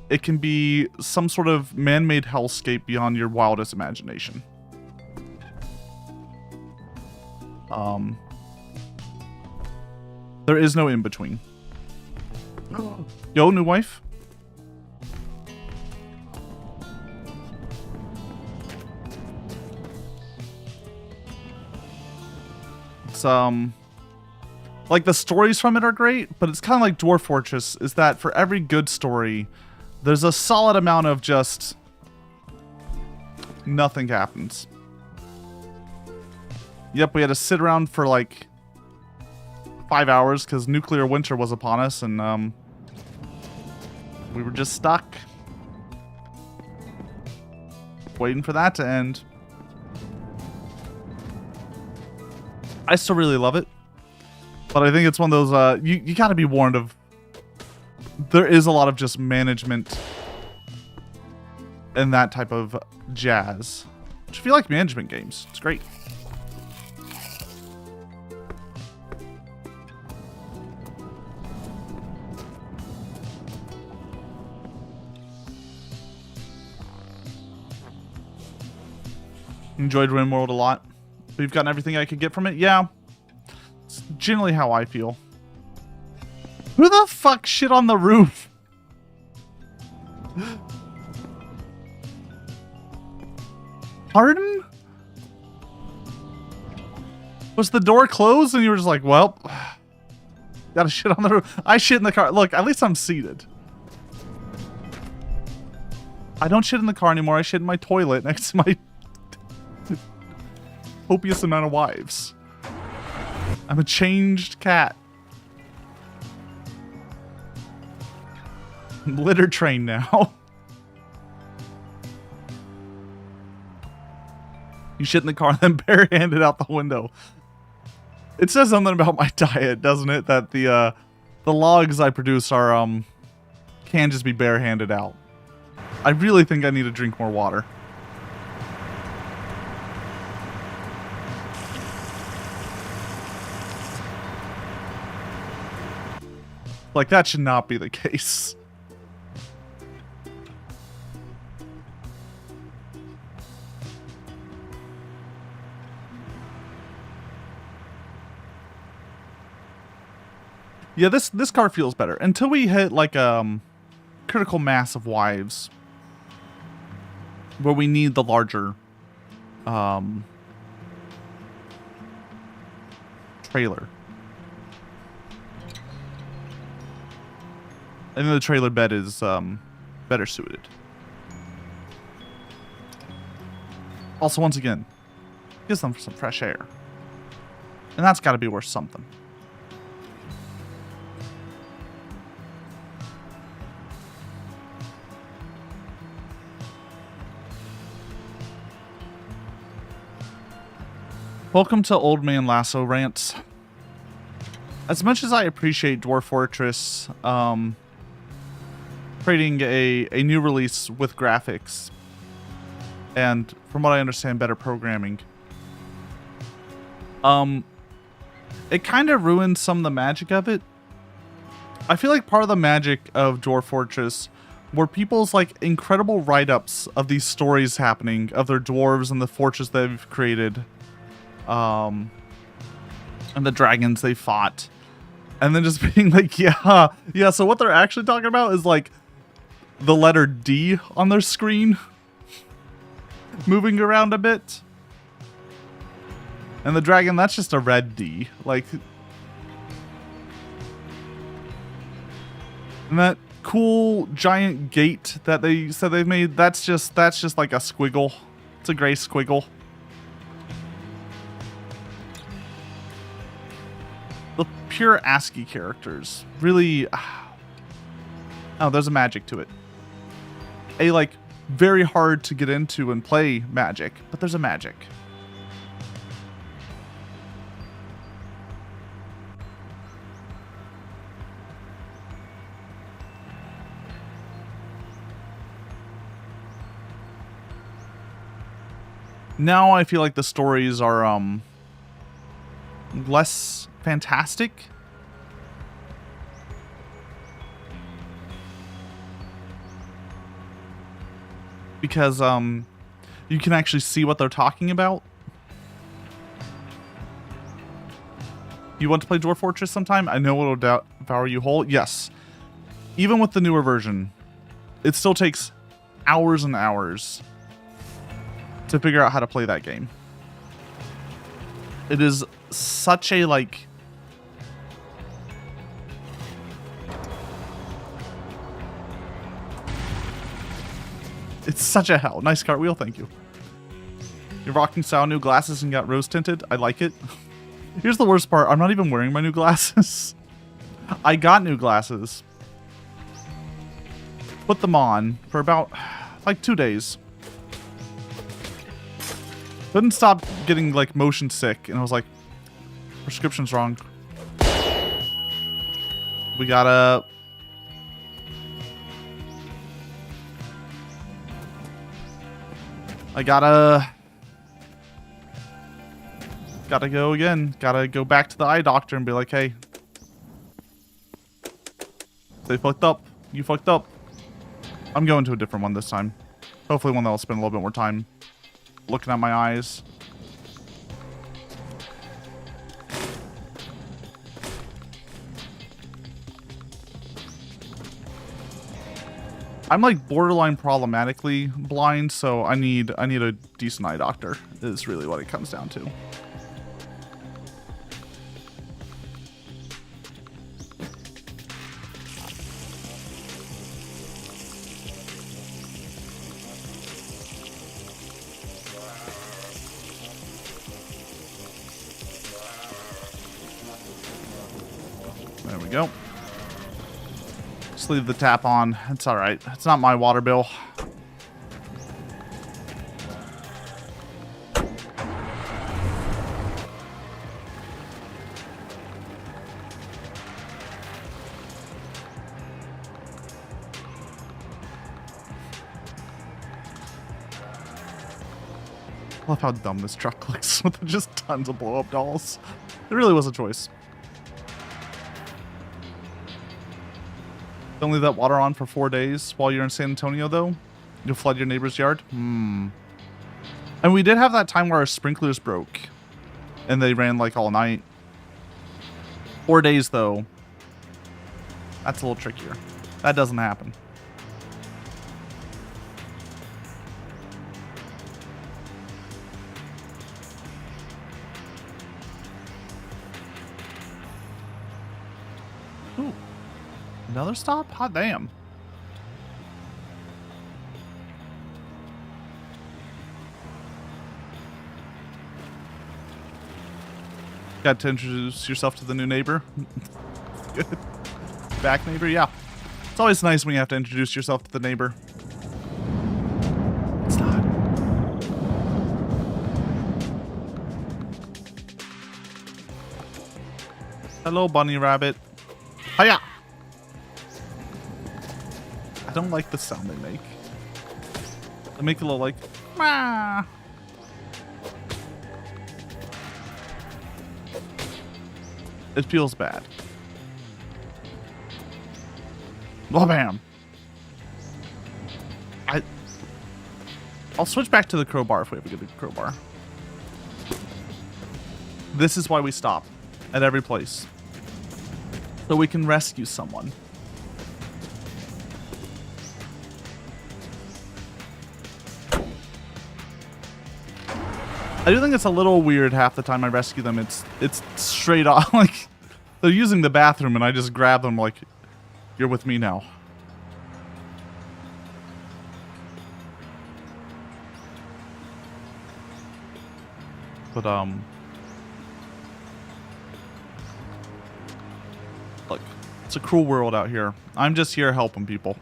it can be some sort of man-made hellscape beyond your wildest imagination. There is no in-between. Yo, new wife? It's, like, the stories from it are great, but it's kind of like Dwarf Fortress, is that for every good story, there's a solid amount of just nothing happens. Yep, we had to sit around for like 5 hours because nuclear winter was upon us, and we were just stuck waiting for that to end. I still really love it, but I think it's one of those you gotta be warned of. There is a lot of just management and that type of jazz, which if you like management games, it's great. Enjoyed RimWorld a lot. We've gotten everything I could get from it. Yeah. It's generally how I feel. Who the fuck shit on the roof? Pardon? Was the door closed and you were just like, well, gotta shit on the roof. I shit in the car. Look, at least I'm seated. I don't shit in the car anymore. I shit in my toilet next to my copious amount of wives. I'm a changed cat. I'm litter trained now. You shit in the car and then barehanded out the window. It says something about my diet, doesn't it? That the logs I produce are can just be barehanded out. I really think I need to drink more water. Like, that should not be the case. Yeah, this car feels better. Until we hit, like, critical mass of wives where we need the larger trailer. And then the trailer bed is better suited. Also, once again, gives them some fresh air. And that's got to be worth something. Welcome to Old Man Lasso Rants. As much as I appreciate Dwarf Fortress creating a new release with graphics and, from what I understand, better programming, it kind of ruins some of the magic of it. I feel like part of the magic of Dwarf Fortress were people's like incredible write-ups of these stories happening, of their dwarves and the fortress they've created. And the dragons they fought, and then just being like, yeah, so what they're actually talking about is like the letter D on their screen moving around a bit, and the dragon, that's just a red D, like, and that cool giant gate that they said they've made, that's just like a squiggle. It's a gray squiggle. The pure ASCII characters really, oh, there's a magic to it. A like very hard to get into and play magic, but there's a magic. Now I feel like the stories are less fantastic. Because you can actually see what they're talking about. You want to play Dwarf Fortress sometime? I know it'll devour you whole. Yes. Even with the newer version, it still takes hours and hours to figure out how to play that game. It is such a like it's such a hell. Nice cartwheel, thank you. You're rocking style new glasses and got rose tinted. I like it. Here's the worst part. I'm not even wearing my new glasses. I got new glasses. Put them on for about like 2 days. Couldn't stop getting like motion sick, and I was like, prescription's wrong. We gotta gotta go again. Gotta go back to the eye doctor and be like, hey, they fucked up. You fucked up. I'm going to a different one this time. Hopefully one that I'll spend a little bit more time looking at my eyes. I'm like borderline problematically blind, so I need a decent eye doctor is really what it comes down to. There we go. Just leave the tap on. It's all right. It's not my water bill. I love how dumb this truck looks with just tons of blow-up dolls. It really was a choice. Don't leave that water on for 4 days while you're in San Antonio, though. You'll flood your neighbor's yard. And we did have that time where our sprinklers broke, and they ran like all night. 4 days, though. That's a little trickier. That doesn't happen. Another stop? Hot damn. Got to introduce yourself to the new neighbor. Good. Back neighbor, yeah. It's always nice when you have to introduce yourself to the neighbor. It's not. Hello, bunny rabbit. Hiya! I don't like the sound they make. They make a little like, "Mah." It feels bad. Oh, bam. I'll switch back to the crowbar if we have a good crowbar. This is why we stop at every place. So we can rescue someone. I do think it's a little weird half the time I rescue them. It's straight off, like, they're using the bathroom and I just grab them like, you're with me now. But, look, it's a cruel world out here. I'm just here helping people.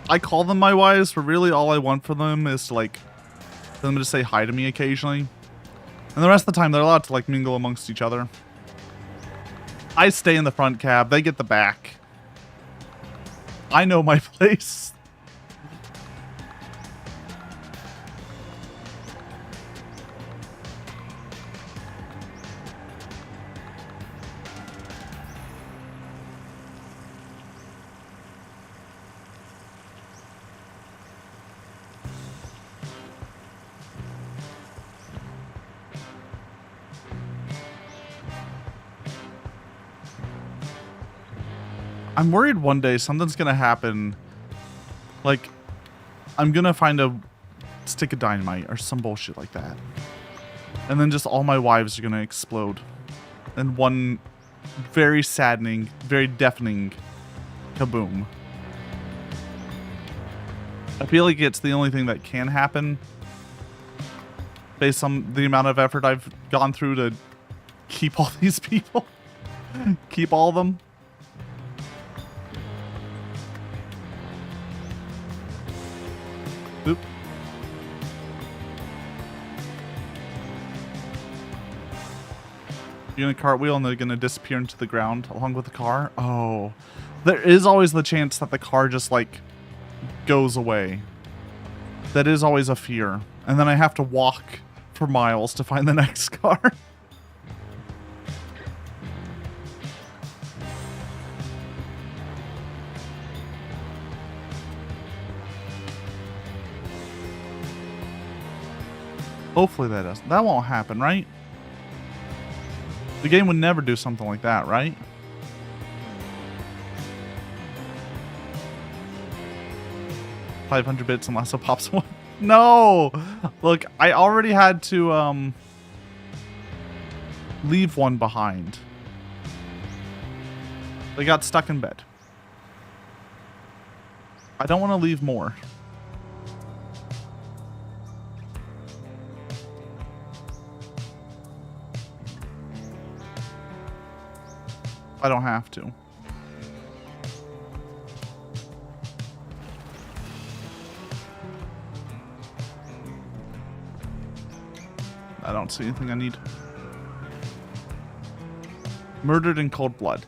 I call them my wives, but really all I want for them is to, like, for them to say hi to me occasionally. And the rest of the time, they're allowed to, like, mingle amongst each other. I stay in the front cab. They get the back. I know my place. I'm worried one day something's gonna happen. Like, I'm gonna find a stick of dynamite or some bullshit like that. And then just all my wives are gonna explode. And one very saddening, very deafening kaboom. I feel like it's the only thing that can happen based on the amount of effort I've gone through to keep all these people. Keep all of them. Oop. You're gonna cartwheel and they're gonna disappear into the ground along with the car? Oh. There is always the chance that the car just, like, goes away. That is always a fear. And then I have to walk for miles to find the next car. Hopefully that won't happen, right? The game would never do something like that, right? $500 bits unless it pops one. No! Look, I already had to leave one behind. They got stuck in bed. I don't want to leave more. I don't have to. I don't see anything I need. Murdered in cold blood.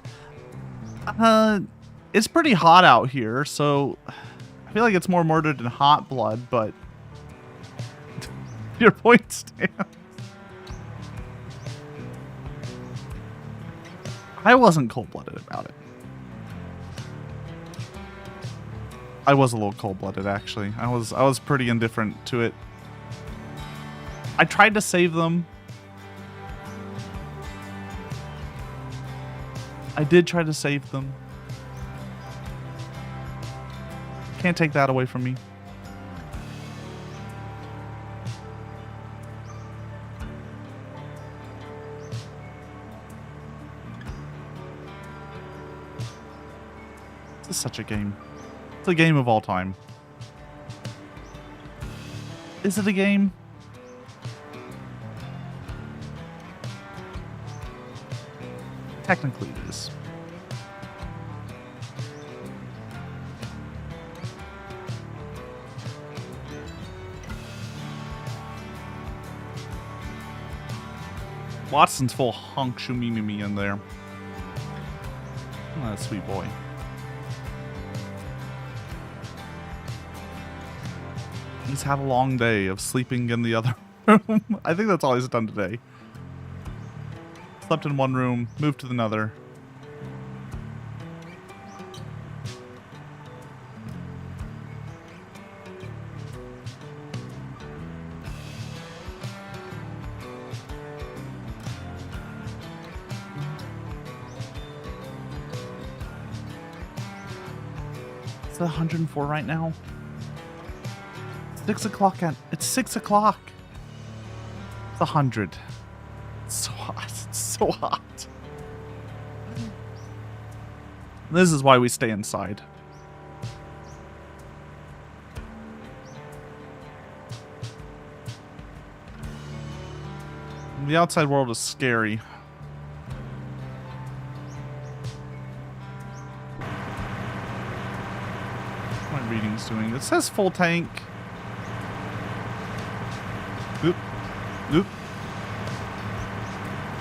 It's pretty hot out here, so I feel like it's more murdered in hot blood, but your point stands. I wasn't cold-blooded about it. I was a little cold-blooded, actually. I was pretty indifferent to it. I tried to save them. I did try to save them. Can't take that away from me. This is such a game. It's a game of all time. Is it a game? Technically it is. Watson's full hunk shumimimi in there. Oh, that sweet boy. He's had a long day of sleeping in the other room. I think that's all he's done today. Slept in one room, moved to another. It's 104 right now. 6 o'clock at it's 6 o'clock. It's 100. It's so hot. It's so hot. This is why we stay inside. The outside world is scary. What my reading's doing. It says full tank. Oop. Oop.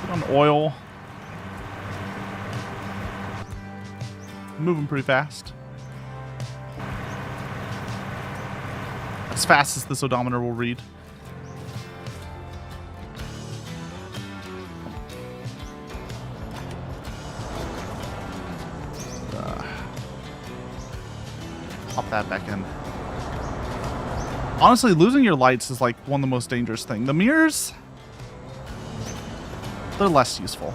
Put on oil. Moving pretty fast. As fast as this odometer will read. Pop that back in. Honestly, losing your lights is like one of the most dangerous things. The mirrors, they're less useful.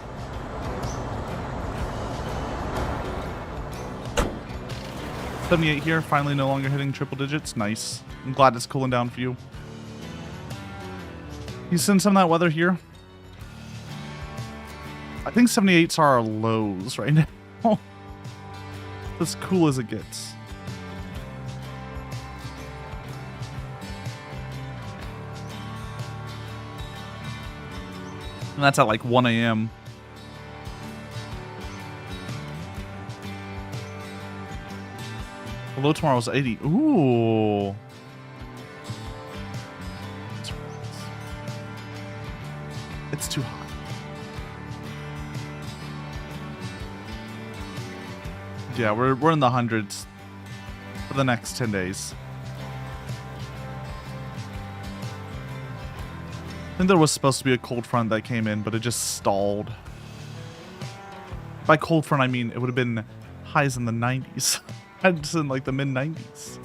$78 here, finally no longer hitting triple digits. Nice. I'm glad it's cooling down for you. You send some of that weather here? I think 78s are our lows right now. As cool as it gets. And that's at like 1 a.m. The low tomorrow is 80. Ooh. It's too hot. Yeah, we're in the hundreds for the next 10 days. I think there was supposed to be a cold front that came in, but it just stalled. By cold front, I mean it would have been highs in the 90s. It's in like the mid 90s.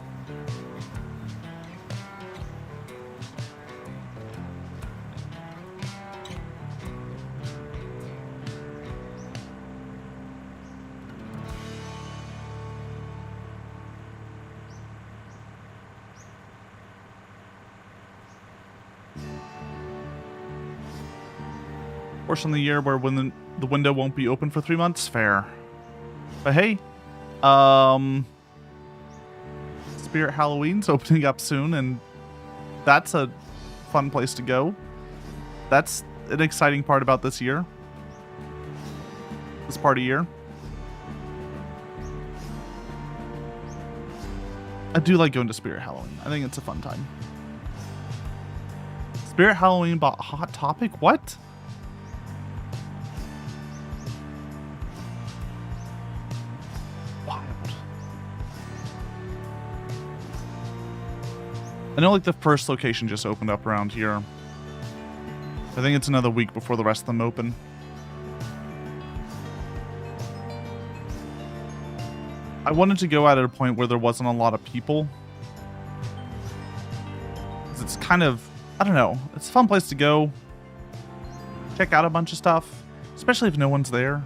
Portion of the year where when the window won't be open for 3 months, fair. But hey, Spirit Halloween's opening up soon, and that's a fun place to go. That's an exciting part about this year. This part of year. I do like going to Spirit Halloween. I think it's a fun time. Spirit Halloween bought Hot Topic? What? I know like the first location just opened up around here. I think it's another week before the rest of them open. I wanted to go at a point where there wasn't a lot of people. 'Cause it's kind of, I don't know, it's a fun place to go. Check out a bunch of stuff, especially if no one's there.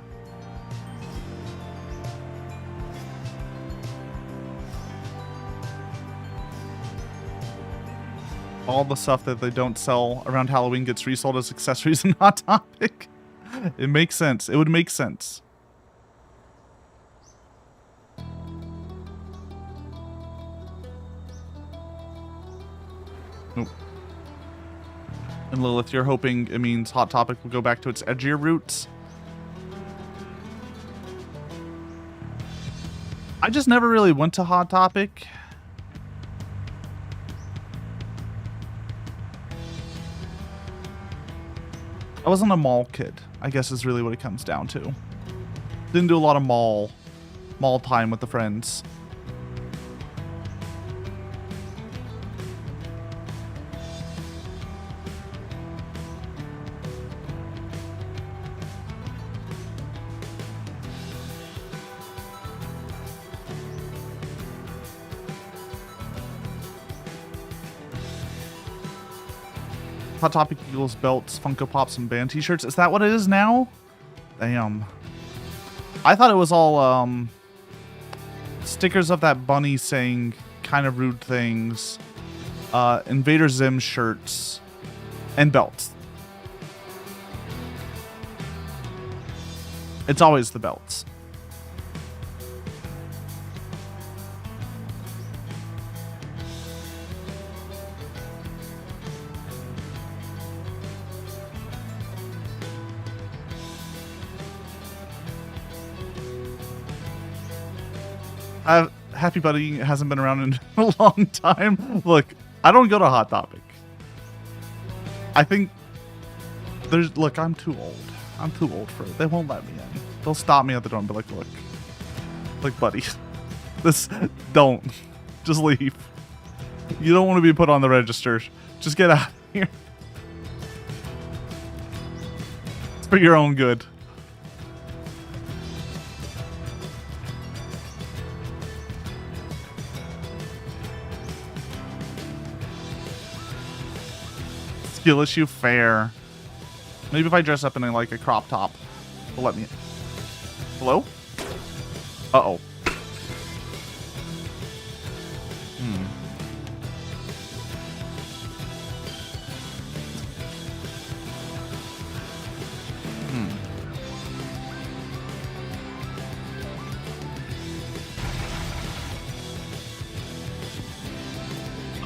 All the stuff that they don't sell around Halloween gets resold as accessories in Hot Topic. It makes sense. It would make sense. Oop. And Lilith, you're hoping it means Hot Topic will go back to its edgier roots? I just never really went to Hot Topic. I wasn't a mall kid, I guess is really what it comes down to. Didn't do a lot of mall time with the friends. Hot Topic equals belts, Funko Pops, and band t-shirts. Is that what it is now? Damn. I thought it was all stickers of that bunny saying kind of rude things, Invader Zim shirts, and belts. It's always the belts. Happy Buddy hasn't been around in a long time. Look, I don't go to Hot Topic. I think look, I'm too old. I'm too old for it. They won't let me in. They'll stop me at the door and be like, look, buddy, don't. Just leave. You don't want to be put on the register. Just get out of here. It's for your own good. Skill issue, fair. Maybe if I dress up in like a crop top, they'll let me in. Hello? Uh-oh.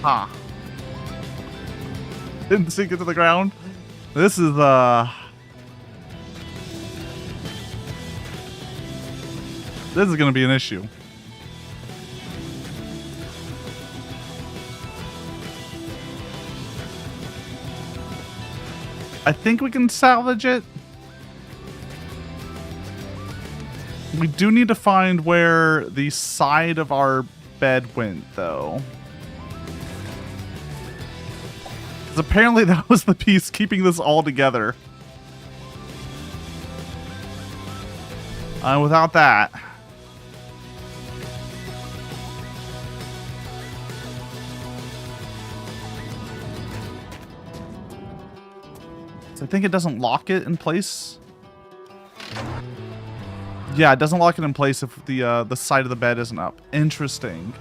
Ha. Didn't sink it to the ground. This is gonna be an issue. I think we can salvage it. We do need to find where the side of our bed went, though. Because apparently that was the piece keeping this all together. Without that... I think it doesn't lock it in place. Yeah, it doesn't lock it in place if the side of the bed isn't up. Interesting.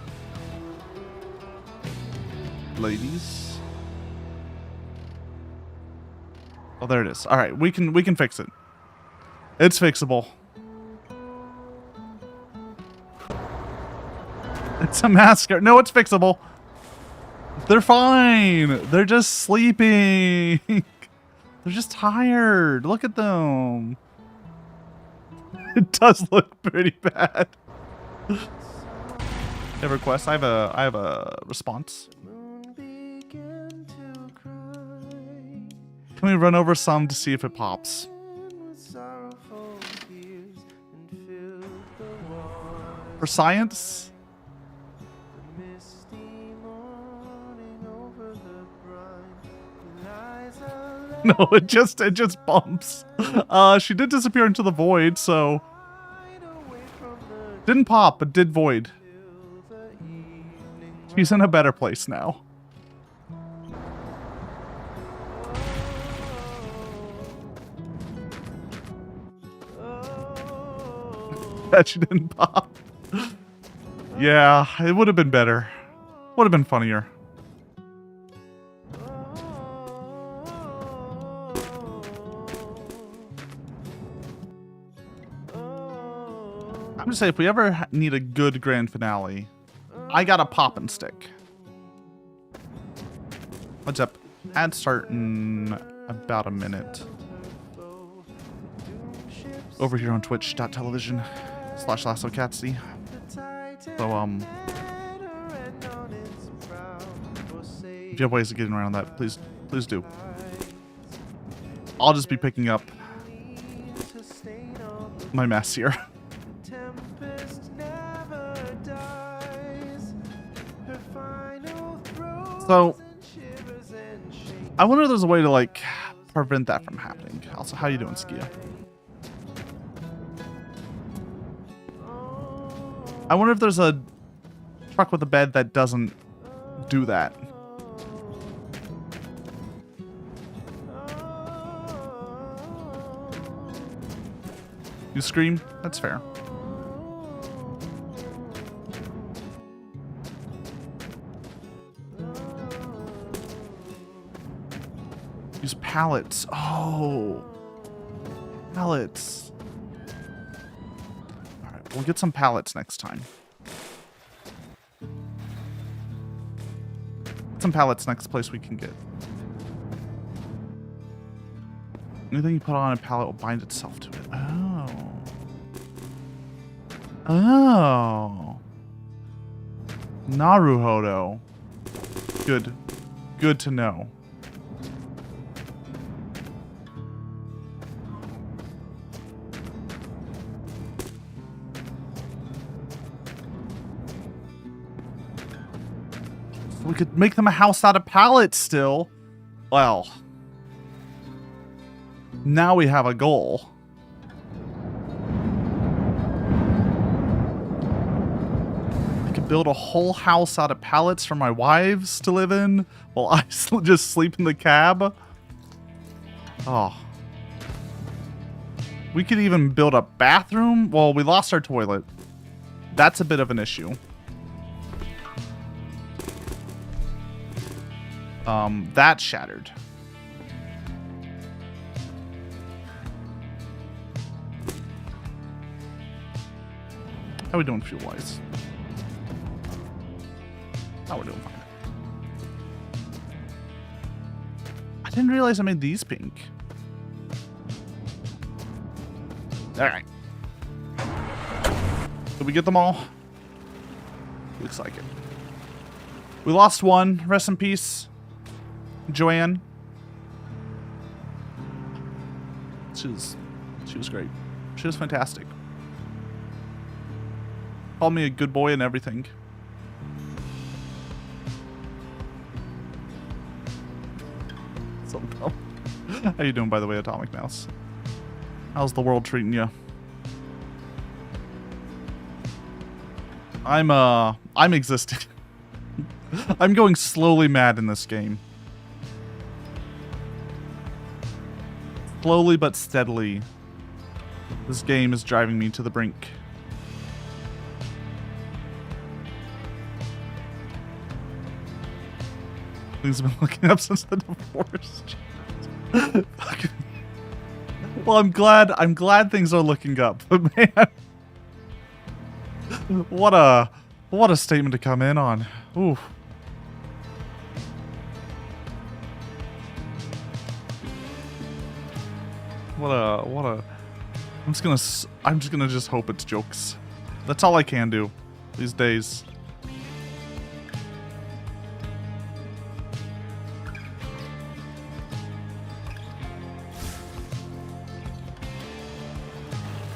Ladies. Oh, there it is. All right, we can fix it. It's fixable. It's a mascot. No, it's fixable. They're fine. They're just sleeping. They're just tired. Look at them. It does look pretty bad. You have a request? I have a response. Can we run over some to see if it pops? For science? No, it just bumps. She did disappear into the void, so didn't pop, but did void. She's in a better place now. That she didn't pop. Yeah, it would have been better. Would have been funnier. I'm gonna say, if we ever need a good grand finale, I got a pop and stick. What's up? Ad start in about a minute. Over here on twitch.tv/Lasso Catsidy. So, if you have ways of getting around that, please do. I'll just be picking up my mess here. So, I wonder if there's a way to, like, prevent that from happening. Also, how you doing, Skia? I wonder if there's a truck with a bed that doesn't do that. You scream? That's fair. Use pallets. Oh. Pallets. Alright, we'll get some pallets next time. Some pallets next place we can get. Anything you put on a pallet will bind itself to it. Oh. Oh. Naruhodo. Good. Good to know. We could make them a house out of pallets still. Well. Now we have a goal. I could build a whole house out of pallets for my wives to live in while I just sleep in the cab. Oh. We could even build a bathroom. Well, we lost our toilet. That's a bit of an issue. That shattered. How are we doing fuel-wise? Oh, we're doing fine. I didn't realize I made these pink. Alright. Did we get them all? Looks like it. We lost one. Rest in peace, Joanne. She was great. She was fantastic. Called me a good boy and everything. So dumb. How you doing, by the way, Atomic Mouse? How's the world treating you? I'm existing. I'm going slowly mad in this game. Slowly but steadily, this game is driving me to the brink. Things have been looking up since the divorce. Well, I'm glad things are looking up, but man, what a statement to come in on. Ooh. What a I'm just gonna just hope it's jokes. That's all I can do these days.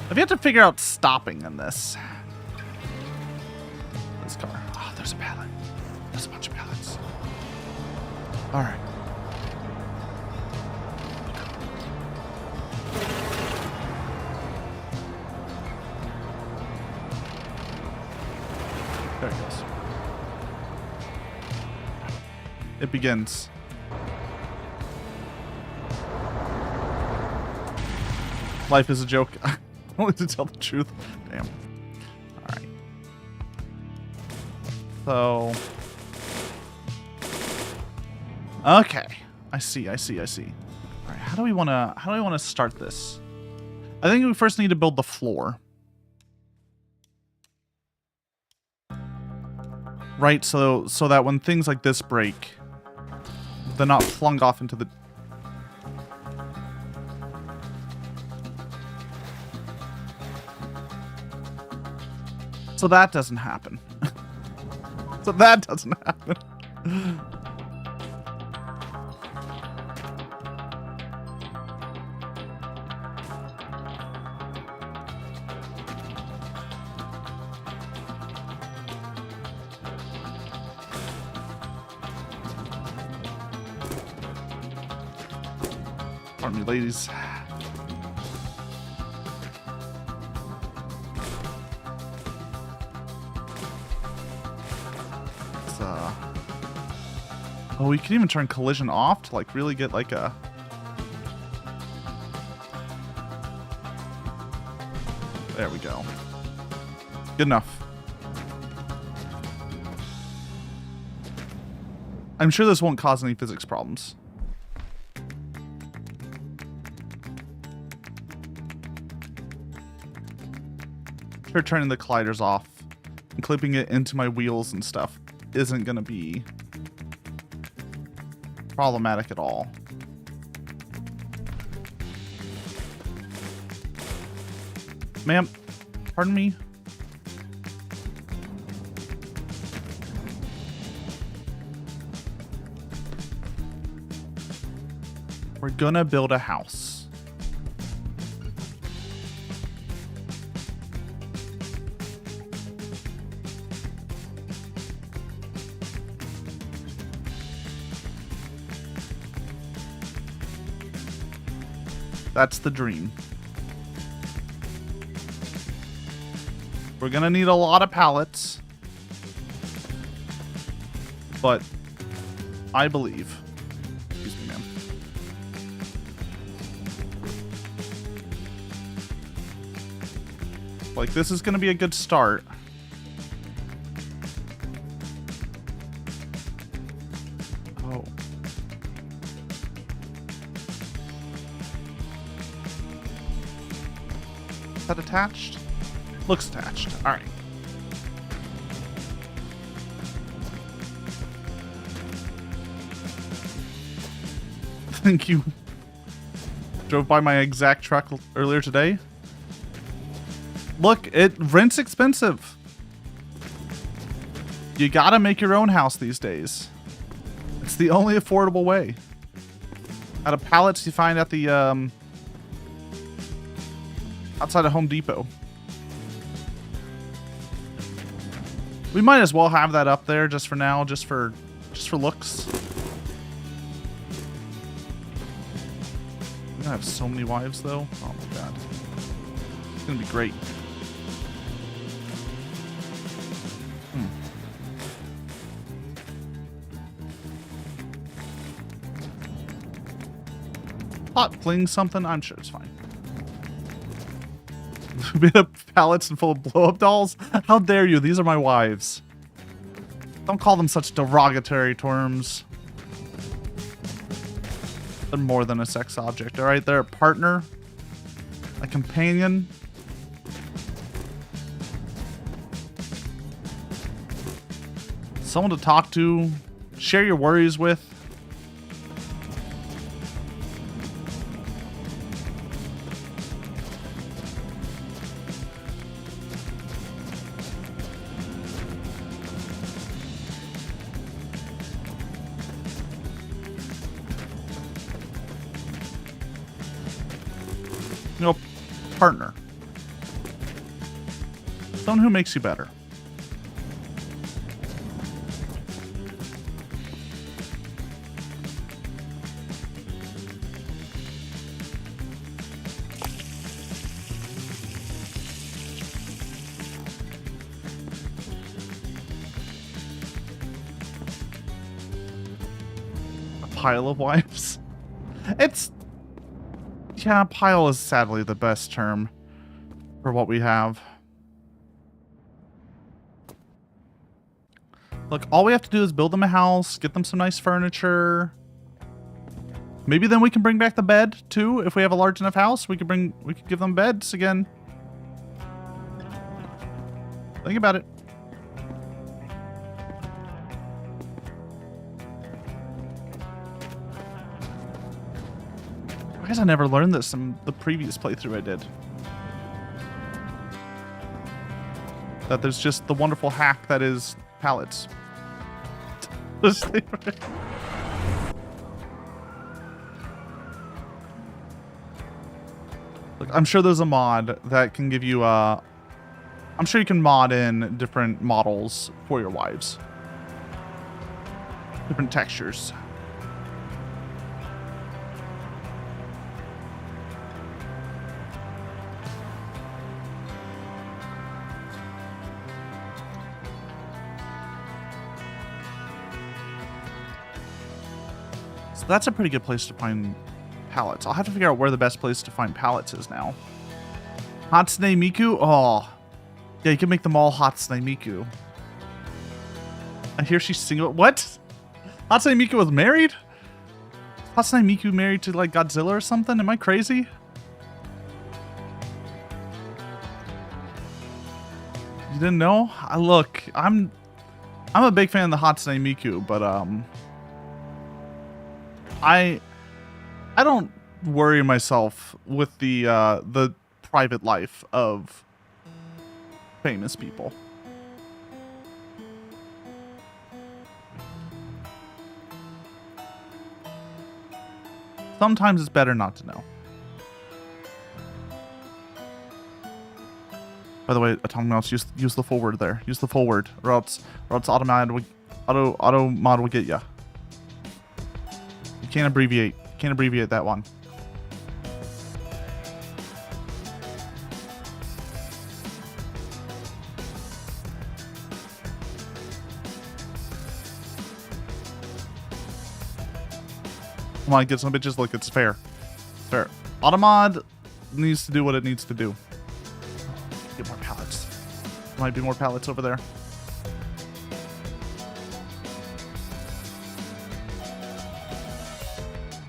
I've yet to figure out stopping in this. This car. Oh, there's a pallet. There's a bunch of pallets. Alright. There it goes. It begins. Life is a joke. Only to tell the truth. Damn. Alright. So. Okay. I see. Alright, how do we wanna start this? I think we first need to build the floor. Right, so that when things like this break, they're not flung off into the... So that doesn't happen. So that doesn't happen. Pardon me, ladies. Oh, we can even turn collision off to like really get like a... There we go. Good enough. I'm sure this won't cause any physics problems. Sure, turning the colliders off and clipping it into my wheels and stuff isn't gonna be problematic at all. Ma'am, pardon me? We're gonna build a house. That's the dream. We're gonna need a lot of pallets, but I believe. Excuse me, ma'am. Like, this is gonna be a good start. Oh. Is that attached? Looks attached. All right. Thank you. Drove by my exact truck earlier today. Look, rent's expensive. You gotta make your own house these days. It's the only affordable way. Out of pallets you find at the outside of Home Depot. We might as well have that up there just for now, just for looks. I'm gonna have so many wives though. Oh my god. It's gonna be great. Hot fling something? I'm sure it's fine. Made up pallets and full of blow-up dolls? How dare you? These are my wives. Don't call them such derogatory terms. They're more than a sex object, alright? They're a partner, a companion. Someone to talk to, share your worries with. You know, partner. Someone who makes you better. A pile of wives. Yeah, pile is sadly the best term for what we have. Look, all we have to do is build them a house, get them some nice furniture. Maybe then we can bring back the bed too. If we have a large enough house, we could give them beds again. Think about it. I guess I never learned this in the previous playthrough I did. That there's just the wonderful hack that is pallets. Just leave it. Look, I'm sure there's a mod that can give you I'm sure you can mod in different models for your wives. Different textures. So that's a pretty good place to find pallets. I'll have to figure out where the best place to find pallets is now. Hatsune Miku? Oh. Yeah, you can make them all Hatsune Miku. I hear she's single. What? Hatsune Miku was married? Hatsune Miku married to like Godzilla or something? Am I crazy? You didn't know? Look, I'm a big fan of the Hatsune Miku, but I don't worry myself with the private life of famous people. Sometimes it's better not to know. By the way, Atomic Mouse, use the full word there. Use the full word, or else auto mod will get ya. You can't abbreviate. Can't abbreviate that one. Come on, get some bitches. Look, it's fair. Fair. Automod needs to do what it needs to do. Get more pallets. Might be more pallets over there.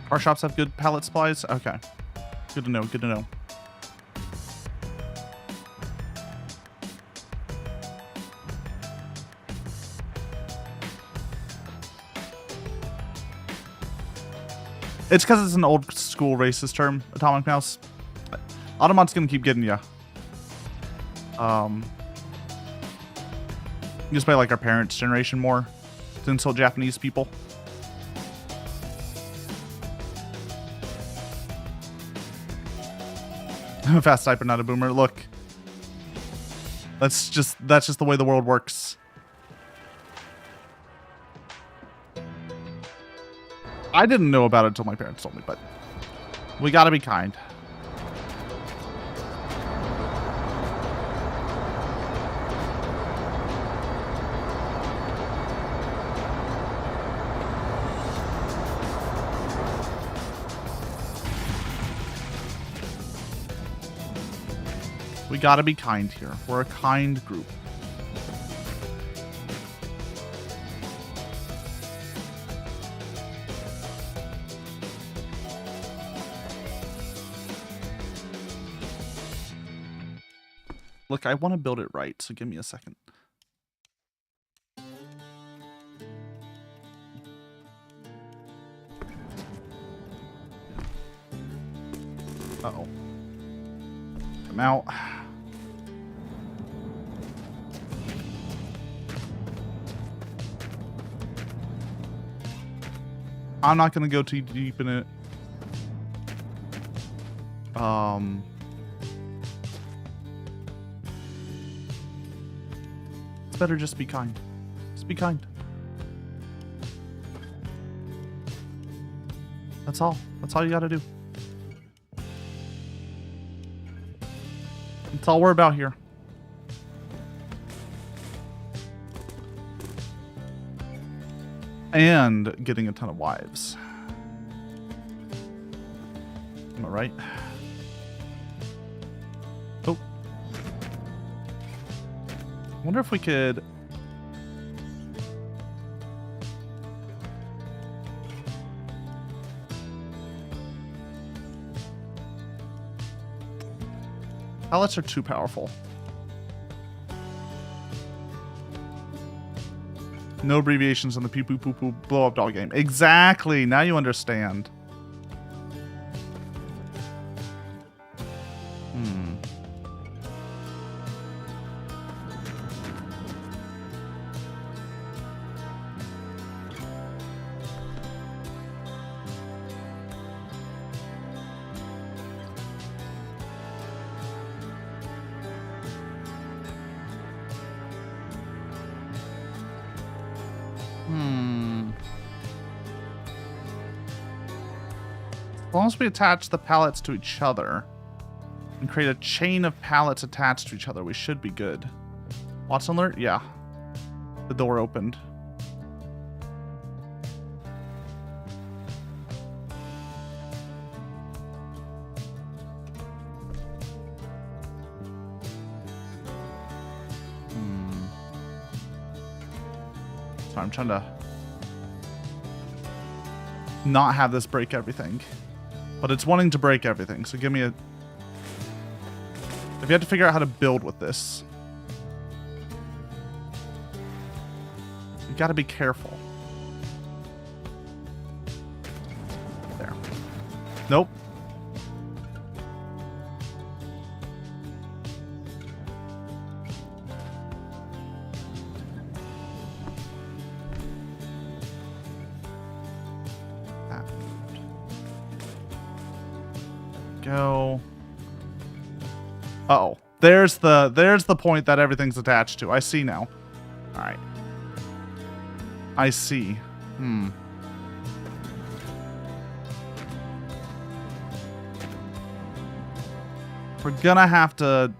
Car shops have good pallet supplies? Okay. Good to know, good to know. It's because it's an old school racist term, Atomic Mouse. Automod's gonna keep getting ya. Just by like our parents' generation more to insult Japanese people. I'm a fast typer, not a boomer. Look, that's just the way the world works. I didn't know about it until my parents told me, but we gotta be kind. We gotta be kind here. We're a kind group. Look, I want to build it right, so give me a second. Uh-oh. Come out. I'm not gonna go too deep in it. It's better just be kind. Just be kind. That's all. That's all you gotta do. That's all we're about here. And getting a ton of wives. Am I right? Oh. Wonder if we could... Pallets are too powerful. No abbreviations on the pee poo poo poo blow up doll game. Exactly. Now you understand. As long as we attach the pallets to each other and create a chain of pallets attached to each other, we should be good. Watson alert? Yeah. The door opened. Sorry, I'm trying to not have this break everything. But it's wanting to break everything, so give me a... If you have to figure out how to build with this, you gotta be careful. There. Nope. Go. Uh-oh. There's the point that everything's attached to. I see now. All right. I see. We're gonna have to...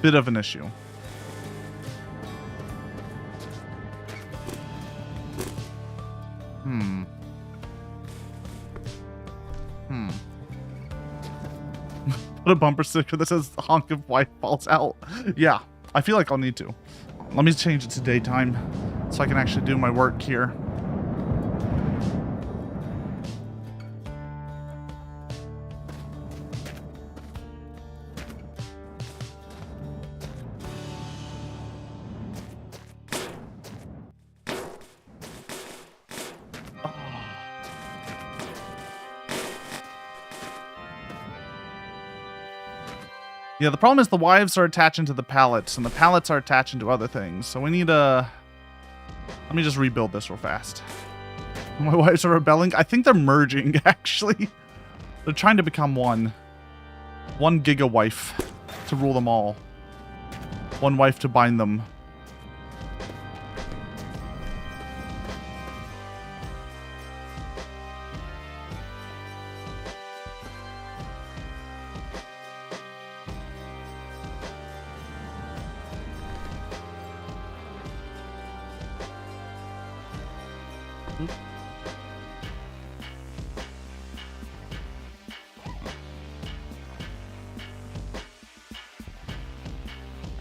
Bit of an issue. Put a bumper sticker that says honk if wife falls out. Yeah, I feel like I'll need to. Let me change it to daytime so I can actually do my work here. Yeah, the problem is the wives are attaching to the pallets, and the pallets are attaching to other things. So we need a... Let me just rebuild this real fast. My wives are rebelling. I think they're merging, actually. They're trying to become one. One giga wife to rule them all. One wife to bind them.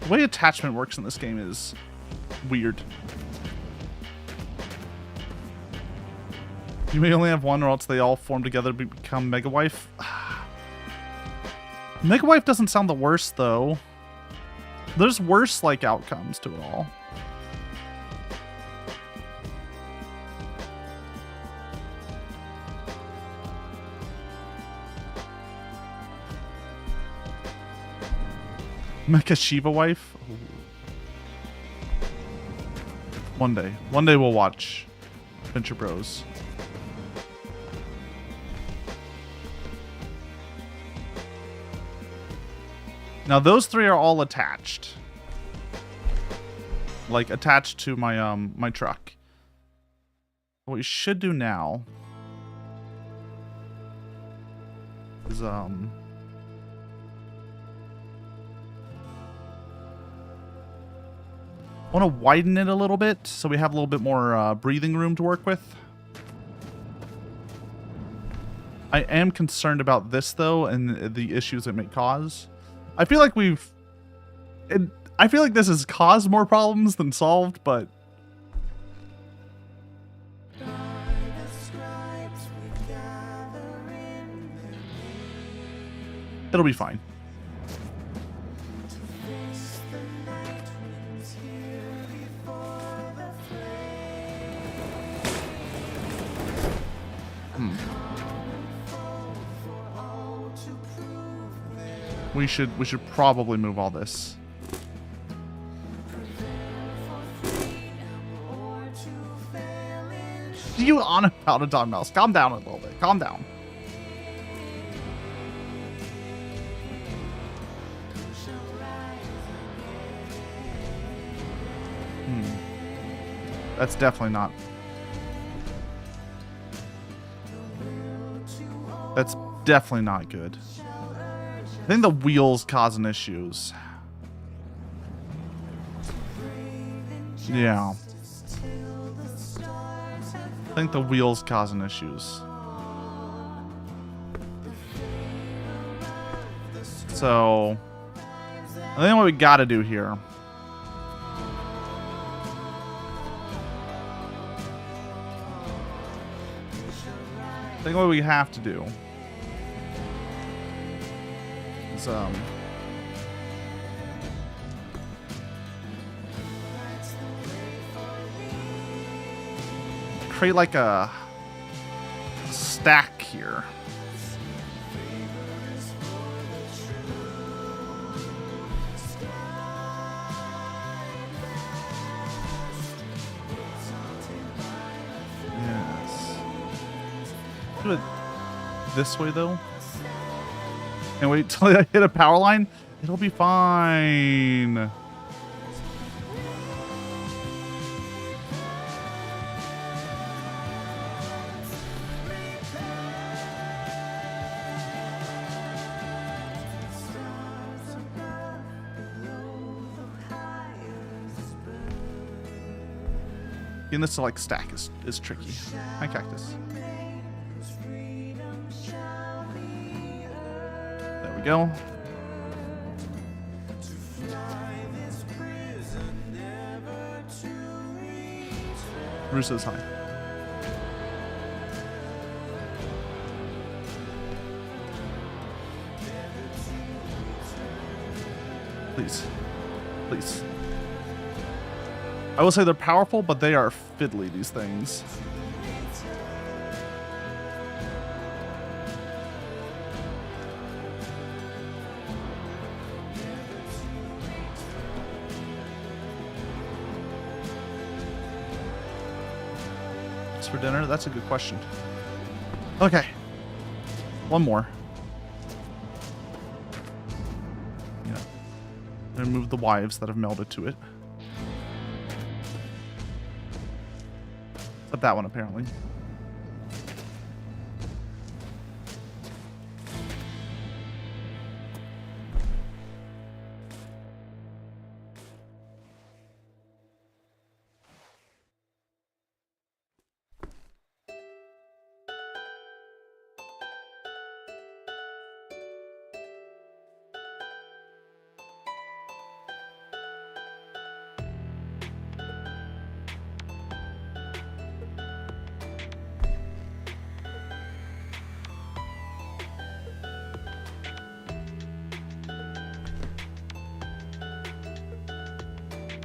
The way attachment works in this game is weird. You may only have one, or else they all form together to become Mega Wife. Mega Wife doesn't sound the worst, though. There's worse, like, outcomes to it all. Mecha Shiva wife? Ooh. One day we'll watch Venture Bros. Now those three are all attached. Like attached to my my truck. What we should do now is I want to widen it a little bit so we have a little bit more breathing room to work with. I am concerned about this, though, and the issues it may cause. I feel like I feel like this has caused more problems than solved, but... It'll be fine. We should probably move all this. You on about a dog mouse? Calm down a little bit. Calm down. That's definitely not. That's definitely not good. I think the wheels causing issues. Yeah. I think the wheels causing issues. So, I think what we gotta do here. I think what we have to do is create like a stack here. Yes. Do it this way though. And wait till I hit a power line. It'll be fine. Getting this to like stack is tricky. Hi, Cactus. There we go. Russo's high. Please. Please. I will say they're powerful, but they are fiddly, these things. What's for dinner? That's a good question. Okay. One more. Yeah. Remove the wives that have melded to it. But that one, apparently.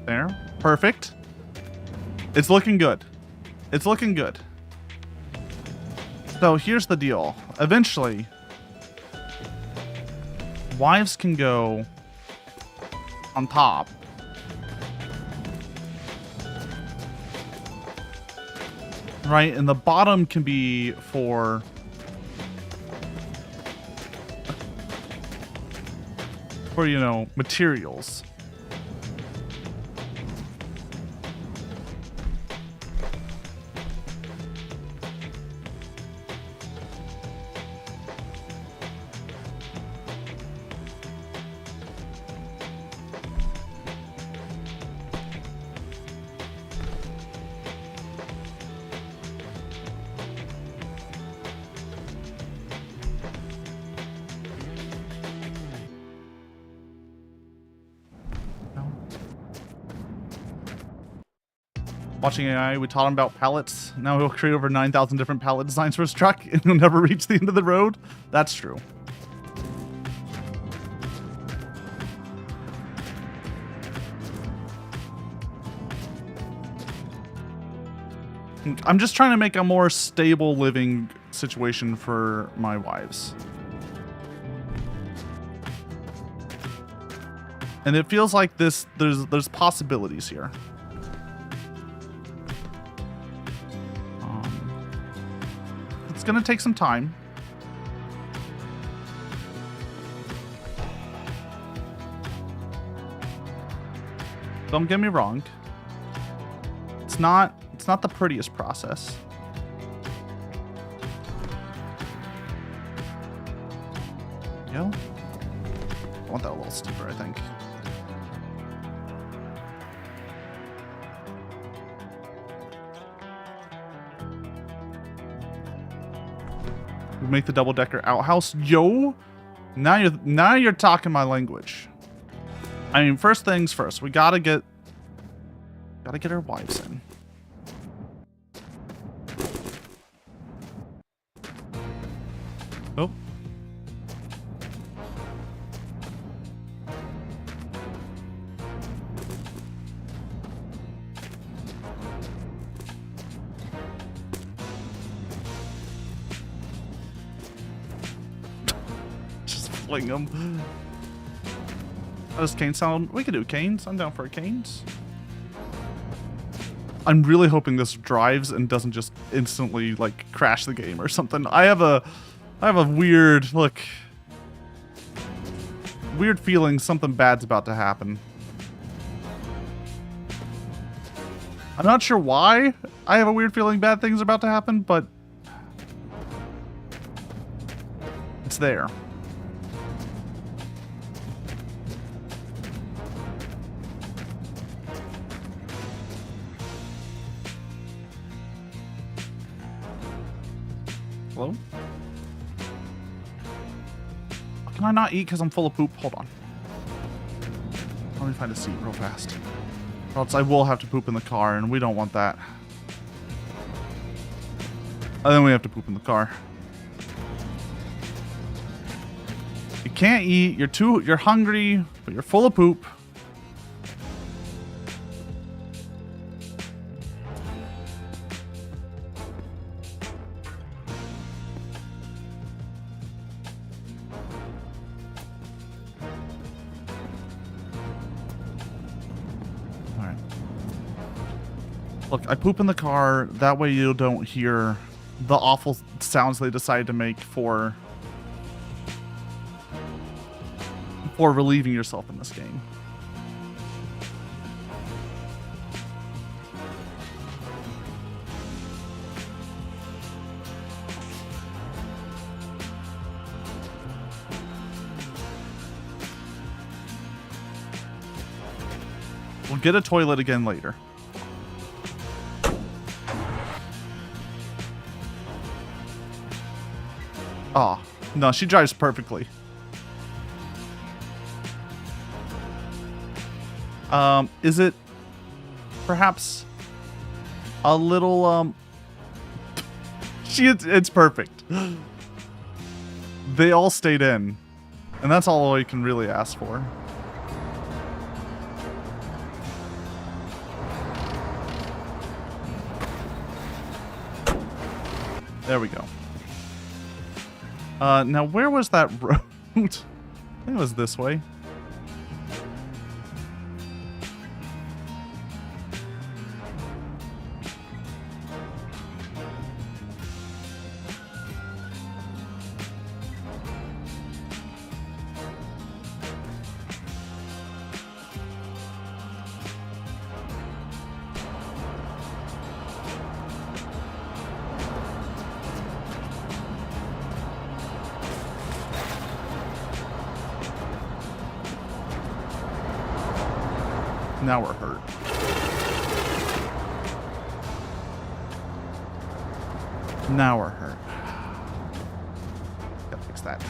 There. Perfect. It's looking good. It's looking good. So here's the deal. Eventually, wives can go on top. Right? And the bottom can be for you know, materials. Watching AI, we taught him about pallets. Now he'll create over 9,000 different pallet designs for his truck and he'll never reach the end of the road. That's true. I'm just trying to make a more stable living situation for my wives. And it feels like there's possibilities here. It's gonna take some time. Don't get me wrong. It's not It's not the prettiest process. Yo, I want that a little steeper, I think. We make the double-decker outhouse. Yo, now you're talking my language. I mean, first things first, we gotta get our wives in. Oh. Just fling them. How does Cane sound? We could do Canes. I'm down for a Canes. I'm really hoping this drives and doesn't just instantly like crash the game or something. I have a weird feeling something bad's about to happen. I'm not sure why I have a weird feeling bad things are about to happen, but it's there. Hello? Can I not eat because I'm full of poop? Hold on. Let me find a seat real fast. Or else I will have to poop in the car, and we don't want that. And then we have to poop in the car. You can't eat. You're hungry, but you're full of poop. Look, I poop in the car. That way you don't hear the awful sounds they decide to make for relieving yourself in this game. We'll get a toilet again later. Oh, no, she drives perfectly. Is it perhaps a little, it's perfect. They all stayed in, and that's all I can really ask for. There we go. Now where was that road? I think it was this way. Now we're hurt. Now we're hurt. Gotta fix that.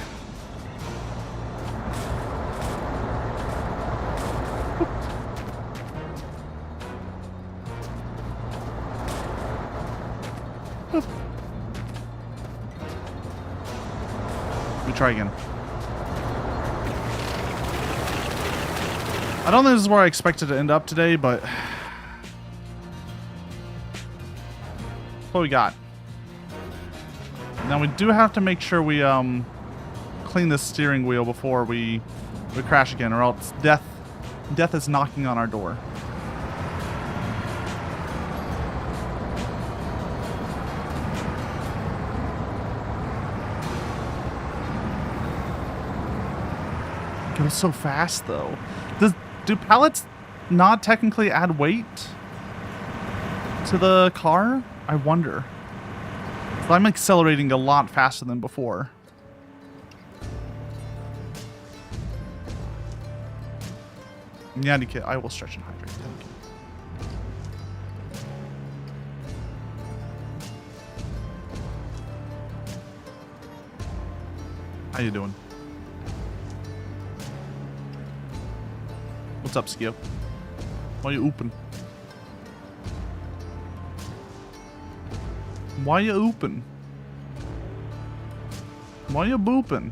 Let me try again. I don't think this is where I expected to end up today, but what we got. Now we do have to make sure we clean the steering wheel before we crash again, or else death is knocking on our door. It goes so fast though. Do pallets not technically add weight? to the car? I wonder. So I'm accelerating a lot faster than before. Meowdy kit, I will stretch and hydrate. Thank you. How you doing? What's up, Skip? Why you ooping? Why you ooping? Why you booping?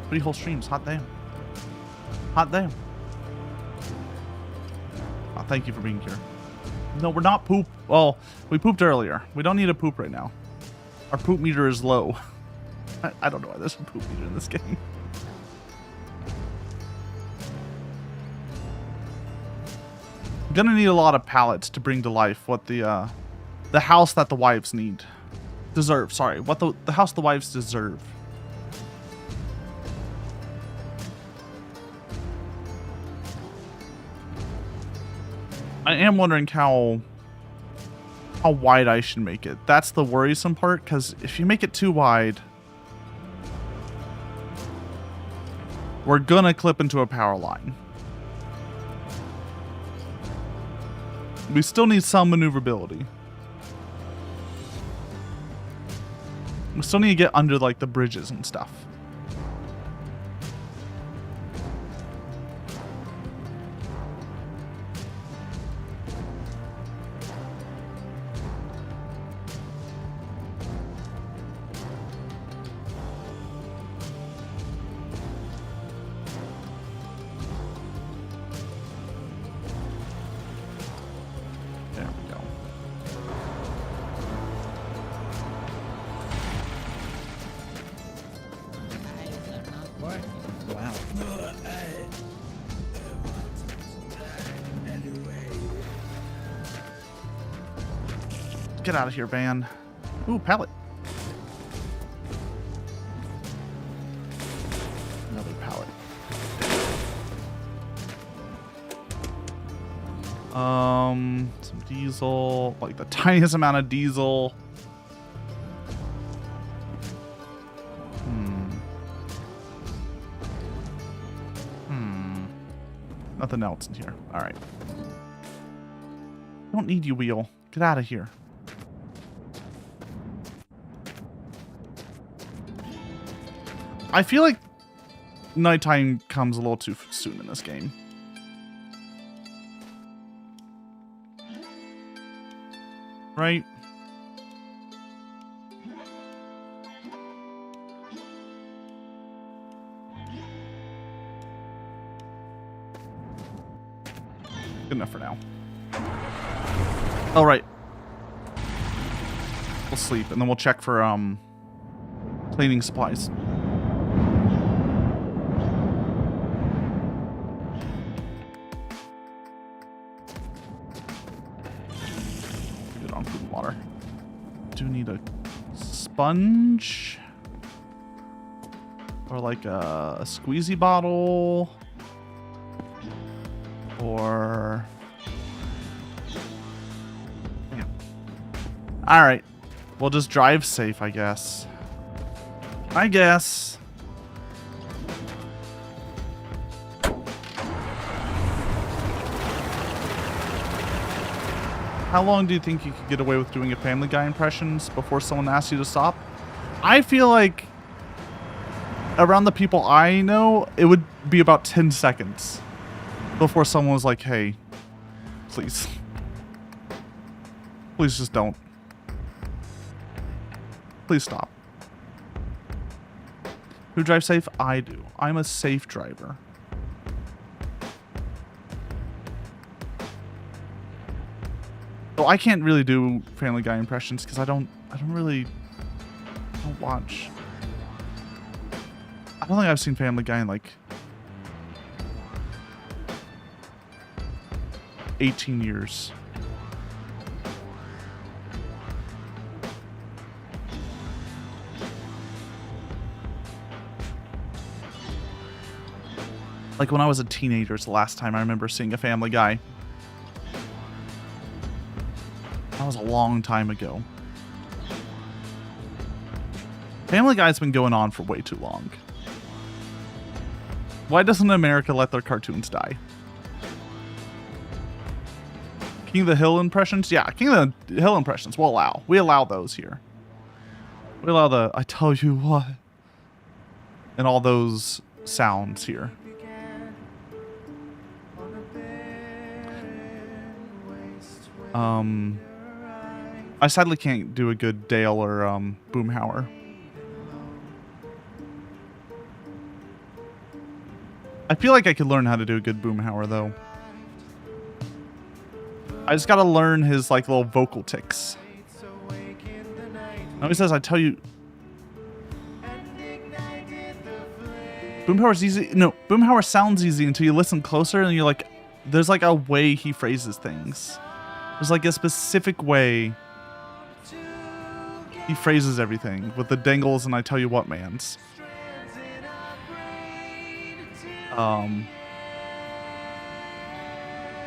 Three whole streams, hot damn. Hot damn. Oh, thank you for being here. No, we're not poop. Well, we pooped earlier. We don't need to poop right now. Our poop meter is low. I don't know why there's a poop meter in this game. I'm gonna need a lot of pallets to bring to life what the house that the wives need. Deserve, sorry. What the house the wives deserve. I am wondering how wide I should make it. That's the worrisome part, because if you make it too wide, we're gonna clip into a power line. We still need some maneuverability. We still need to get under like the bridges and stuff. Get out of here, van. Ooh, pallet. Another pallet. Some diesel, like the tiniest amount of diesel. Nothing else in here. All right. Don't need you, wheel. Get out of here. I feel like nighttime comes a little too soon in this game. Right? Good enough for now. All right. We'll sleep and then we'll check for cleaning supplies. Good on food and water. Do need a sponge or like a squeezy bottle. Or... yeah. Alright. We'll just drive safe, I guess. How long do you think you could get away with doing a Family Guy impressions before someone asks you to stop? I feel like around the people I know, it would be about 10 seconds. Before someone was like, hey, please. Please just don't. Please stop. Who drives safe? I do. I'm a safe driver. So I can't really do Family Guy impressions because I don't watch. I don't think I've seen Family Guy in like 18 years. Like when I was a teenager is the last time I remember seeing a Family Guy. That was a long time ago. Family Guy's been going on for way too long. Why doesn't America let their cartoons die? King of the Hill impressions? Yeah, King of the Hill impressions we'll allow. We allow those here. We allow the I tell you what. And all those sounds here. I sadly can't do a good Dale or Boomhauer. I feel like I could learn how to do a good Boomhauer though. I just gotta learn his like little vocal ticks. Now he says, I tell you. Boomhauer's easy. No, Boomhauer sounds easy until you listen closer and you're like, there's like a way he phrases things. There's like a specific way he phrases everything with the dangles and I tell you what mans.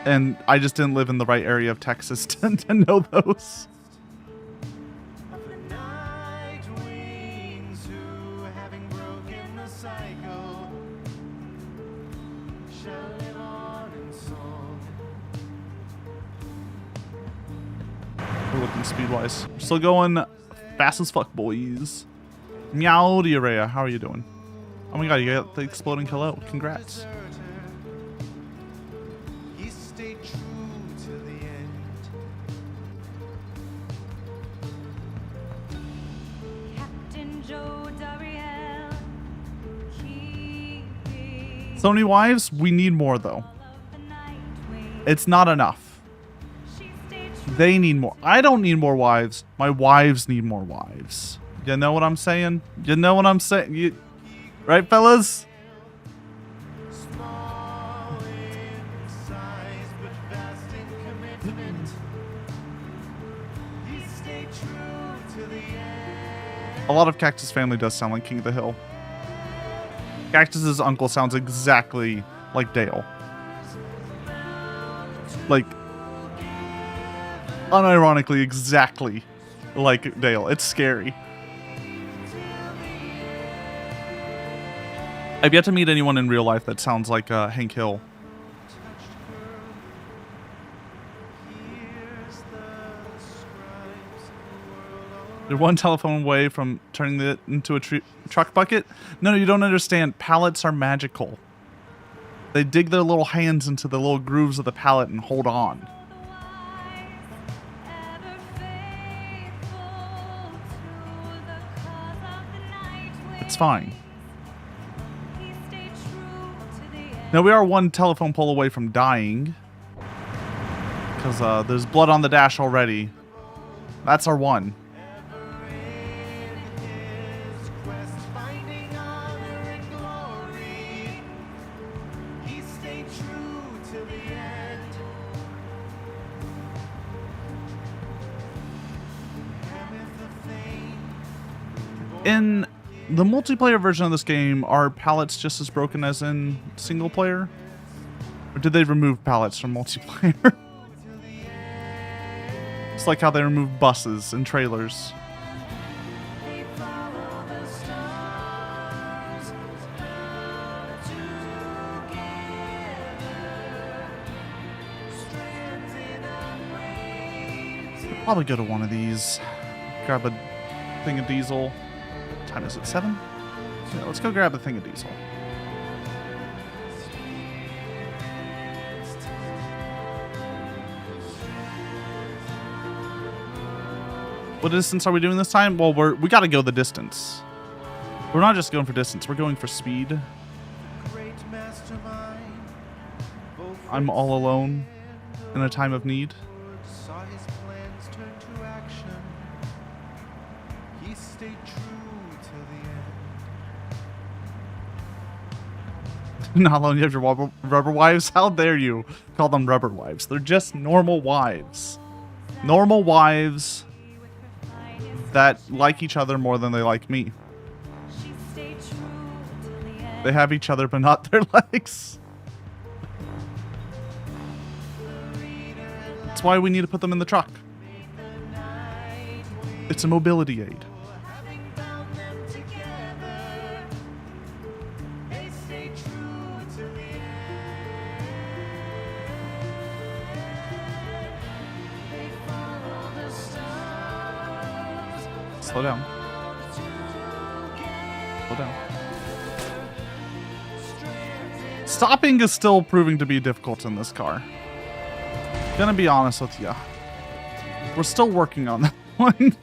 And I just didn't live in the right area of Texas to know those. We're looking speed-wise. We're still going fast as fuck, boys. Meowdy Araya, how are you doing? Oh my god, you got the exploding hello. Congrats. So many wives? We need more though. It's not enough. They need more. I don't need more wives. My wives need more wives. You know what I'm saying? You know what I'm saying? Right, fellas? A lot of Cactus Family does sound like King of the Hill. Cactus's uncle sounds exactly like Dale. Like, unironically, exactly like Dale. It's scary. I've yet to meet anyone in real life that sounds like Hank Hill. You're one telephone away from turning it into a truck bucket? No, you don't understand. Pallets are magical. They dig their little hands into the little grooves of the pallet and hold on. It's fine. Now, we are one telephone pole away from dying. Because there's blood on the dash already. That's our one. In the multiplayer version of this game, are pallets just as broken as in single player? Or did they remove pallets from multiplayer? It's like how they remove buses and trailers. Probably go to one of these. Grab a thing of diesel. What time is it? 7? Yeah, let's go grab a thing of diesel. What distance are we doing this time? Well, we got to go the distance. We're not just going for distance. We're going for speed. I'm all alone in a time of need. Not alone, you have your rubber wives? How dare you call them rubber wives? They're just normal wives. Normal wives that like each other more than they like me. They have each other, but not their legs. That's why we need to put them in the truck. It's a mobility aid. Slow down. Slow down. Stopping is still proving to be difficult in this car. Gonna be honest with you. We're still working on that one.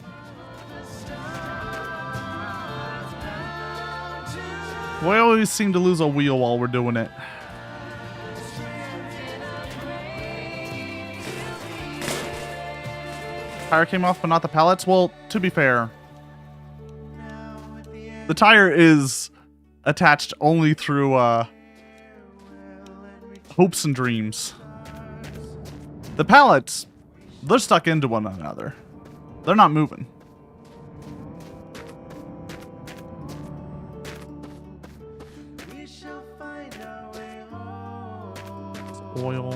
We always seem to lose a wheel while we're doing it. Tire came off, but not the pallets. Well, to be fair, the tire is attached only through hopes and dreams. The pallets, they're stuck into one another. They're not moving. Oil.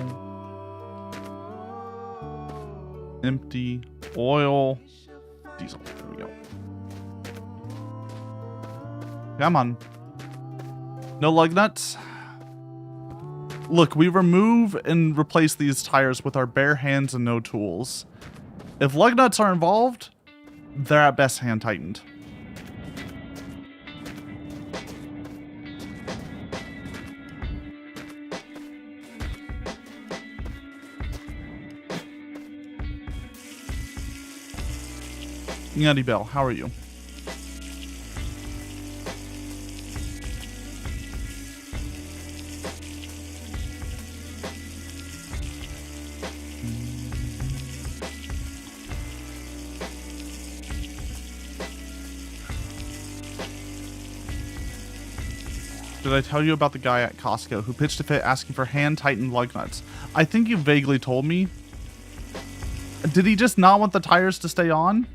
Empty. Oil. Diesel. There we go. Come on. No lug nuts. Look, we remove and replace these tires with our bare hands and no tools. If lug nuts are involved, they're at best hand tightened. Meowdy Bell, how are you? Did I tell you about the guy at Costco who pitched a fit asking for hand-tightened lug nuts? I think you vaguely told me. Did he just not want the tires to stay on?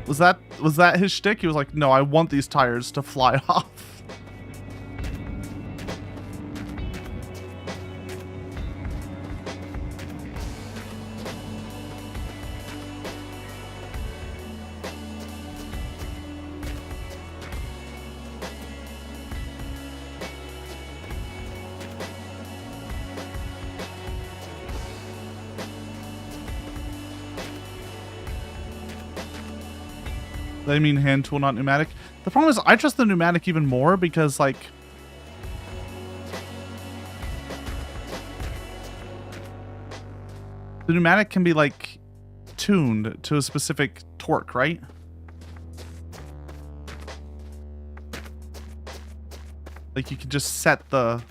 Was that his shtick? He was like, no, I want these tires to fly off. They mean hand tool, not pneumatic. The problem is I trust the pneumatic even more because, like, the pneumatic can be, like, tuned to a specific torque, right? Like, you can just set the...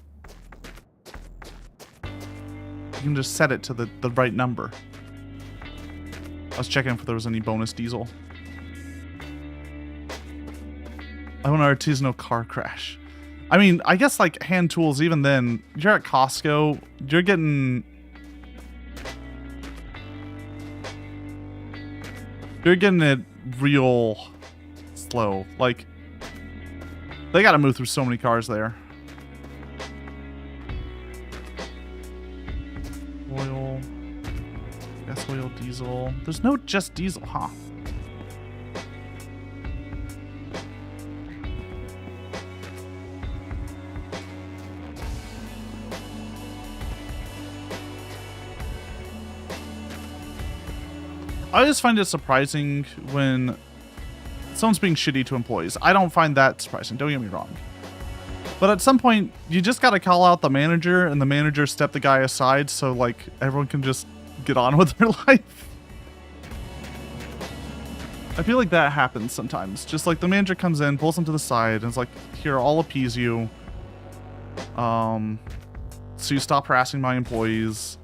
You can just set it to the right number. I was checking if there was any bonus diesel. I want an artisanal car crash. I mean, I guess like hand tools, even then, you're at Costco, you're getting it real slow. Like, they gotta move through so many cars there. Oil, gas, oil, diesel. There's no just diesel, huh? I just find it surprising when someone's being shitty to employees. I don't find that surprising, don't get me wrong. But at some point, you just gotta call out the manager, and the manager step the guy aside so, like, everyone can just get on with their life. I feel like that happens sometimes. Just like the manager comes in, pulls them to the side, and is like, here, I'll appease you. So you stop harassing my employees.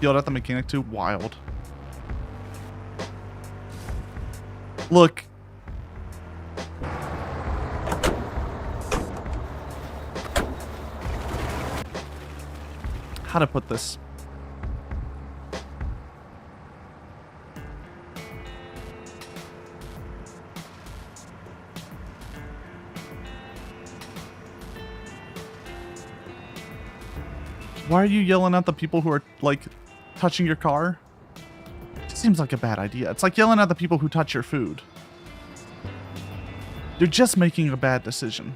Yelled at the mechanic too. Wild. Look. How to put this? Why are you yelling at the people who are, like, touching your car? It seems like a bad idea. It's like yelling at the people who touch your food. You're just making a bad decision.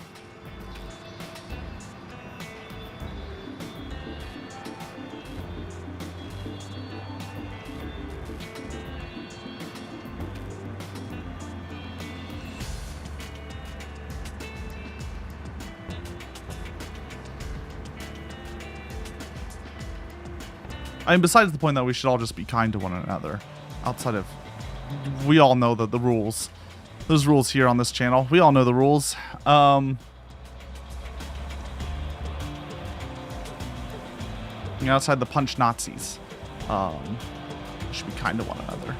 I mean, besides the point that we should all just be kind to one another. Outside of... We all know the rules. There's rules here on this channel. We all know the rules. Outside the punch Nazis. We should be kind to one another.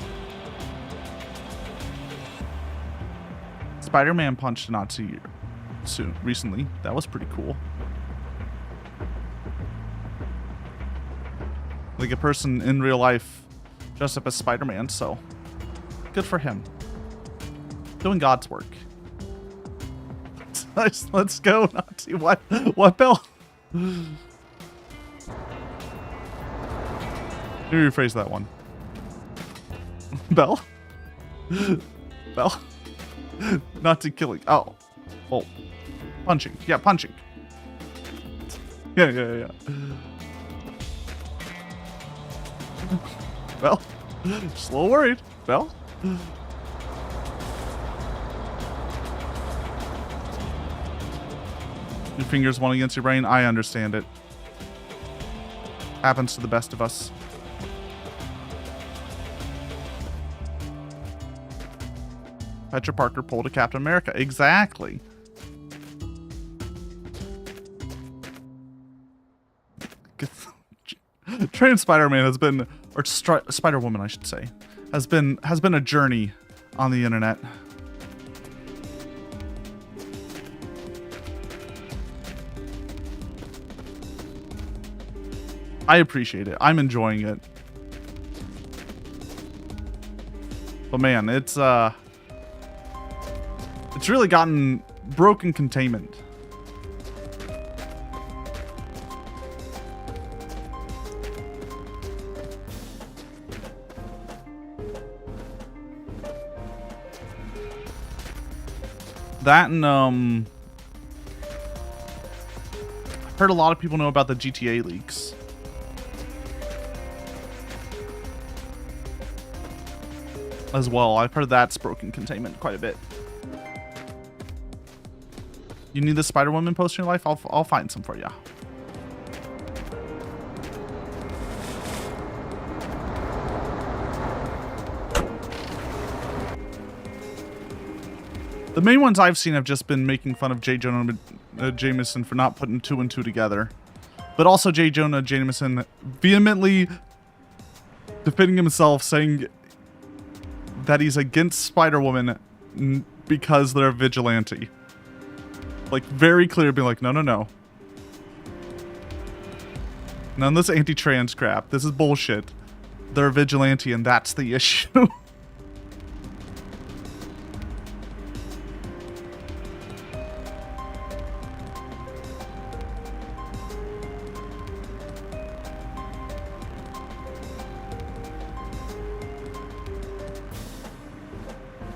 Spider-Man punched a Nazi recently. That was pretty cool. Like a person in real life dressed up as Spider-Man, so good for him. Doing God's work. Nice, let's go, Nazi. What, Bill? Let me rephrase that one. Bell? Bell? Nazi killing. Oh. Oh. Punching. Yeah, punching. Yeah. Well, just a little worried. Well, your fingers one against your brain. I understand it. Happens to the best of us. Petra Parker pulled a Captain America. Exactly. Trans Spider-Man has been, or Spider-Woman, I should say, has been a journey on the internet. I appreciate it. I'm enjoying it. But man, it's really gotten broken containment. That and I've heard a lot of people know about the GTA leaks. As well. I've heard that's broken containment quite a bit. You need the Spider-Woman poster in your life? I'll find some for you. The main ones I've seen have just been making fun of J. Jonah Jameson for not putting 2 and 2 together. But also J. Jonah Jameson vehemently defending himself, saying that he's against Spider-Woman because they're a vigilante. Like, very clear, being like, no. None of this anti-trans crap. This is bullshit. They're a vigilante, and that's the issue.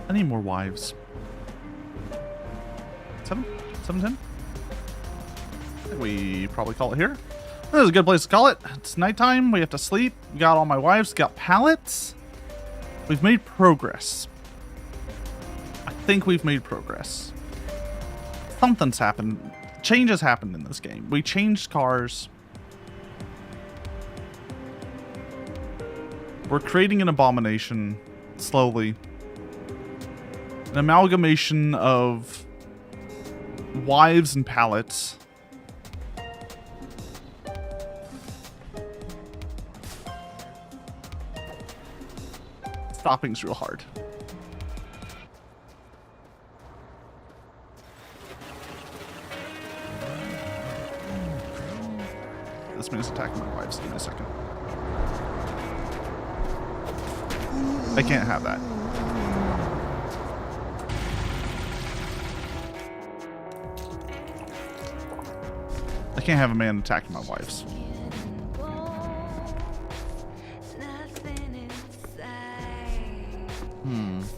I need more wives. 7? 7-10? I think we probably call it here. This is a good place to call it. It's nighttime. We have to sleep. We got all my wives. Got pallets. We've made progress. I think we've made progress. Something's happened. Change has happened in this game. We changed cars. We're creating an abomination slowly. An amalgamation of wives and pallets. Stopping's real hard. This man's attacking my wives. Give me a second. I can't have that. I can't have a man attacking my wives.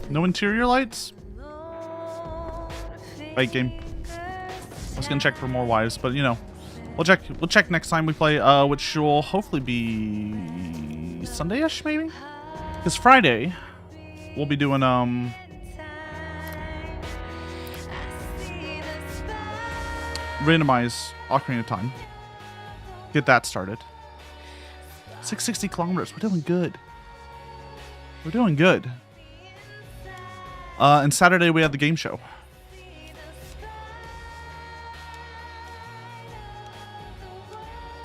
No interior lights? Right, game. I was gonna check for more wives, but you know, we'll check next time we play, which will hopefully be Sunday-ish, maybe? Because Friday, we'll be doing, randomize Ocarina of Time. Get that started. 660 kilometers. We're doing good. We're doing good. And Saturday we have the game show.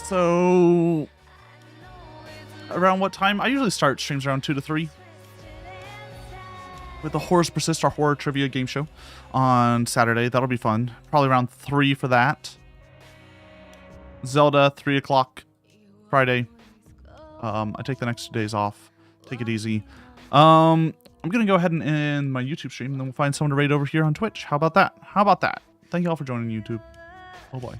So, around what time? I usually start streams around 2 to 3. With the Horrors Persist, our horror trivia game show on Saturday. That'll be fun. Probably around 3 for that. Zelda, 3 o'clock Friday. I take the next 2 days off. Take it easy. I'm going to go ahead and end my YouTube stream, and then we'll find someone to raid over here on Twitch. How about that? How about that? Thank you all for joining YouTube. Oh boy.